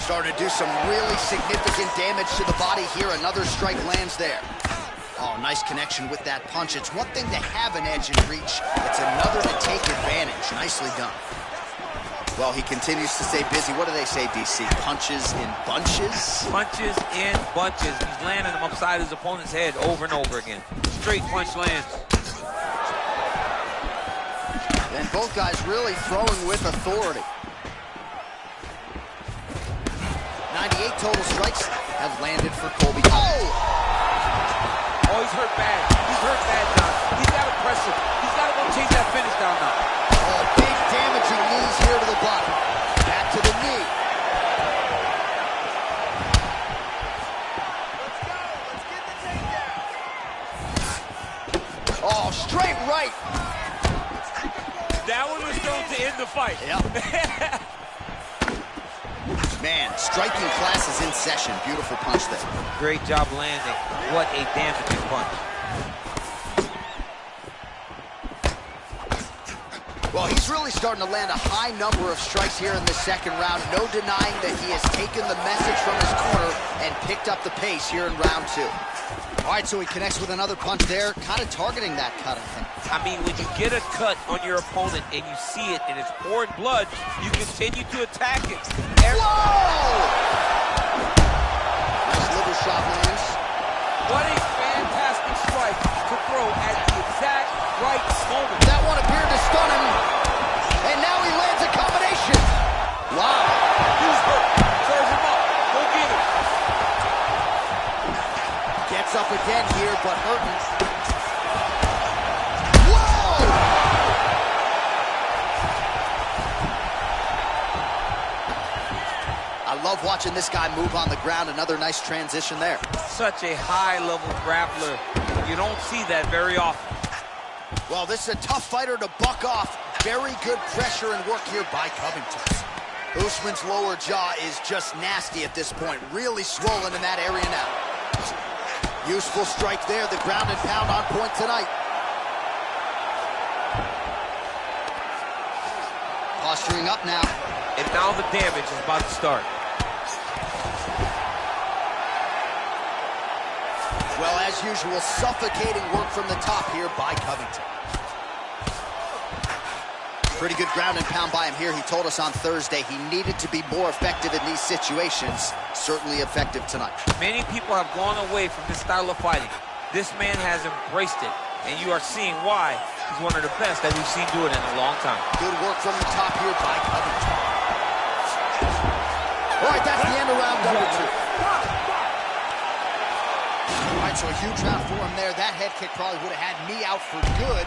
A: Starting to do some really significant damage to the body here. Another strike lands there. Oh, nice connection with that punch. It's one thing to have an edge in reach. It's another to take advantage. Nicely done. Well, he continues to stay busy. What do they say, DC? Punches in bunches?
C: Punches in bunches. He's landing them upside his opponent's head over and over again. Straight punch lands.
A: And both guys really throwing with authority. 98 total strikes have landed for Colby. Oh!
C: Oh, he's hurt bad. He's hurt bad, John. He's got to press him. He's got to go chase that finish down now.
A: Oh, big damaging knees here to the body. Back to the knee. Oh, straight right.
C: That one was thrown to end the fight.
A: Yep. Man, striking class is in session. Beautiful punch there.
C: Great job landing. What a damaging punch.
A: Well, he's really starting to land a high number of strikes here in the second round. No denying that he has taken the message from his corner and picked up the pace here in round two. All right, so he connects with another punch there, kind of targeting that cut, I think.
C: I mean, when you get a cut on your opponent and you see it and it's pouring blood, you continue to attack it.
A: Whoa! Nice liver shot lands.
C: What a fantastic strike to throw at the exact right moment.
A: That one appeared to stun him, and now he lands a combination. Wow.
C: He's hurt. Serves him up. Go get him.
A: Gets up again here, but hurting. I love watching this guy move on the ground. Another nice transition there.
C: Such a high-level grappler. You don't see that very often.
A: Well, this is a tough fighter to buck off. Very good pressure and work here by Covington. Usman's lower jaw is just nasty at this point. Really swollen in that area now. Useful strike there. The ground and pound on point tonight. Posturing up now.
C: And now the damage is about to start.
A: Well, as usual, suffocating work from the top here by Covington. Pretty good ground and pound by him here. He told us on Thursday he needed to be more effective in these situations. Certainly effective tonight.
C: Many people have gone away from this style of fighting. This man has embraced it, and you are seeing why he's one of the best that we've seen do it in a long time.
A: Good work from the top here by Covington. All right, that's the end of round number two. All right, so a huge round for him there. That head kick probably would have had me out for good.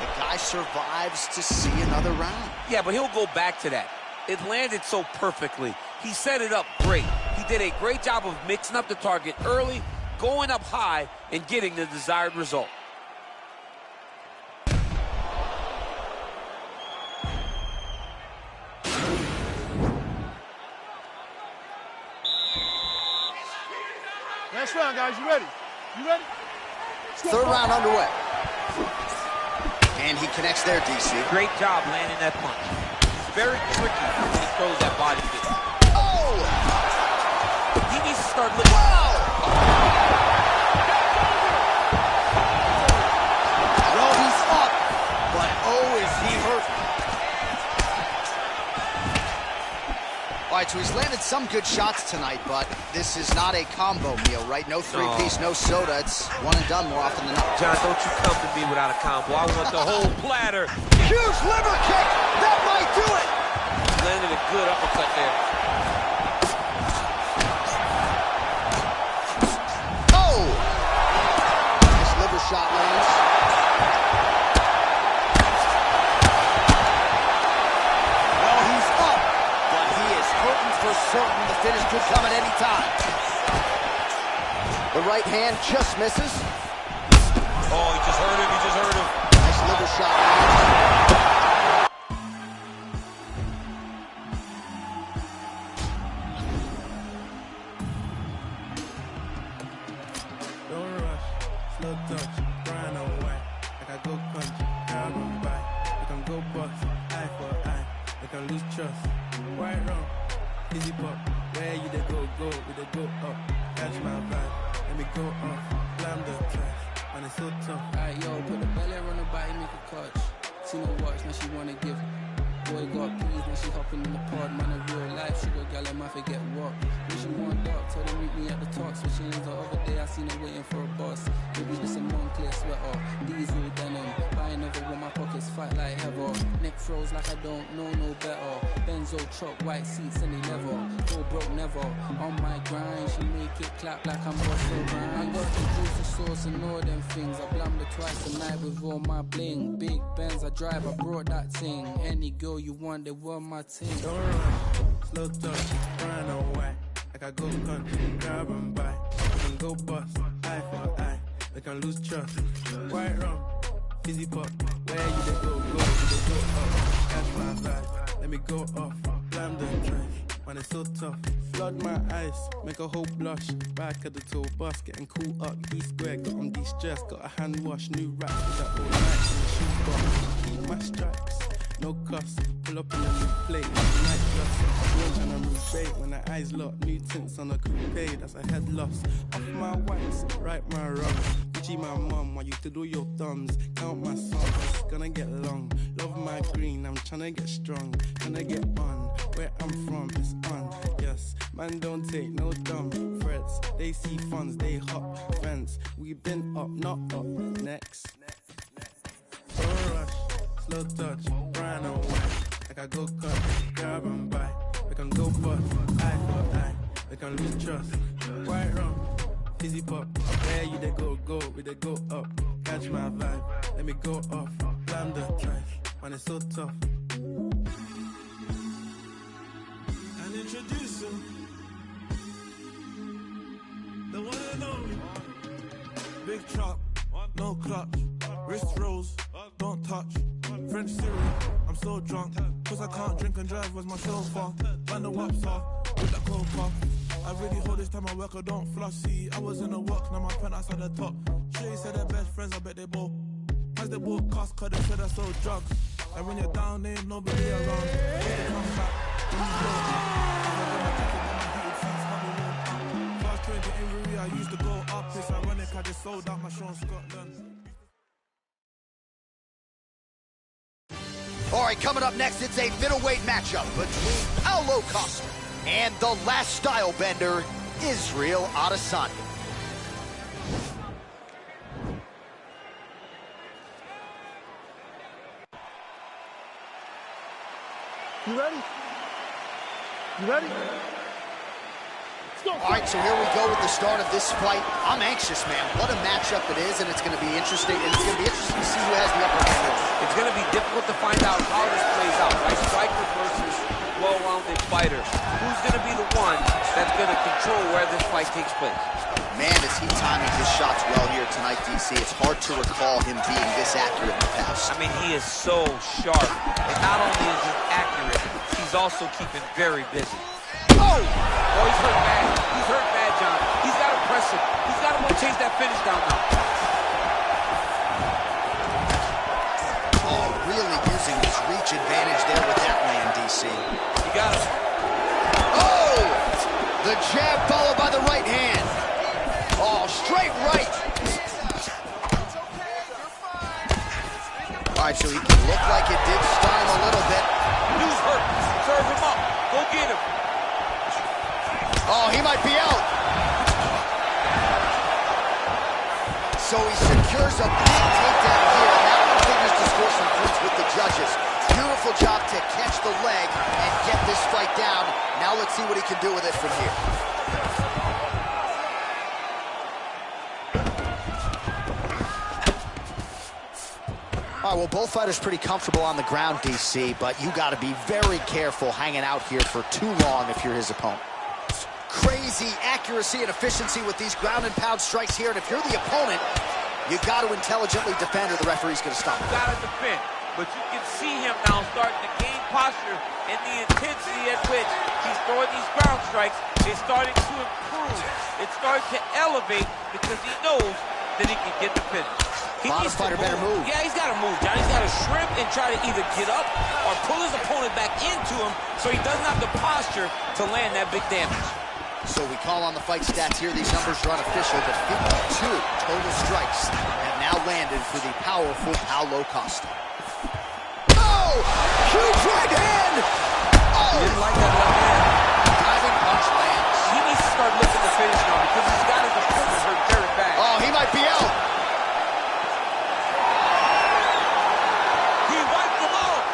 A: The guy survives to see another round.
C: Yeah, but he'll go back to that. It landed so perfectly. He set it up great. He did a great job of mixing up the target early, going up high, and getting the desired result.
P: Last round, guys. You ready? You ready?
A: Third round underway. And he connects there, DC.
C: Great job landing that punch. He's very tricky when he throws that body kick.
A: Oh!
C: He needs to start looking.
A: Wow! Well, he's up, but oh, is he hurt. All right, so he's landed some good shots tonight, but this is not a combo meal, right? No three-piece, no soda. It's one and done more often than not.
C: John, don't you come to me without a combo. I want the whole platter.
A: Huge liver kick. That might do it.
C: Landed a good uppercut there.
A: Oh! Nice liver shot lands. Well, he's up, but he is hurting for certain. The finish could come at any time. The right hand just misses.
C: Oh, he just hurt him. He just hurt him.
A: Nice liver shot lands.
B: Don't rush, slow touch, grind on white. Like I go country, grab on by. We can go bust, eye for eye. We can lose trust. Right wrong, easy pop. Where you they go, we they go up. Catch my vibe, let me go off. Blam the trash, and it's so tough.
D: Alright, yo, put the belly on the body, make a clutch. See no watch, now she wanna give. Boy got peas, now she hopping in the pod. Man, a real life sugar gal, I might forget what. When she want dark, told her meet me at the top. Switching lanes the other day, I seen her waiting for a bus. Maybe this a Moncler sweater, diesel denim. Buying over when my pockets fight like heather. Neck froze like I don't know no better. Benzo truck, white seats and they leather. Go broke never. On my grind, she make it clap like I'm Buster Rhymes. I got the juice, the sauce and all them things. I blammed her twice a night with all my bling. Big Benz I drive, I brought that thing. Any girl you want, they were my team.
B: Don't rush, slow touch, grind on white. Like I go country, grab and buy. We can go bust, eye for eye. We can lose trust. Right wrong, fizzy pop. Where you they go, you they go up. Catch my vibe, let me go off. Blam the trash, man, it's so tough. Flood my eyes, make a whole blush. Back at the tour bus, getting cool up. E-square, got on de-stress. Got a hand wash, new racks with that all night in the shoebox. Keep my stripes. No cuss, pull up in a new plate, night plus. Girls trying to move bait when the eyes lock. New tints on a coupe, that's a head loss. Off my whites, right my wrongs. Gucci my mum, while you do your thumbs. Count my songs, it's gonna get long. Love my green, I'm trying to get strong. Trying to get on, where I'm from, it's on. Yes, man don't take no dumb threats. They see funds, they hop fence. We been up, not up, next. Don't rush. Slow touch, grind on white. Like I go cut, grab and buy. We can go bust, eye for eye. We can lose trust. Right wrong, fizzy pop. Where you they go, we they go up. Catch my vibe, let me go off. Blam the trash, man, it's so tough.
L: And introduce him, the one and only. Big chop, no clutch. Wrist rolls, don't touch. French cereal, I'm so drunk. Cause I can't drink and drive, where's my chauffeur? Man the waps off, with that cold puff. I really hold this time I work, I don't floss. See, I was in the work, now my penthouse at the top. Shay said they're best friends, I bet they both. As they bought cost, cause they said I sold drugs. And when you're down, there ain't nobody around. They come back, when you blow up. Fast train to Inverie, I used to go up. It's ironic, I just sold out my show in Scotland.
A: All right, coming up next, it's a middleweight matchup between Paulo Costa and the last style bender, Israel Adesanya.
P: You ready? You ready?
A: All right, so here we go with the start of this fight. I'm anxious, man. What a matchup it is, and it's going to be interesting. And it's going to be interesting to see who has the upper hand.
C: It's going to be difficult to find out how this plays out, right? Striker versus well-rounded fighter. Who's going to be the one that's going to control where this fight takes place?
A: Man, is he timing his shots well here tonight, DC. It's hard to recall him being this accurate in the past.
C: I mean, he is so sharp. And not only is he accurate, he's also keeping very busy. Oh, he's hurt bad. He's hurt bad, John. He's got to press him. He's got to want to chase that finish down now.
A: Oh, really using his reach advantage there with that land, DC.
C: You got him.
A: Oh! The jab followed by the right hand. Oh, straight right. All right, so he can look like it did stun him a little bit.
C: Dude's hurt. Serve him up. Go get him.
A: Oh, he might be out. So he secures a big takedown here. That one figures to score some points with the judges. Beautiful job to catch the leg and get this fight down. Now let's see what he can do with it from here. All right, well, both fighters pretty comfortable on the ground, DC, but you got to be very careful hanging out here for too long if you're his opponent. Crazy accuracy and efficiency with these ground and pound strikes here, and if you're the opponent, you got to intelligently defend or the referee's going to stop.
C: You got to defend, but you can see him now starting to gain posture and the intensity at which he's throwing these ground strikes is starting to improve. It's starting to elevate because he knows that he can get the finish. He needs to move.
A: Better move.
C: Yeah, he's got to move, John. He's got to shrimp and try to either get up or pull his opponent back into him so he doesn't have the posture to land that big damage.
A: So we call on the fight stats here. These numbers are unofficial, but 52 total strikes have now landed for the powerful Paulo Costa. Oh! Huge right hand! Oh!
C: He didn't like that left hand.
A: Diving punch lands.
C: He needs to start looking to finish now because he's got his opponent hurt very bad.
A: Oh, he might be out.
C: He wiped him out.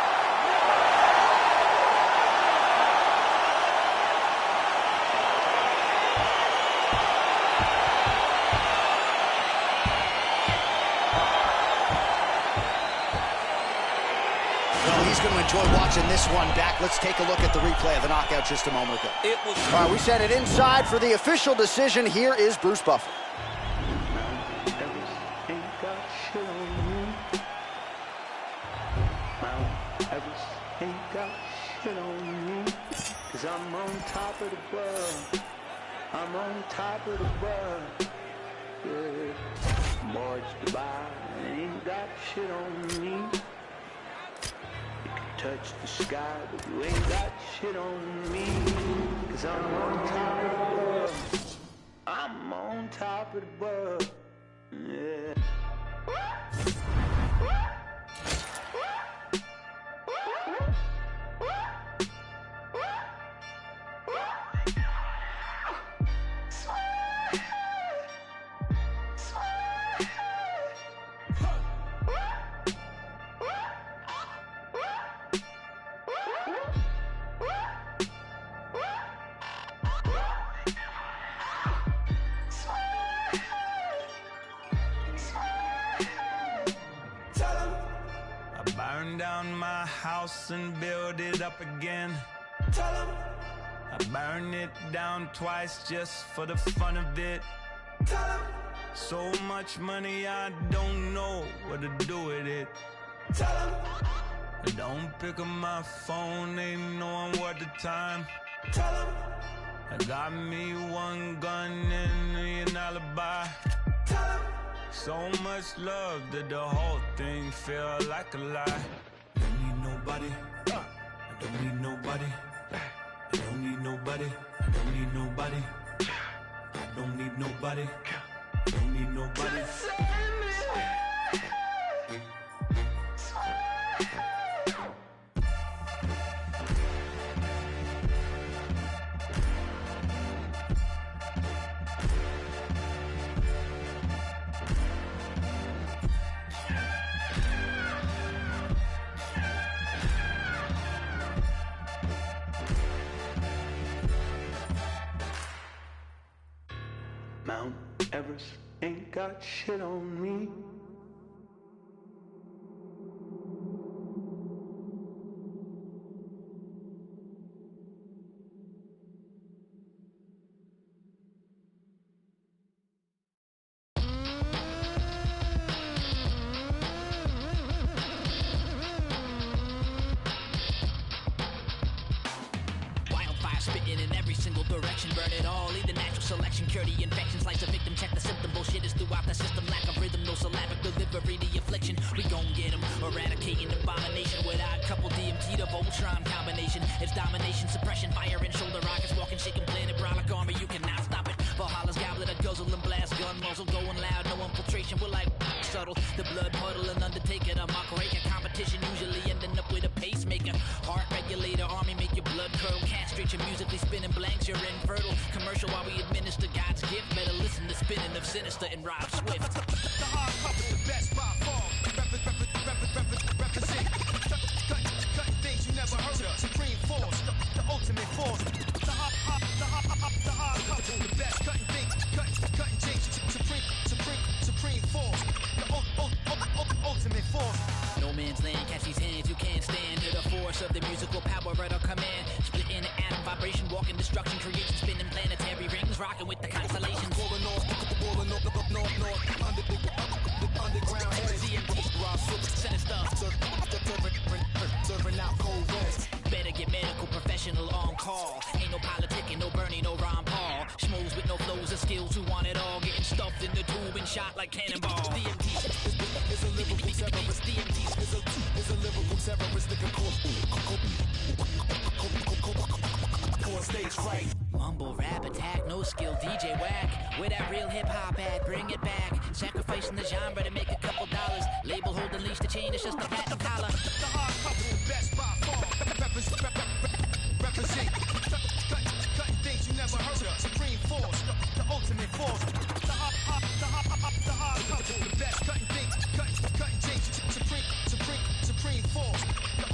A: He's going to enjoy watching this one back. Let's take a look at the replay of the knockout just a moment ago.
C: It was...
A: All right, we sent it inside for the official decision. Here is Bruce Buffer.
Q: Cause I'm on top of the world. I'm on top of the world. Yeah. March Dubai ain't got shit on me. You can touch the sky, but you ain't got shit on me. Cause I'm on top of the world. I'm on top of the world. Yeah.
R: Burn down my house and build it up again. I burn it down twice just for the fun of it. So much money I don't know what to do with it. I don't pick up my phone, ain't knowing what the time. I got me one gun and an alibi. So much love that the whole thing felt like a lie. Don't need nobody. I don't need nobody. I don't need nobody. I don't need nobody. I don't need nobody. I don't need nobody.
Q: Mount Everest ain't got shit on me.
N: Spitting in every single direction, burn it all, lead the natural selection, cure the infections, like the victim, check the symptom, bullshit is throughout the system, lack of rhythm, no syllabic delivery, the affliction, we gon' get them, eradicating abomination, with a couple DMT to Voltron combination, it's domination, suppression, fire and shoulder rockets, walking, shaking, planet, brolic army, you cannot stop it, Valhalla's goblet, a guzzle and blast, gun muzzle, going loud, no infiltration, we're like subtle, the blood puddle, and undertaker, a mock rake, a competition, usually ending up with a pacemaker, heart regulator, army, make your blood curdle, castrate your musically spinning blanks, you're infertile. Commercial while we administer God's gift. Better listen to spinning of Sinister and Rob Swift.
I: The hard puppet, the best by far. Represent. Cutting things you never heard of. Supreme force, the ultimate force. The hard puppet, the best. Cutting things, cutting things. Supreme force. The ultimate force.
N: No man's land, catch these hands, you can't stand to the force of the musical power at our command. Split in atom vibration, walking destruction, creation, spinning planetary rings, rocking with the constellations.
I: Rolling north, underground heads.
N: Sinister.
I: Serving out cold reds.
N: Better get medical professional on call. Ain't no politicking, no Bernie, no Ron Paul. Schmoes with no flows or skills who want it all. Getting stuffed in the tube and shot like cannonballs. DMT
I: is a lyrical terrorist.
N: DMT
I: is a lyrical terrorist. Core stage fright.
N: Mumble rap attack, no skill DJ whack. Where that real hip hop at? Bring it back. Sacrificing the genre to make a couple dollars. Label holding leash to chain, it's just a platinum collar.
I: The hard puppet, the best by far. Represent. Cutting things you never heard of. Supreme force, the ultimate force. The hard puppet, the best. Cutting things, cutting things. Supreme force, the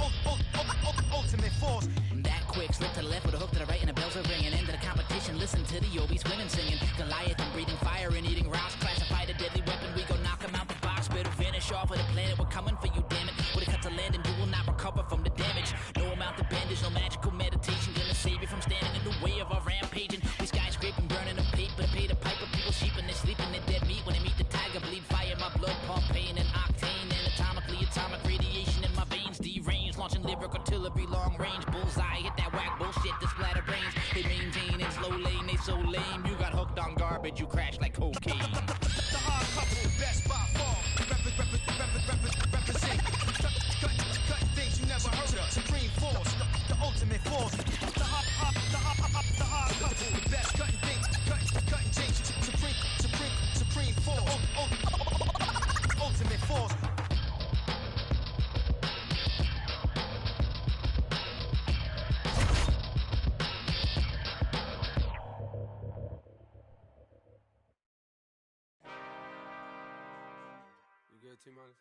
I: ultimate force.
N: That quick, slip to the left with a hook to the right and the bells are ringing. Into the competition, listen to the Yobis women singing. Goliath and breathing fire and eating rocks. Classified a deadly weapon, we go knock them out the box. Better vanish off of the planet, we're coming for you, damn it. With a cut to land and you will not recover from the damage. No amount of bandage, no magical meditation gonna save you from standing in the way of our rampaging. We skyscraping, burning the paper, pay the piper. People sheeping, they're sleeping in dead meat. When they meet the tiger, bleed fire, my blood pump pain and octane. Anatomically, atomic radiation in my veins. Deranged, launching lyric artillery, long range. Bullseye, hit that whack bullshit, that splatter brains. They maintain in slow lane, they so lame. You got hooked on garbage, you crash like cocaine.
I: The hard puppet, the best by far. Represent. Cutting things you never heard of. Supreme force, the ultimate force. The hard puppet, the best. Cutting things, cutting things. Supreme force. Ultimate force.
V: T-minus.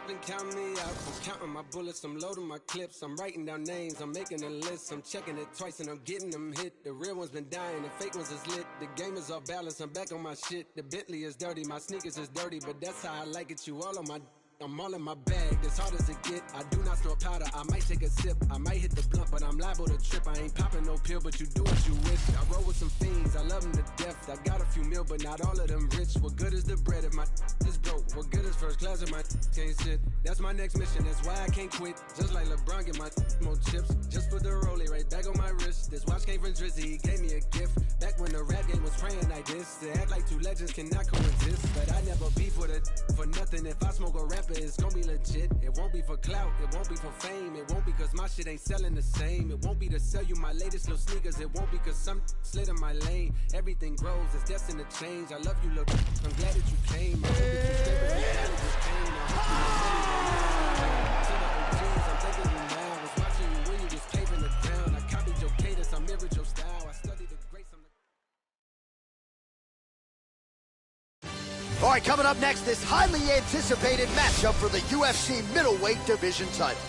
V: Been counting me out, I'm counting my bullets, I'm loading my clips, I'm writing down names, I'm making a list, I'm checking it twice and I'm getting them hit. The real ones been dying, the fake ones is lit, the game is off balance, I'm back on my shit. The Bentley is dirty, my sneakers is dirty, but that's how I like it, you all on my I'm all in my bag, as hard as it get. I do not snort powder, I might take a sip. I might hit the blunt, but I'm liable to trip. I ain't popping no pill, but you do what you wish. I roll with some fiends, I love them to death. I got a few mil, but not all of them rich. What good is the bread if my is broke? What good is first class if my can't sit? That's my next mission, that's why I can't quit. Just like LeBron, get my more chips. Just put the rollie right back on my wrist. This watch came from Drizzy, he gave me a gift. Back when the rap game was praying like this. To act like two legends cannot coexist. But I never beef with it for nothing. If I smoke a rapper, it's gonna be legit. It won't be for clout, it won't be for fame. It won't be cause my shit ain't selling the same. It won't be to sell you my latest little sneakers. It won't be cause some slid in my lane. Everything grows, it's destined to change. I love you, look, I'm glad that you came. I hope that you stay with me, that it just came. I hope you to the OGs, I'm taking you now. I was watching you when you was paving the town. I copied your cadence, I mirrored your style. I studied the grace, I'm
A: All right, coming up next, this highly anticipated matchup for the UFC middleweight division title.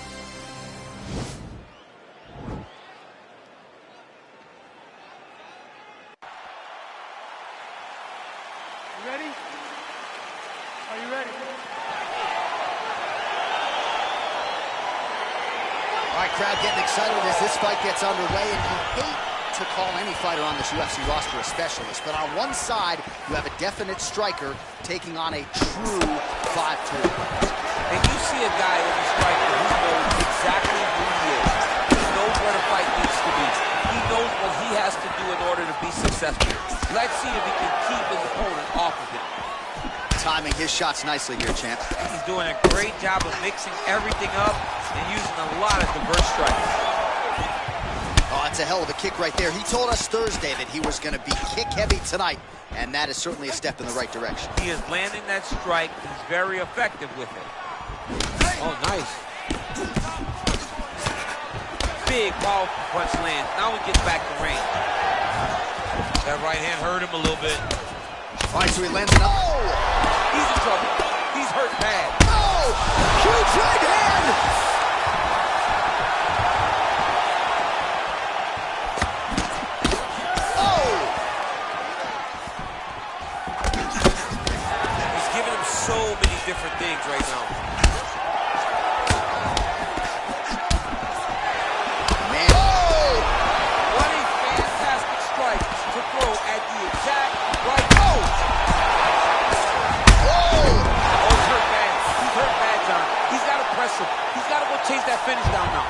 P: ready? Are you ready?
A: All right, crowd getting excited as this fight gets underway, and you hate to call any fighter on this UFC roster a specialist, but on one side, you have a definite striker taking on a true 5'2".
C: And you see a guy in the striker who knows exactly who he is. He knows where the fight needs to be. He knows what he has to do in order to be successful. Let's see if he can keep his opponent off of him.
A: Timing his shots nicely here, champ.
C: He's doing a great job of mixing everything up and using a lot of diverse strikes.
A: Oh, that's a hell of a kick right there. He told us Thursday that he was going to be kick heavy tonight, and that is certainly a step in the right direction.
C: He is landing that strike. He's very effective with it. Oh, nice. Big, powerful punch lands. Now he gets back to range. That right hand hurt him a little bit.
A: All right, so he lands another. Oh!
C: He's in trouble. He's hurt bad.
A: Oh! Huge right hand! Oh!
C: He's giving him so many different things right now.
A: Man. Oh!
C: What a fantastic strike to throw at the exact right. Oh! He's got to press him. He's got to go chase that finish down now.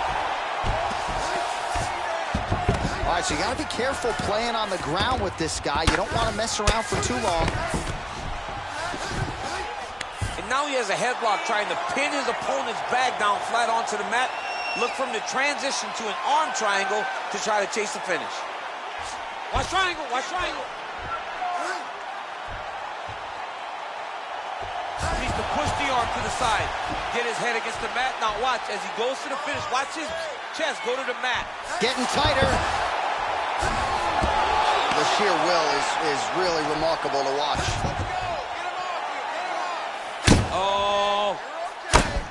A: All right, so you got to be careful playing on the ground with this guy. You don't want to mess around for too long.
C: And now he has a headlock trying to pin his opponent's back down flat onto the mat. Look from the transition to an arm triangle to try to chase the finish. Watch triangle, watch triangle. To push the arm to the side, get his head against the mat. Now watch, as he goes to the finish, watch his chest go to the mat.
A: Getting tighter. The sheer will is really remarkable to watch.
C: Oh.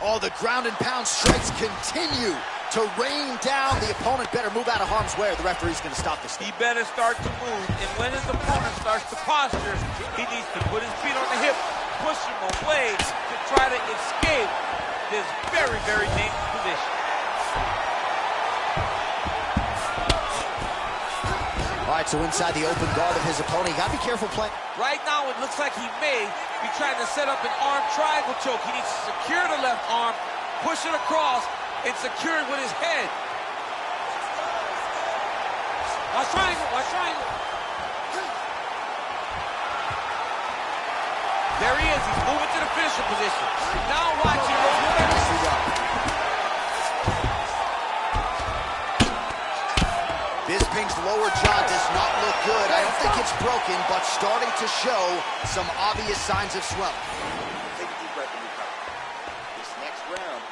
A: Oh, the ground and pound strikes continue to rain down. The opponent better move out of harm's way or the referee's going to stop this thing.
C: He better start to move, and when his opponent starts to posture, he needs to put his feet on the hip, push him away to try to escape this very, very dangerous position.
A: All right, so inside the open guard of his opponent, you got to be careful playing.
C: Right now, it looks like he may be trying to set up an arm triangle choke. He needs to secure the left arm, push it across, and secure it with his head. Watch triangle, watch triangle. There he is, he's moving to the finisher position. Now watch him roll the finish.
A: Bisping's lower jaw does not look good. I don't think it's broken, but starting to show some obvious signs of swelling.
E: Take a deep breath and recover. This next round.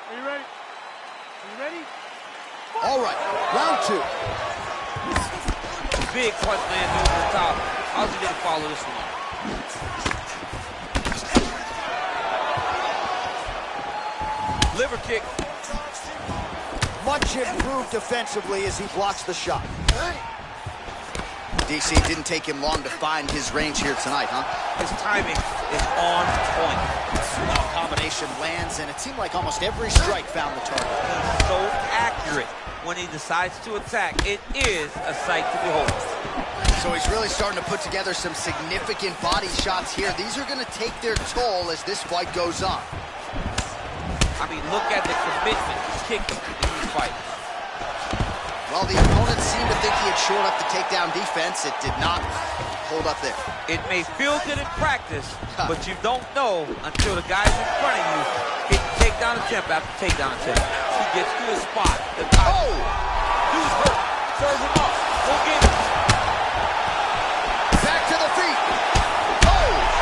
P: Are you ready? Are you ready?
A: All right, round two.
C: Big punch land over the top. How's he gonna follow this one? Liver kick.
A: Much improved defensively as he blocks the shot. DC didn't take him long to find his range here tonight, huh?
C: His timing is on point.
A: Combination lands, and it seemed like almost every strike found the target.
C: He's so accurate when he decides to attack. It is a sight to behold.
A: So he's really starting to put together some significant body shots here. These are going to take their toll as this fight goes on.
C: I mean, look at the commitment to kick him in these fights.
A: Well, the opponent seemed to think he had shored up the takedown defense. It did not hold up there.
C: It may feel good in practice, but you don't know until the guys in front of you get takedown attempt after takedown attempt. He gets to his spot.
A: Oh!
C: Dude's hurt. Serve him up. Go get him.
A: Back to the feet. Oh!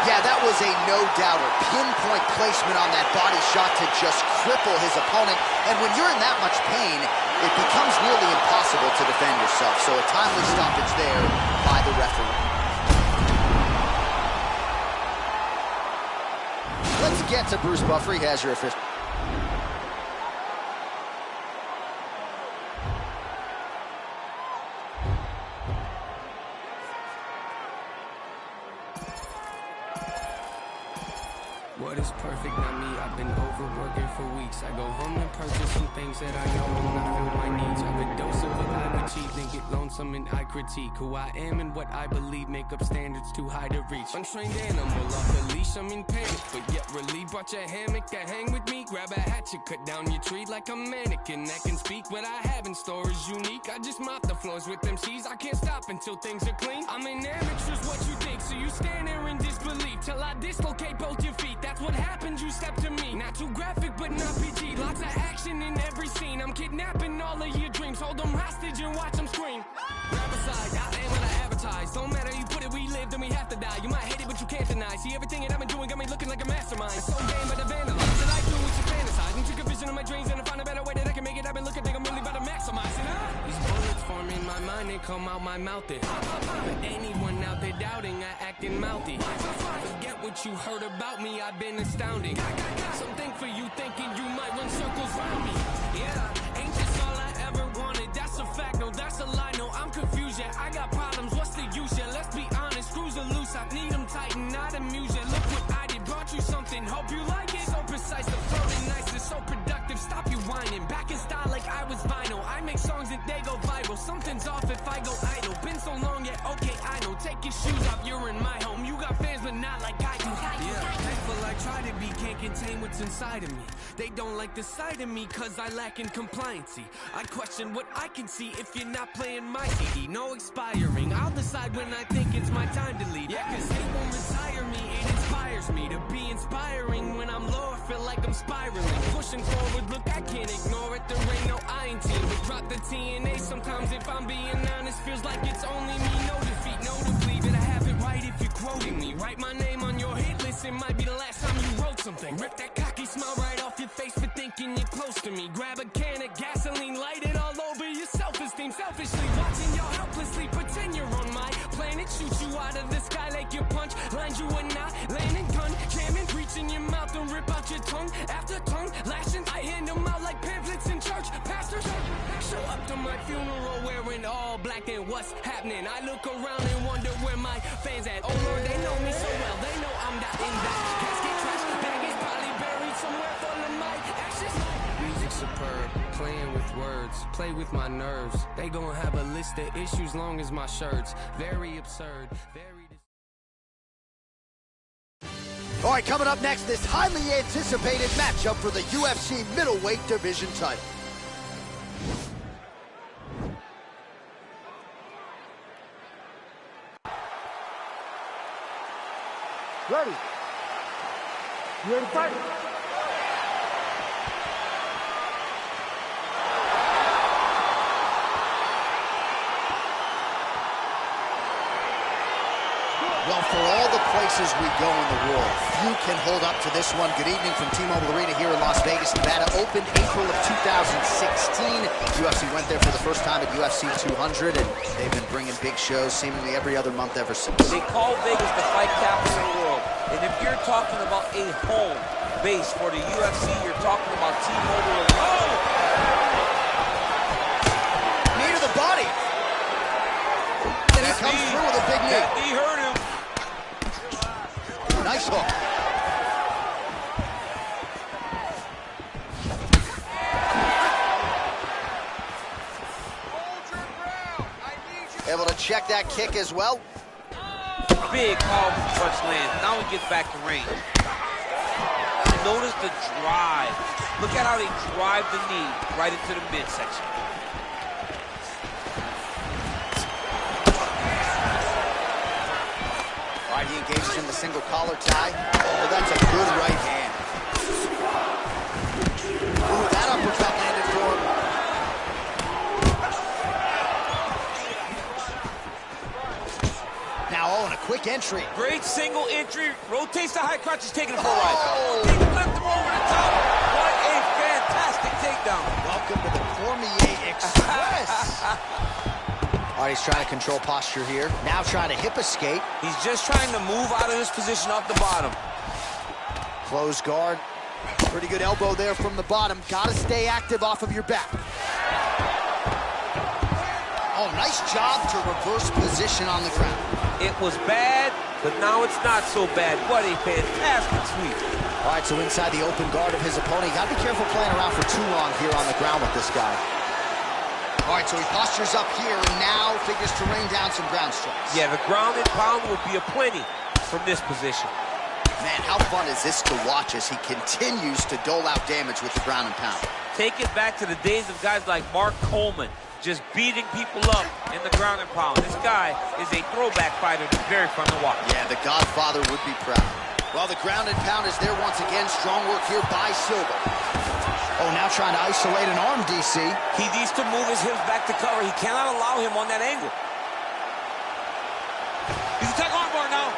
A: Yeah, that was a no-doubter. Pinpoint placement on that body shot to just cripple his opponent. And when you're in that much pain, it becomes nearly impossible to defend yourself. So a timely stoppage there by the referee. Let's get to Bruce Buffer. He has your official.
V: What is perfect, not me? I've been overworking for weeks. I go home and purchase some things that I know will not fill my needs. Have a dose of what I've achieved, then get lonesome and I critique who I am and what I believe. Make up standards too high to reach. Untrained animal off the leash, I'm in panic, but yet relieved. Brought your hammock to hang with me. Grab a hatchet, cut down your tree like a mannequin that can speak. What I have in store is unique. I just mop the floors with them C's. I can't stop until things are clean. I'm an amateur's what you think, so you stand there in disbelief till I dislocate both your feet. That's what happens, you step to me. Not too graphic, but not PG. Lots of action in every scene. I'm kidnapping all of your dreams. Hold them hostage and watch them scream. Grab a side, I am what I advertise. Don't matter, you put it, we live, then we have to die. You might hate it, but you can't deny. See, everything that I've been doing got me looking like a mastermind. It's so game, but I vandalize. And I do what you fantasize. And took a vision of my dreams and I found a better way that I can make it. I've been looking, think I'm really about to maximize. These bullets form in my mind and come out my mouth. For anyone out there doubting, I acting mouthy. Forget what you heard about me, I've been astounding. Something for you thinking you might run circles round me. Yeah, ain't this all I ever wanted? That's a fact, no, that's a lie. No, I'm confused, yeah, I got problems, what's the use? Yeah, let's be honest, screws are loose, I need them tighten, not amuse. Yeah, look what I did, brought you something, hope you like it. So precise, the floating nice, it's so productive, stop you whining. Back in style like I was vinyl, I make songs and they go viral. Something's off if I go idle, been so long, yeah, okay, I know. Take your shoes off, you're in my home, you got fans but not like I do. Yeah, thankful I try to be, can't contain what's inside of me. They don't like the side of me cause I lack in compliancy. I question what I can see if you're not playing my CD. No expiring, I'll decide when I think it's my time to leave. Yeah, cause they won't retire me, it inspires me to be inspiring. When I'm low, I feel like I'm spiraling. Pushing forward, look, I can't ignore it. There ain't no I in team, but drop the TNA. Sometimes if I'm being honest, feels like it's only me. No defeat, no defeat, but I have it right if you're quoting me. Write my name on your hit list, it might be the last time you wrote something. Rip that cocky smile right off your face for thinking you're close to me. Grab a can of gasoline, light it all over your self-esteem. Selfishly watching you helplessly pretend you're on my planet. Shoot you out of the sky like your punch lands you a knot, landing gun, jamming, reaching your mouth and rip out your tongue. After tongue lashing, I hand them out like pamphlets in church. Pastors show up to my funeral wearing all black, then what's happening? I look around and wonder where my fans at. Oh Lord, they know me so well, they know I'm not in that casket trash bag is probably buried somewhere full of my ashes. Music superb, playing with words, play with my nerves. They gon' have a list of issues long as my shirts. Very absurd, very.
A: All right, coming up next, this highly anticipated matchup for the UFC middleweight division title.
P: Ready? You ready to fight?
A: Well, for all the places we go in the world, few can hold up to this one. Good evening from T-Mobile Arena here in Las Vegas, Nevada. Opened April of 2016. UFC went there for the first time at UFC 200, and they've been bringing big shows seemingly every other month ever since.
C: They call Vegas the fight capital of the world. And if you're talking about a home base for the UFC, you're talking about T-Mobile Arena. Oh!
A: Knee to the body. And he comes through with a big knee.
C: That knee hurt him.
A: Nice hook. Able to check that kick as well.
C: Big powerful punch lands. Now he gets back to range. Notice the drive. Look at how they drive the knee right into the midsection.
A: All right, he engages in the single collar tie. Oh, that's a good right hand. Ooh, that uppercut landed for him. Now, oh, and a quick entry.
C: Great single entry. Rotates the high crotch. He's taking it for a ride. He flipped him over the top. What a fantastic takedown.
A: Welcome to the Cormier Express. All right, he's trying to control posture here. Now trying to hip escape.
C: He's just trying to move out of this position off the bottom.
A: Close guard. Pretty good elbow there from the bottom. Gotta stay active off of your back. Oh, nice job to reverse position on the ground.
C: It was bad, but now it's not so bad. What a fantastic sweep.
A: All right, so inside the open guard of his opponent. You gotta be careful playing around for too long here on the ground with this guy. All right, so he postures up here and now figures to rain down some ground strikes.
C: Yeah, the ground and pound will be aplenty from this position.
A: Man, how fun is this to watch as he continues to dole out damage with the ground and pound.
C: Take it back to the days of guys like Mark Coleman, just beating people up in the ground and pound. This guy is a throwback fighter that's very fun to watch.
A: Yeah, the Godfather would be proud. Well, the ground and pound is there once again. Strong work here by Silva. Oh, now trying to isolate an arm, DC.
C: He needs to move his hips back to cover. He cannot allow him on that angle. He's a tech arm bar now.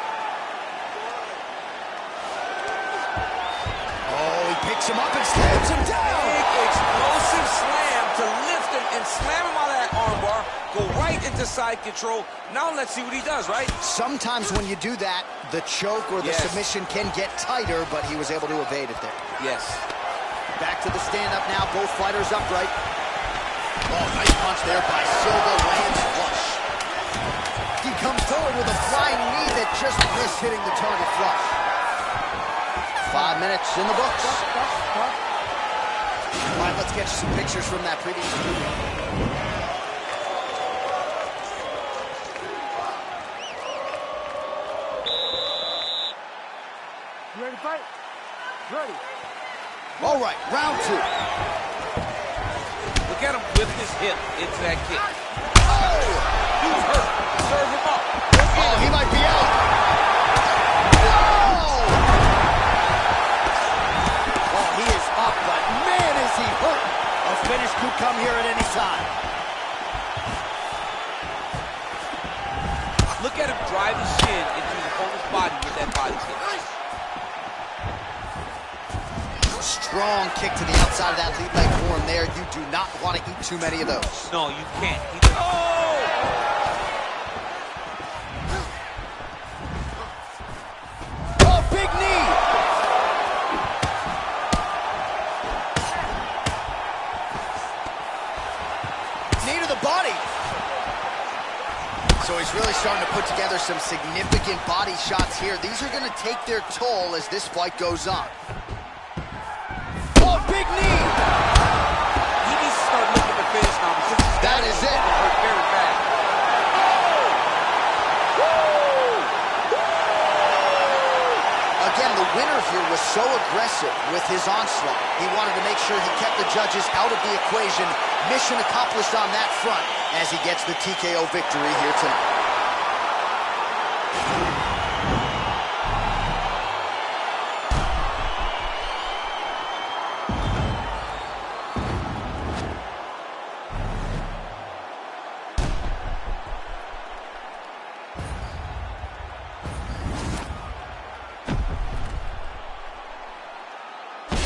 A: Oh, he picks him up and slams him down.
C: Big explosive slam to lift him and slam him out of that arm bar. Go right into side control. Now let's see what he does, right?
A: Sometimes when you do that, the choke or the submission can get tighter, but he was able to evade it there.
C: Yes.
A: Back to the stand-up now, both fighters upright. Oh, nice punch there by Silva, lands flush. He comes forward with a flying knee that just missed hitting the target flush. 5 minutes in the books. All right, let's get you some pictures from that previous movie.
P: You ready to fight? Ready.
A: All right, round 2.
C: Look at him whip his hip into that kick. Oh! He's hurt. Serve him up.
A: Oh, he might be out. Oh! Oh, he is up, but man, is he hurt. A finish could come here at any time.
C: Look at him drive his shin into his opponent's body with that body kick.
A: Strong kick to the outside of that lead leg form there. You do not want to eat too many of those.
C: No, you can't.
A: Oh, big knee! Knee to the body. So he's really starting to put together some significant body shots here. These are going to take their toll as this fight goes on. Oh, big knee!
C: He needs to start looking to finish now because
A: that is it.
C: Very bad.
A: Again, the winner here was so aggressive with his onslaught. He wanted to make sure he kept the judges out of the equation. Mission accomplished on that front as he gets the TKO victory here tonight.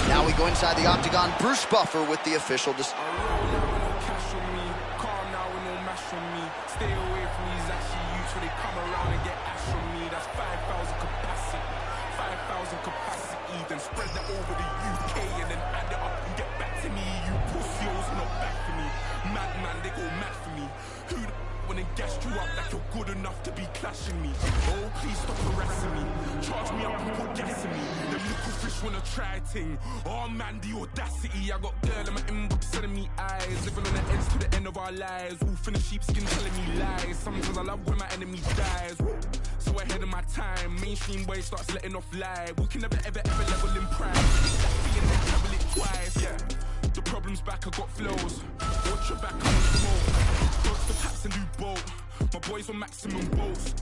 A: Now we go inside the octagon. Bruce Buffer with the official decision.
B: Calm now with no mash on me. Stay away from these ashy youths when they come around and get ash from me. That's 5,000 capacity. 5,000 capacity. Then spread that over the UK and then add it up and get back to me. You pussios not back for me. Madman, they go mad for me. Who the when they gassed you up like you're good enough to be clashing me? Oh, please stop harassing me. Charge me up and put gas in me. Them little fish wanna try ting. Oh man, the audacity. I got girl in my inbox sending me eyes. Living on the edge to the end of our lives. Wolf in the sheepskin telling me lies. Sometimes I love when my enemy dies. So ahead of my time, mainstream boy starts letting off lie. We can never ever ever level in pride. Being then double it twice, yeah. The problem's back, I got flows. Watch your back, I'm smoke. Dodge the packs and do both. My boys on maximum bolts.